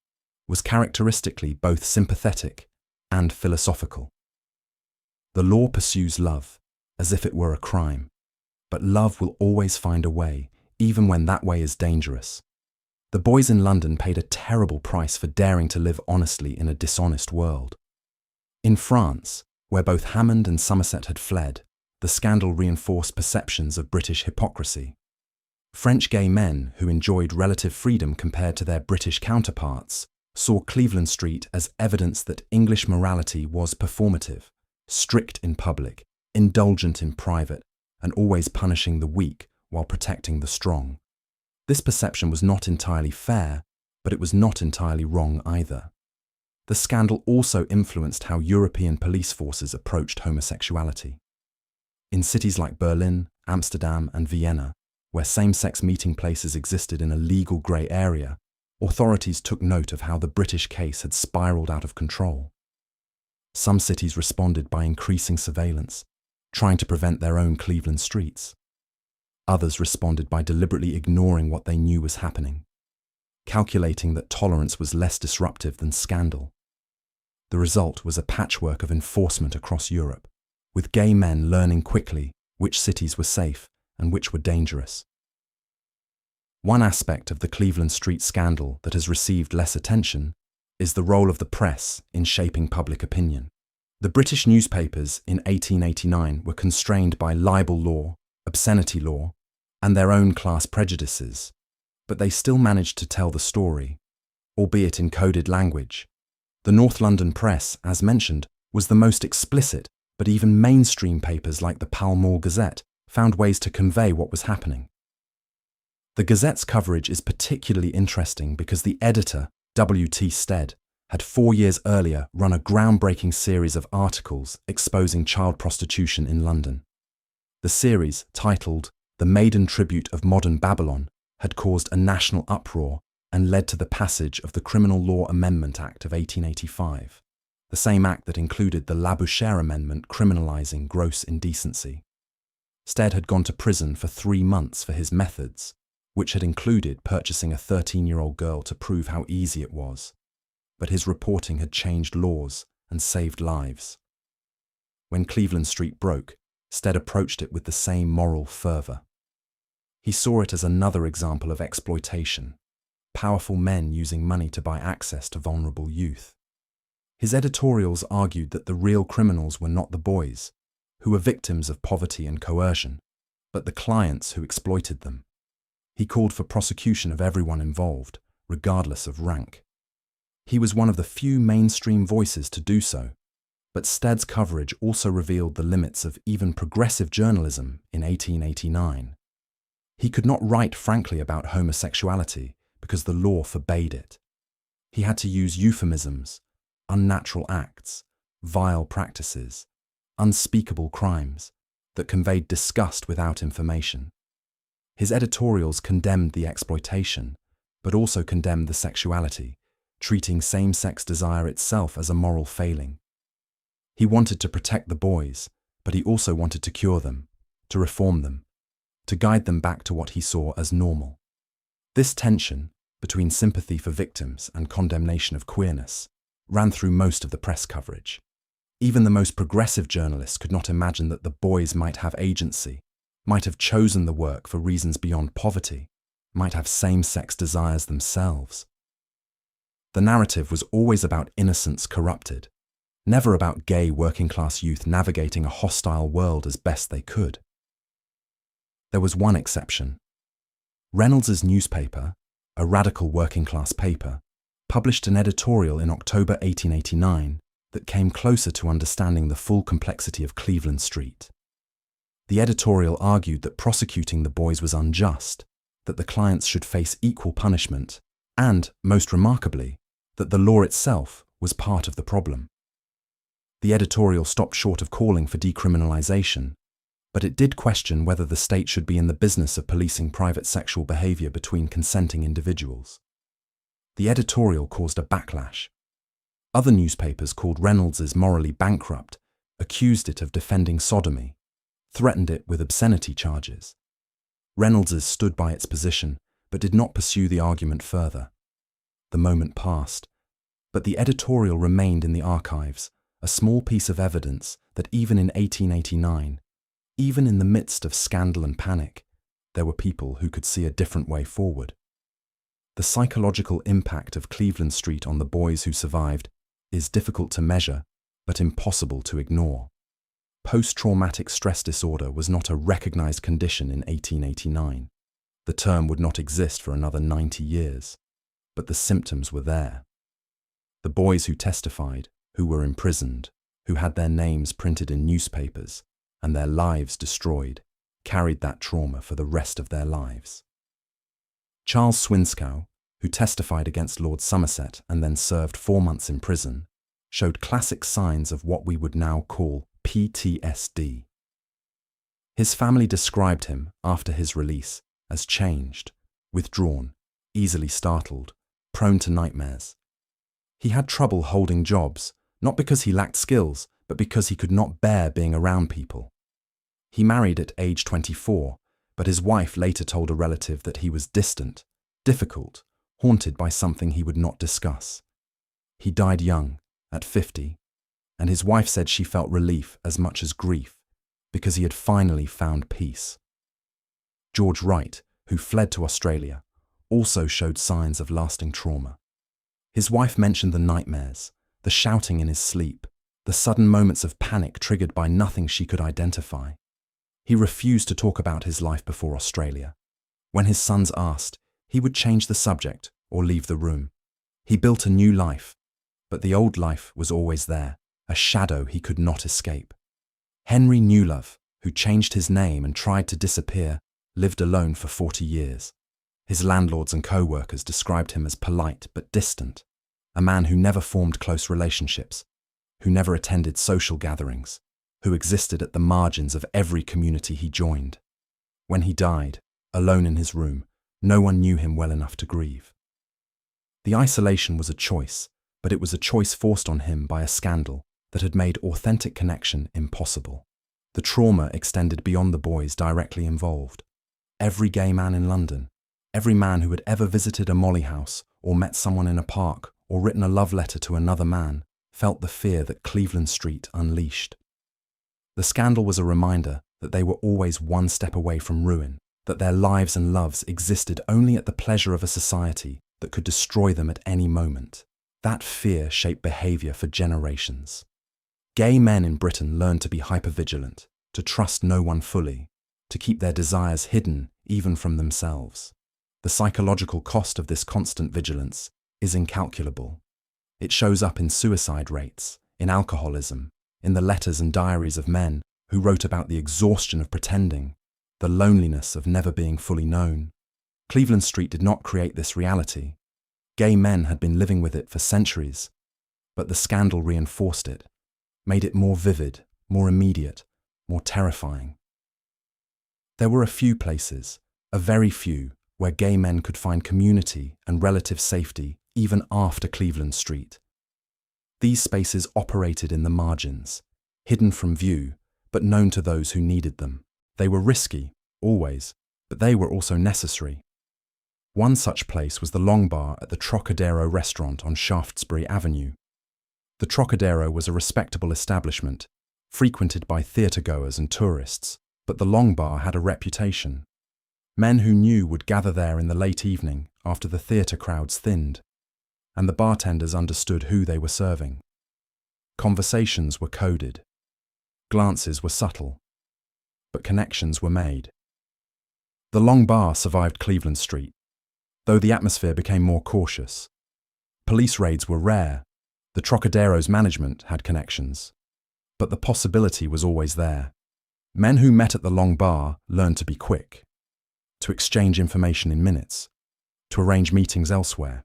S1: was characteristically both sympathetic and philosophical. The law pursues love, as if it were a crime, but love will always find a way, even when that way is dangerous. The boys in London paid a terrible price for daring to live honestly in a dishonest world. In France, where both Hammond and Somerset had fled, the scandal reinforced perceptions of British hypocrisy. French gay men who enjoyed relative freedom compared to their British counterparts saw Cleveland Street as evidence that English morality was performative, strict in public, indulgent in private, and always punishing the weak while protecting the strong. This perception was not entirely fair, but it was not entirely wrong either. The scandal also influenced how European police forces approached homosexuality. In cities like Berlin, Amsterdam, and Vienna, where same-sex meeting places existed in a legal grey area, authorities took note of how the British case had spiraled out of control. Some cities responded by increasing surveillance, trying to prevent their own Cleveland streets. Others responded by deliberately ignoring what they knew was happening, calculating that tolerance was less disruptive than scandal. The result was a patchwork of enforcement across Europe, with gay men learning quickly which cities were safe and which were dangerous. One aspect of the Cleveland Street scandal that has received less attention is the role of the press in shaping public opinion. The British newspapers in 1889 were constrained by libel law, obscenity law, and their own class prejudices, but they still managed to tell the story, albeit in coded language. The North London press, as mentioned, was the most explicit, but even mainstream papers like the Pall Mall Gazette found ways to convey what was happening. The Gazette's coverage is particularly interesting because the editor, W.T. Stead, had 4 years earlier run a groundbreaking series of articles exposing child prostitution in London. The series, titled The Maiden Tribute of Modern Babylon, had caused a national uproar and led to the passage of the Criminal Law Amendment Act of 1885, the same act that included the Labouchere Amendment criminalising gross indecency. Stead had gone to prison for 3 months for his methods, which had included purchasing a 13-year-old girl to prove how easy it was. But his reporting had changed laws and saved lives. When Cleveland Street broke, Stead approached it with the same moral fervour. He saw it as another example of exploitation, powerful men using money to buy access to vulnerable youth. His editorials argued that the real criminals were not the boys, who were victims of poverty and coercion, but the clients who exploited them. He called for prosecution of everyone involved, regardless of rank. He was one of the few mainstream voices to do so, but Stead's coverage also revealed the limits of even progressive journalism in 1889. He could not write frankly about homosexuality because the law forbade it. He had to use euphemisms, unnatural acts, vile practices, unspeakable crimes that conveyed disgust without information. His editorials condemned the exploitation, but also condemned the sexuality, treating same-sex desire itself as a moral failing. He wanted to protect the boys, but he also wanted to cure them, to reform them, to guide them back to what he saw as normal. This tension, between sympathy for victims and condemnation of queerness, ran through most of the press coverage. Even the most progressive journalists could not imagine that the boys might have agency, might have chosen the work for reasons beyond poverty, might have same-sex desires themselves. The narrative was always about innocence corrupted, never about gay working-class youth navigating a hostile world as best they could. There was one exception. Reynolds's newspaper, a radical working-class paper, published an editorial in October 1889 that came closer to understanding the full complexity of Cleveland Street. The editorial argued that prosecuting the boys was unjust, that the clients should face equal punishment, and, most remarkably, that the law itself was part of the problem. The editorial stopped short of calling for decriminalization, but it did question whether the state should be in the business of policing private sexual behavior between consenting individuals. The editorial caused a backlash. Other newspapers called Reynolds morally bankrupt, accused it of defending sodomy, threatened it with obscenity charges. Reynolds stood by its position, but did not pursue the argument further. The moment passed, but the editorial remained in the archives, a small piece of evidence that even in 1889, even in the midst of scandal and panic, there were people who could see a different way forward. The psychological impact of Cleveland Street on the boys who survived is difficult to measure, but impossible to ignore. Post-traumatic stress disorder was not a recognized condition in 1889. The term would not exist for another 90 years, but the symptoms were there. The boys who testified, who were imprisoned, who had their names printed in newspapers and their lives destroyed, carried that trauma for the rest of their lives. Charles Swinskow, who testified against Lord Somerset and then served 4 months in prison, showed classic signs of what we would now call PTSD. His family described him, after his release, as changed, withdrawn, easily startled, prone to nightmares. He had trouble holding jobs, not because he lacked skills, but because he could not bear being around people. He married at age 24, but his wife later told a relative that he was distant, difficult, haunted by something he would not discuss. He died young, at 50, and his wife said she felt relief as much as grief, because he had finally found peace. George Wright, who fled to Australia, also showed signs of lasting trauma. His wife mentioned the nightmares, the shouting in his sleep, the sudden moments of panic triggered by nothing she could identify. He refused to talk about his life before Australia. When his sons asked, he would change the subject or leave the room. He built a new life, but the old life was always there, a shadow he could not escape. Henry Newlove, who changed his name and tried to disappear, lived alone for 40 years. His landlords and co-workers described him as polite but distant, a man who never formed close relationships, who never attended social gatherings, who existed at the margins of every community he joined. When he died, alone in his room, no one knew him well enough to grieve. The isolation was a choice, but it was a choice forced on him by a scandal that had made authentic connection impossible. The trauma extended beyond the boys directly involved. Every gay man in London, every man who had ever visited a molly house or met someone in a park or written a love letter to another man, felt the fear that Cleveland Street unleashed. The scandal was a reminder that they were always one step away from ruin, that their lives and loves existed only at the pleasure of a society that could destroy them at any moment. That fear shaped behavior for generations. Gay men in Britain learned to be hypervigilant, to trust no one fully, to keep their desires hidden even from themselves. The psychological cost of this constant vigilance is incalculable. It shows up in suicide rates, in alcoholism, in the letters and diaries of men who wrote about the exhaustion of pretending, the loneliness of never being fully known. Cleveland Street did not create this reality. Gay men had been living with it for centuries, but the scandal reinforced it, made it more vivid, more immediate, more terrifying. There were a few places, a very few, where gay men could find community and relative safety even after Cleveland Street. These spaces operated in the margins, hidden from view, but known to those who needed them. They were risky, always, but they were also necessary. One such place was the Long Bar at the Trocadero restaurant on Shaftesbury Avenue. The Trocadero was a respectable establishment, frequented by theatre-goers and tourists, but the Long Bar had a reputation. Men who knew would gather there in the late evening after the theatre crowds thinned, and the bartenders understood who they were serving. Conversations were coded. Glances were subtle. But connections were made. The Long Bar survived Cleveland Street, though the atmosphere became more cautious. Police raids were rare. The Trocadero's management had connections. But the possibility was always there. Men who met at the Long Bar learned to be quick, to exchange information in minutes, to arrange meetings elsewhere.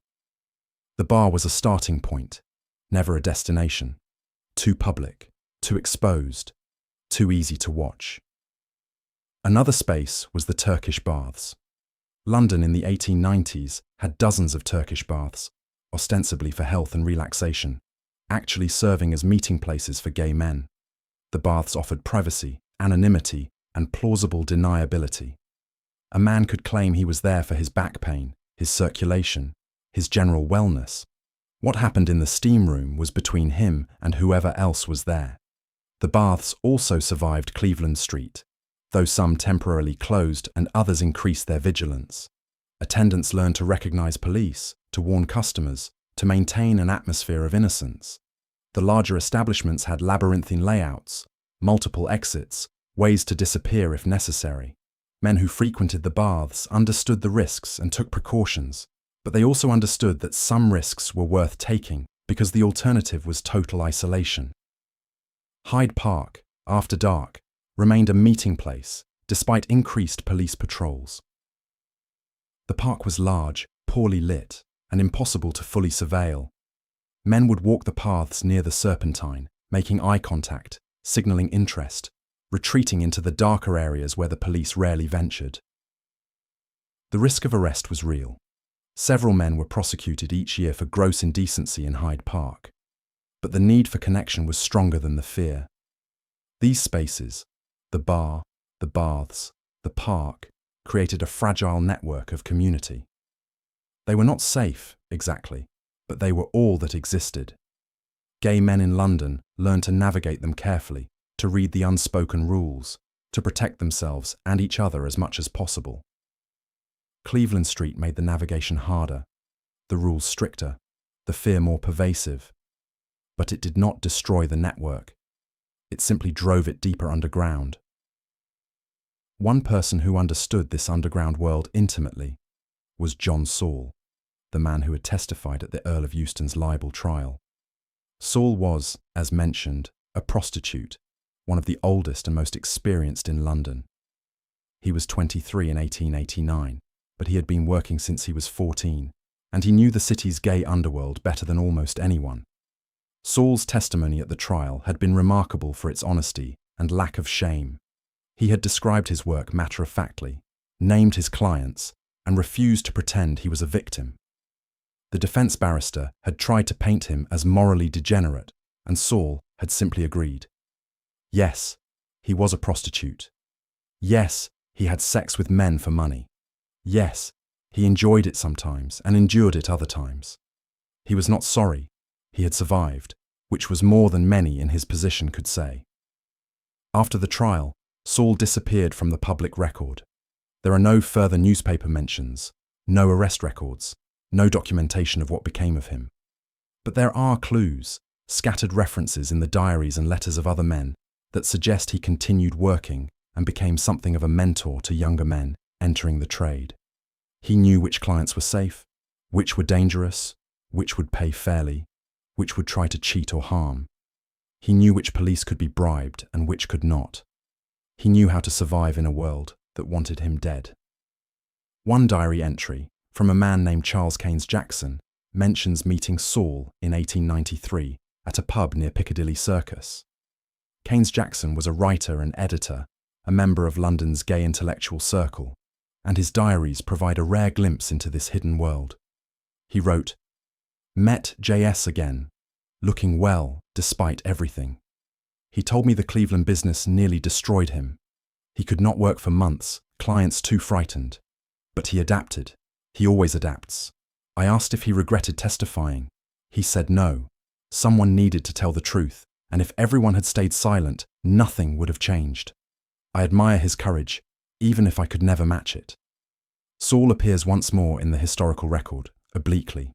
S1: The bar was a starting point, never a destination. Too public, too exposed, too easy to watch. Another space was the Turkish baths. London in the 1890s had dozens of Turkish baths, ostensibly for health and relaxation, actually serving as meeting places for gay men. The baths offered privacy, anonymity, and plausible deniability. A man could claim he was there for his back pain, his circulation, his general wellness. What happened in the steam room was between him and whoever else was there. The baths also survived Cleveland Street, though some temporarily closed and others increased their vigilance. Attendants learned to recognize police, to warn customers, to maintain an atmosphere of innocence. The larger establishments had labyrinthine layouts, multiple exits, ways to disappear if necessary. Men who frequented the baths understood the risks and took precautions, but they also understood that some risks were worth taking because the alternative was total isolation. Hyde Park, after dark, remained a meeting place despite increased police patrols. The park was large, poorly lit, and impossible to fully surveil. Men would walk the paths near the Serpentine, making eye contact, signaling interest, retreating into the darker areas where the police rarely ventured. The risk of arrest was real. Several men were prosecuted each year for gross indecency in Hyde Park. But the need for connection was stronger than the fear. These spaces, the bar, the baths, the park, created a fragile network of community. They were not safe, exactly, but they were all that existed. Gay men in London learned to navigate them carefully, to read the unspoken rules, to protect themselves and each other as much as possible. Cleveland Street made the navigation harder, the rules stricter, the fear more pervasive. But it did not destroy the network. It simply drove it deeper underground. One person who understood this underground world intimately was John Saul, the man who had testified at the Earl of Euston's libel trial. Saul was, as mentioned, a prostitute, one of the oldest and most experienced in London. He was 23 in 1889, but he had been working since he was 14, and he knew the city's gay underworld better than almost anyone. Saul's testimony at the trial had been remarkable for its honesty and lack of shame. He had described his work matter-of-factly, named his clients, and refused to pretend he was a victim. The defense barrister had tried to paint him as morally degenerate, and Saul had simply agreed. Yes, he was a prostitute. Yes, he had sex with men for money. Yes, he enjoyed it sometimes and endured it other times. He was not sorry. He had survived, which was more than many in his position could say. After the trial, Saul disappeared from the public record. There are no further newspaper mentions, no arrest records, no documentation of what became of him. But there are clues, scattered references in the diaries and letters of other men that suggest he continued working and became something of a mentor to younger men entering the trade. He knew which clients were safe, which were dangerous, which would pay fairly, which would try to cheat or harm. He knew which police could be bribed and which could not. He knew how to survive in a world that wanted him dead. One diary entry, from a man named Charles Keynes Jackson, mentions meeting Saul in 1893 at a pub near Piccadilly Circus. Keynes Jackson was a writer and editor, a member of London's gay intellectual circle, and his diaries provide a rare glimpse into this hidden world. He wrote, "Met J.S. again, looking well despite everything. He told me the Cleveland business nearly destroyed him. He could not work for months, clients too frightened. But he adapted. He always adapts. I asked if he regretted testifying. He said no. Someone needed to tell the truth, and if everyone had stayed silent, nothing would have changed. I admire his courage, even if I could never match it." Saul appears once more in the historical record, obliquely.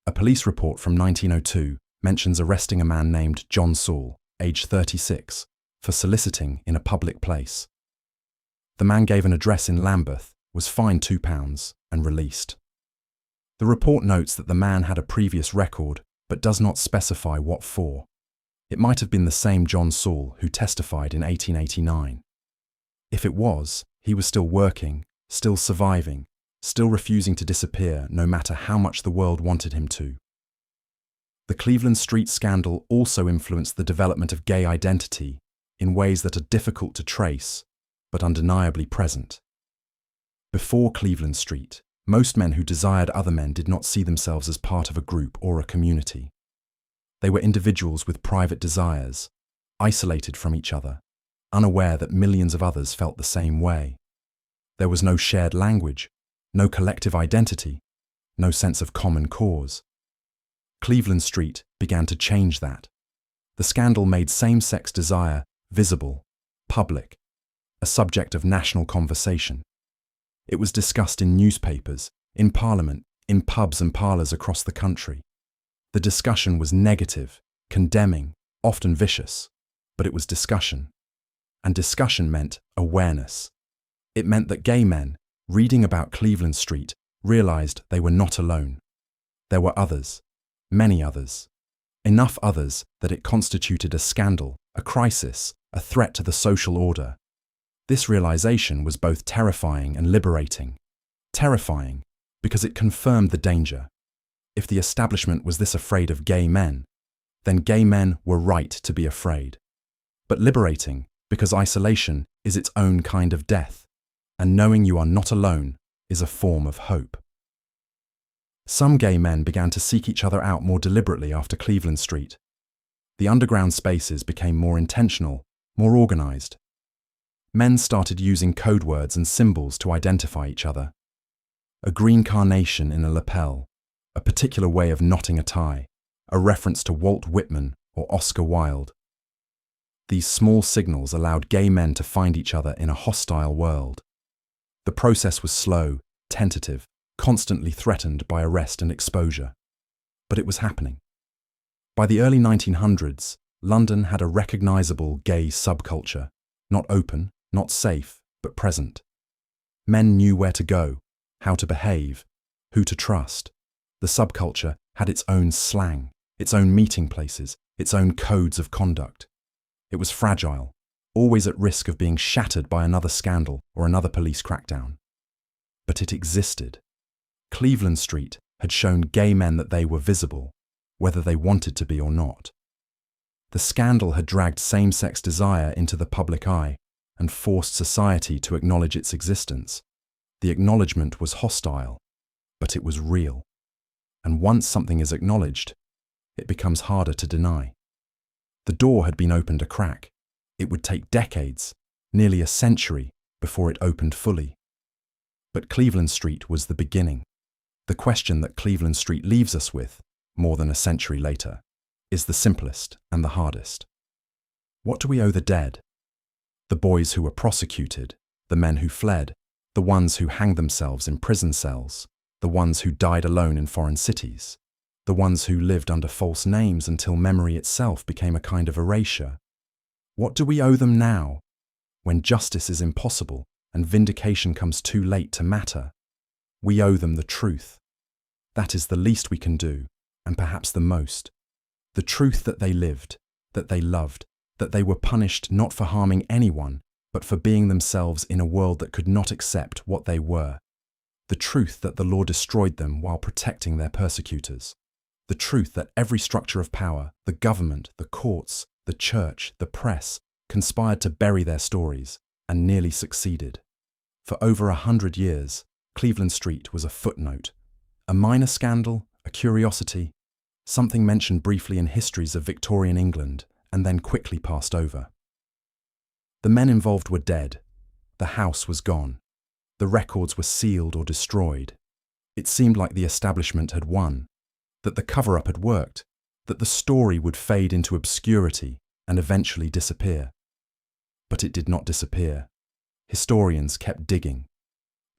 S1: A police report from 1902 mentions arresting a man named John Saul, age 36, for soliciting in a public place. The man gave an address in Lambeth, was fined £2 and released. The report notes that the man had a previous record but does not specify what for. It might have been the same John Saul who testified in 1889. If it was, he was still working, still surviving, still refusing to disappear no matter how much the world wanted him to. The Cleveland Street scandal also influenced the development of gay identity in ways that are difficult to trace, but undeniably present. Before Cleveland Street, most men who desired other men did not see themselves as part of a group or a community. They were individuals with private desires, isolated from each other, unaware that millions of others felt the same way. There was no shared language, no collective identity, no sense of common cause. Cleveland Street began to change that. The scandal made same-sex desire visible, public, a subject of national conversation. It was discussed in newspapers, in Parliament, in pubs and parlours across the country. The discussion was negative, condemning, often vicious, but it was discussion. And discussion meant awareness. It meant that gay men, reading about Cleveland Street, realised they were not alone. There were others, many others, enough others that it constituted a scandal, a crisis, a threat to the social order. This realisation was both terrifying and liberating. Terrifying, because it confirmed the danger. If the establishment was this afraid of gay men, then gay men were right to be afraid. But liberating, because isolation is its own kind of death, and knowing you are not alone is a form of hope. Some gay men began to seek each other out more deliberately after Cleveland Street. The underground spaces became more intentional, more organised. Men started using code words and symbols to identify each other. A green carnation in a lapel, a particular way of knotting a tie, a reference to Walt Whitman or Oscar Wilde. These small signals allowed gay men to find each other in a hostile world. The process was slow, tentative, constantly threatened by arrest and exposure. But it was happening. By the early 1900s, London had a recognisable gay subculture, not open, not safe, but present. Men knew where to go, how to behave, who to trust. The subculture had its own slang, its own meeting places, its own codes of conduct. It was fragile, always at risk of being shattered by another scandal or another police crackdown. But it existed. Cleveland Street had shown gay men that they were visible, whether they wanted to be or not. The scandal had dragged same-sex desire into the public eye and forced society to acknowledge its existence. The acknowledgement was hostile, but it was real. And once something is acknowledged, it becomes harder to deny. The door had been opened a crack. It would take decades, nearly a century, before it opened fully. But Cleveland Street was the beginning. The question that Cleveland Street leaves us with, more than a century later, is the simplest and the hardest. What do we owe the dead? The boys who were prosecuted, the men who fled, the ones who hanged themselves in prison cells, the ones who died alone in foreign cities, the ones who lived under false names until memory itself became a kind of erasure. What do we owe them now, when justice is impossible and vindication comes too late to matter? We owe them the truth. That is the least we can do, and perhaps the most. The truth that they lived, that they loved, that they were punished not for harming anyone, but for being themselves in a world that could not accept what they were. The truth that the law destroyed them while protecting their persecutors. The truth that every structure of power, the government, the courts, the church, the press, conspired to bury their stories, and nearly succeeded. For over 100 years, Cleveland Street was a footnote, a minor scandal, a curiosity, something mentioned briefly in histories of Victorian England, and then quickly passed over. The men involved were dead. The house was gone. The records were sealed or destroyed. It seemed like the establishment had won, that the cover-up had worked, that the story would fade into obscurity and eventually disappear. But it did not disappear. Historians kept digging.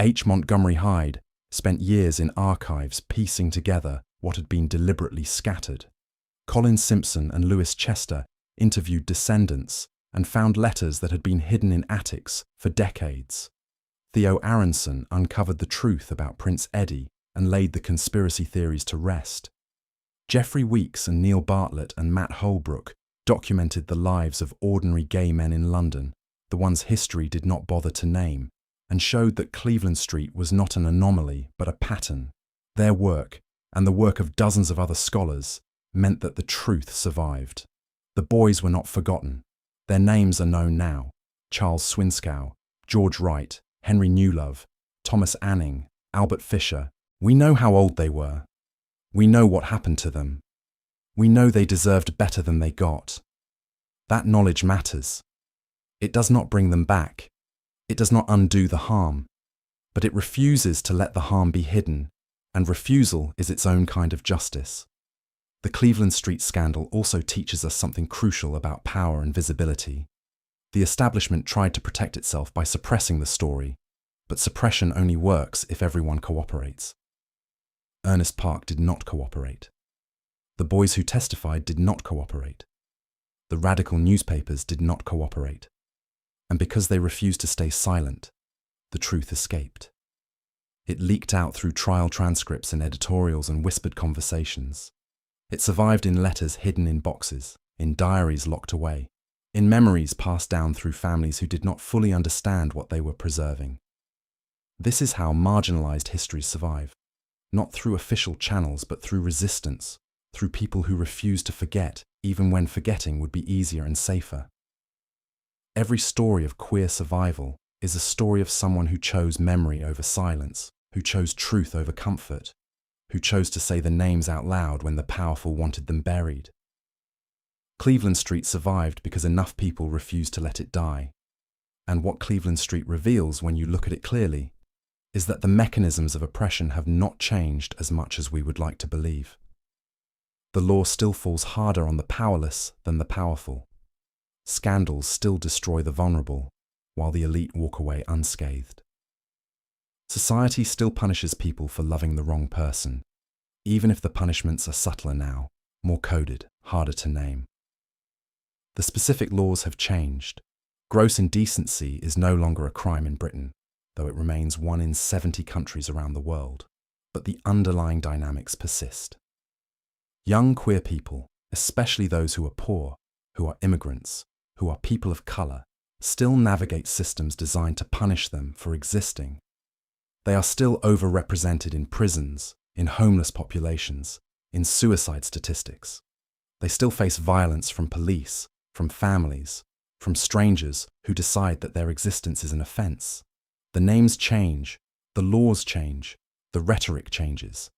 S1: H. Montgomery Hyde spent years in archives piecing together what had been deliberately scattered. Colin Simpson and Lewis Chester interviewed descendants and found letters that had been hidden in attics for decades. Theo Aronson uncovered the truth about Prince Eddie and laid the conspiracy theories to rest. Jeffrey Weeks and Neil Bartlett and Matt Holbrook documented the lives of ordinary gay men in London, the ones history did not bother to name, and showed that Cleveland Street was not an anomaly but a pattern. Their work, and the work of dozens of other scholars, meant that the truth survived. The boys were not forgotten. Their names are known now: Charles Swinskow, George Wright, Henry Newlove, Thomas Anning, Albert Fisher. We know how old they were. We know what happened to them. We know they deserved better than they got. That knowledge matters. It does not bring them back. It does not undo the harm. But it refuses to let the harm be hidden, and refusal is its own kind of justice. The Cleveland Street scandal also teaches us something crucial about power and visibility. The establishment tried to protect itself by suppressing the story, but suppression only works if everyone cooperates. Ernest Park did not cooperate. The boys who testified did not cooperate. The radical newspapers did not cooperate. And because they refused to stay silent, the truth escaped. It leaked out through trial transcripts and editorials and whispered conversations. It survived in letters hidden in boxes, in diaries locked away, in memories passed down through families who did not fully understand what they were preserving. This is how marginalized histories survive, not through official channels but through resistance, through people who refuse to forget, even when forgetting would be easier and safer. Every story of queer survival is a story of someone who chose memory over silence, who chose truth over comfort, who chose to say the names out loud when the powerful wanted them buried. Cleveland Street survived because enough people refused to let it die. And what Cleveland Street reveals when you look at it clearly is that the mechanisms of oppression have not changed as much as we would like to believe. The law still falls harder on the powerless than the powerful. Scandals still destroy the vulnerable, while the elite walk away unscathed. Society still punishes people for loving the wrong person, even if the punishments are subtler now, more coded, harder to name. The specific laws have changed. Gross indecency is no longer a crime in Britain, though it remains 1 in 70 countries around the world, but the underlying dynamics persist. Young queer people, especially those who are poor, who are immigrants, who are people of colour, still navigate systems designed to punish them for existing. They are still overrepresented in prisons, in homeless populations, in suicide statistics. They still face violence from police, from families, from strangers who decide that their existence is an offence. The names change, the laws change, the rhetoric changes,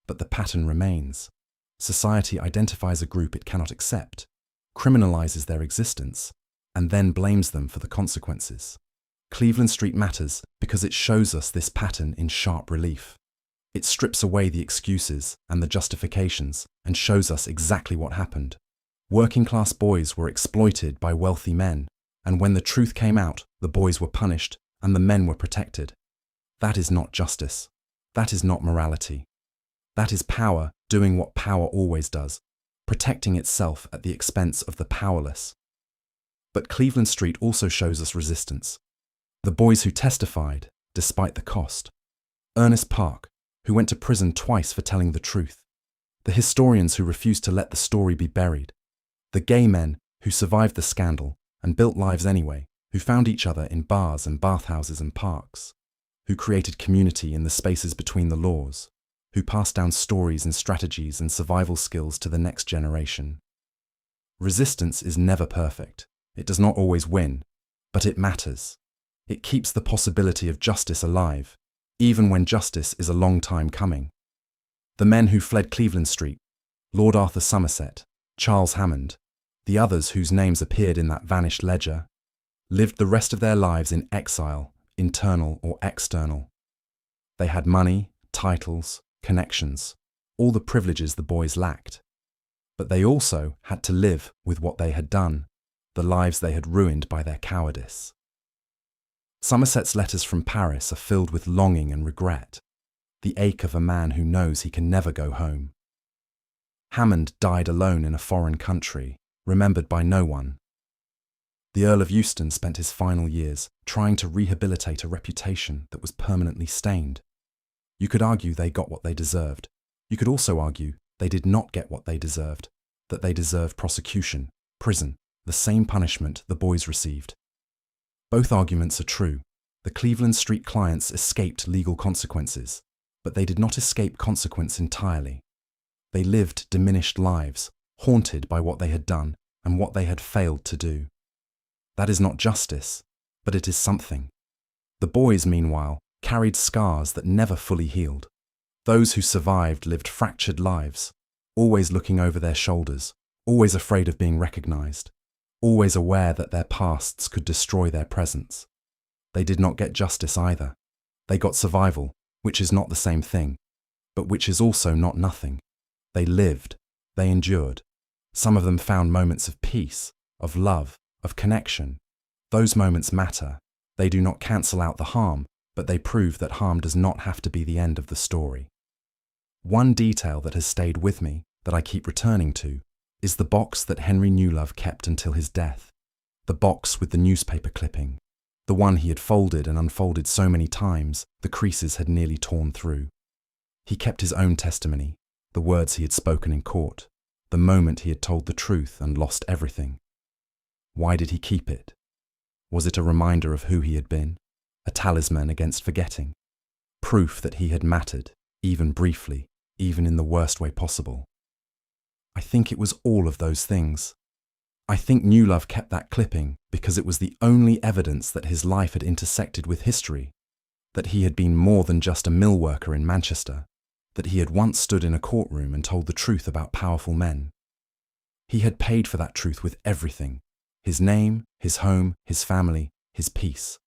S1: but the pattern remains. Society identifies a group it cannot accept, criminalizes their existence, and then blames them for the consequences. Cleveland Street matters because it shows us this pattern in sharp relief. It strips away the excuses and the justifications and shows us exactly what happened. Working-class boys were exploited by wealthy men, and when the truth came out, the boys were punished and the men were protected. That is not justice. That is not morality. That is power doing what power always does, protecting itself at the expense of the powerless. But Cleveland Street also shows us resistance. The boys who testified, despite the cost. Ernest Park, who went to prison twice for telling the truth. The historians who refused to let the story be buried. The gay men who survived the scandal and built lives anyway, who found each other in bars and bathhouses and parks, who created community in the spaces between the laws, who passed down stories and strategies and survival skills to the next generation. Resistance is never perfect. It does not always win, but it matters. It keeps the possibility of justice alive, even when justice is a long time coming. The men who fled Cleveland Street, Lord Arthur Somerset, Charles Hammond, the others whose names appeared in that vanished ledger, lived the rest of their lives in exile, internal or external. They had money, titles, connections, all the privileges the boys lacked. But they also had to live with what they had done, the lives they had ruined by their cowardice. Somerset's letters from Paris are filled with longing and regret, the ache of a man who knows he can never go home. Hammond died alone in a foreign country, remembered by no one. The Earl of Euston spent his final years trying to rehabilitate a reputation that was permanently stained. You could argue they got what they deserved. You could also argue they did not get what they deserved, that they deserved prosecution, prison, the same punishment the boys received. Both arguments are true. The Cleveland Street clients escaped legal consequences, but they did not escape consequence entirely. They lived diminished lives, haunted by what they had done and what they had failed to do. That is not justice, but it is something. The boys, meanwhile, carried scars that never fully healed. Those who survived lived fractured lives, always looking over their shoulders, always afraid of being recognized, always aware that their pasts could destroy their presents. They did not get justice either. They got survival, which is not the same thing, but which is also not nothing. They lived, they endured. Some of them found moments of peace, of love, of connection. Those moments matter. They do not cancel out the harm, but they prove that harm does not have to be the end of the story. One detail that has stayed with me, that I keep returning to, is the box that Henry Newlove kept until his death. The box with the newspaper clipping. The one he had folded and unfolded so many times, the creases had nearly torn through. He kept his own testimony, the words he had spoken in court, the moment he had told the truth and lost everything. Why did he keep it? Was it a reminder of who he had been? A talisman against forgetting? Proof that he had mattered, even briefly, even in the worst way possible? I think it was all of those things. I think Newlove kept that clipping because it was the only evidence that his life had intersected with history, that he had been more than just a mill worker in Manchester, that he had once stood in a courtroom and told the truth about powerful men. He had paid for that truth with everything, his name, his home, his family, his peace.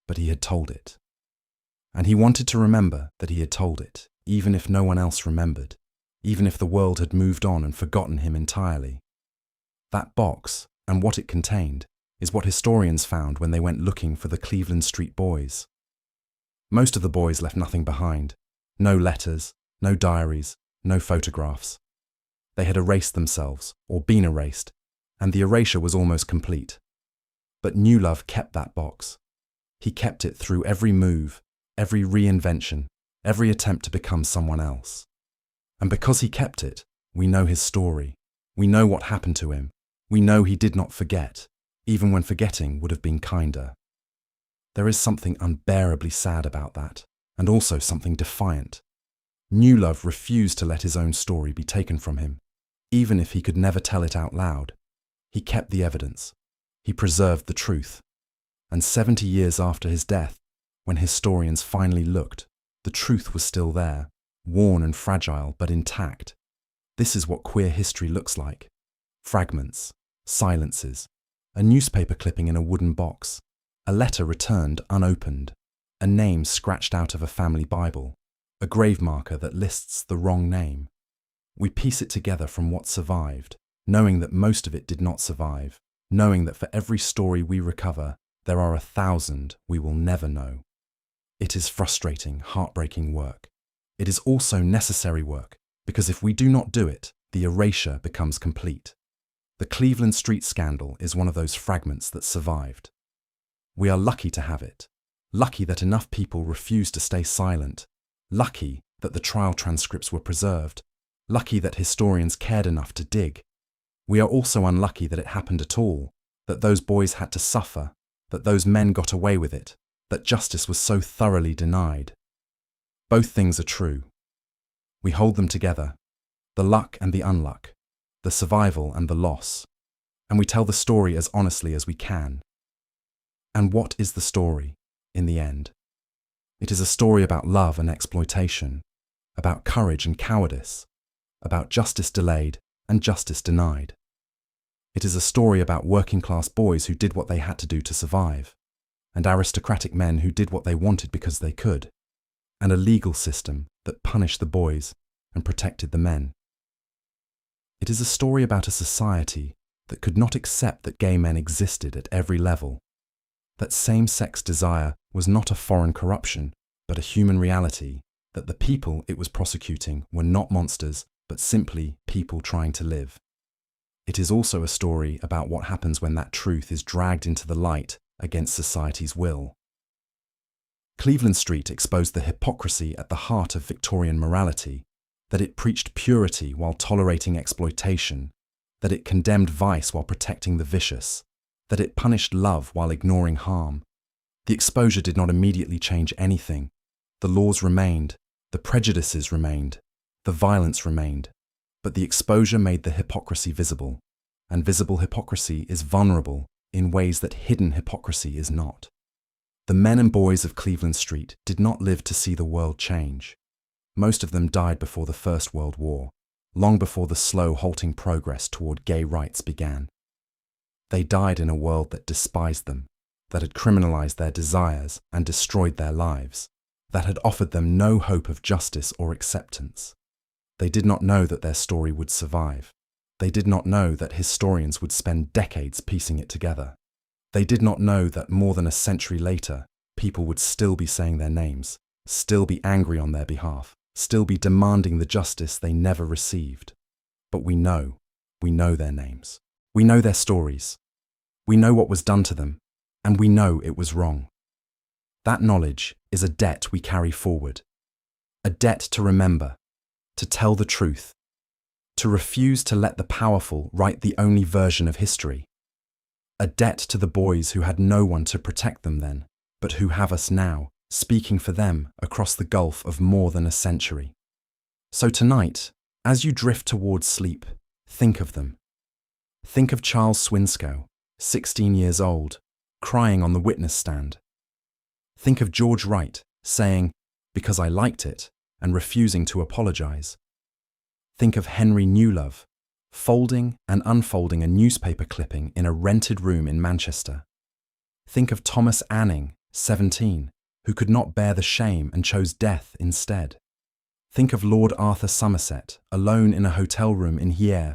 S1: But he had told it. And he wanted to remember that he had told it, even if no one else remembered, even if the world had moved on and forgotten him entirely. That box, and what it contained, is what historians found when they went looking for the Cleveland Street boys. Most of the boys left nothing behind. No letters, no diaries, no photographs. They had erased themselves, or been erased, and the erasure was almost complete. But Newlove kept that box. He kept it through every move, every reinvention, every attempt to become someone else. And because he kept it, we know his story. We know what happened to him. We know he did not forget, even when forgetting would have been kinder. There is something unbearably sad about that, and also something defiant. Newlove refused to let his own story be taken from him, even if he could never tell it out loud. He kept the evidence. He preserved the truth. And 70 years after his death, when historians finally looked, the truth was still there, worn and fragile but intact. This is what queer history looks like. Fragments, silences, a newspaper clipping in a wooden box, a letter returned unopened, a name scratched out of a family Bible, a grave marker that lists the wrong name. We piece it together from what survived, knowing that most of it did not survive, knowing that for every story we recover, there are 1,000 we will never know. It is frustrating, heartbreaking work. It is also necessary work, because if we do not do it, the erasure becomes complete. The Cleveland Street scandal is one of those fragments that survived. We are lucky to have it, lucky that enough people refused to stay silent, lucky that the trial transcripts were preserved, lucky that historians cared enough to dig. We are also unlucky that it happened at all, that those boys had to suffer, that those men got away with it, that justice was so thoroughly denied. Both things are true. We hold them together, the luck and the unluck, the survival and the loss, and we tell the story as honestly as we can. And what is the story, in the end? It is a story about love and exploitation, about courage and cowardice, about justice delayed and justice denied. It is a story about working-class boys who did what they had to do to survive, and aristocratic men who did what they wanted because they could, and a legal system that punished the boys and protected the men. It is a story about a society that could not accept that gay men existed at every level, that same-sex desire was not a foreign corruption, but a human reality, that the people it was prosecuting were not monsters, but simply people trying to live. It is also a story about what happens when that truth is dragged into the light against society's will. Cleveland Street exposed the hypocrisy at the heart of Victorian morality, that it preached purity while tolerating exploitation, that it condemned vice while protecting the vicious, that it punished love while ignoring harm. The exposure did not immediately change anything. The laws remained, the prejudices remained, the violence remained, but the exposure made the hypocrisy visible, and visible hypocrisy is vulnerable in ways that hidden hypocrisy is not. The men and boys of Cleveland Street did not live to see the world change. Most of them died before the First World War, long before the slow, halting progress toward gay rights began. They died in a world that despised them, that had criminalized their desires and destroyed their lives, that had offered them no hope of justice or acceptance. They did not know that their story would survive. They did not know that historians would spend decades piecing it together. They did not know that more than a century later, people would still be saying their names, still be angry on their behalf, still be demanding the justice they never received. But we know their names. We know their stories. We know what was done to them, and we know it was wrong. That knowledge is a debt we carry forward, a debt to remember, to tell the truth, to refuse to let the powerful write the only version of history, a debt to the boys who had no one to protect them then, but who have us now, speaking for them across the gulf of more than a century. So tonight, as you drift towards sleep, think of them. Think of Charles Swinscoe, 16 years old, crying on the witness stand. Think of George Wright saying, "Because I liked it," and refusing to apologize. Think of Henry Newlove, folding and unfolding a newspaper clipping in a rented room in Manchester. Think of Thomas Anning, 17, who could not bear the shame and chose death instead. Think of Lord Arthur Somerset, alone in a hotel room in Hyères,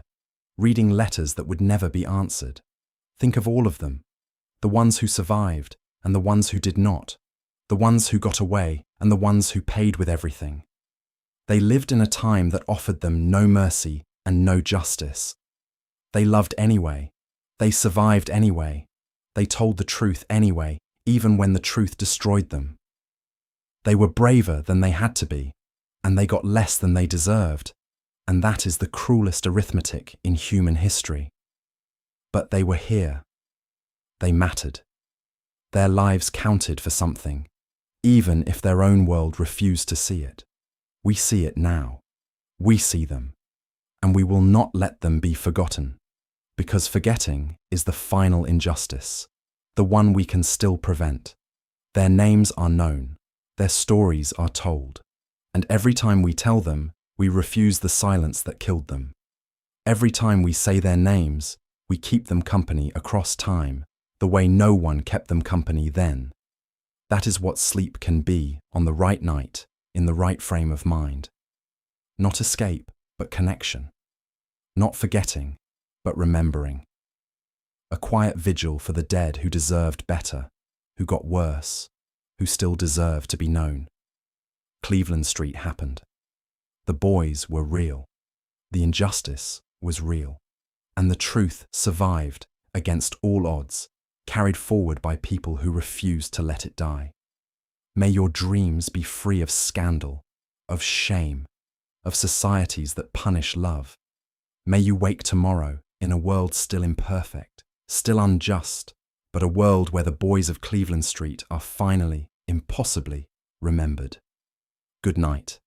S1: reading letters that would never be answered. Think of all of them, the ones who survived and the ones who did not, the ones who got away and the ones who paid with everything. They lived in a time that offered them no mercy and no justice. They loved anyway. They survived anyway. They told the truth anyway, even when the truth destroyed them. They were braver than they had to be, and they got less than they deserved, and that is the cruelest arithmetic in human history. But they were here. They mattered. Their lives counted for something, even if their own world refused to see it. We see it now. We see them. And we will not let them be forgotten, because forgetting is the final injustice, the one we can still prevent. Their names are known, their stories are told, and every time we tell them, we refuse the silence that killed them. Every time we say their names, we keep them company across time, the way no one kept them company then. That is what sleep can be on the right night, in the right frame of mind. Not escape, but connection. Not forgetting, but remembering. A quiet vigil for the dead who deserved better, who got worse, who still deserve to be known. Cleveland Street happened. The boys were real. The injustice was real. And the truth survived against all odds, carried forward by people who refused to let it die. May your dreams be free of scandal, of shame, of societies that punish love. May you wake tomorrow in a world still imperfect, still unjust, but a world where the boys of Cleveland Street are finally, impossibly, remembered. Good night,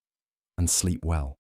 S1: and sleep well.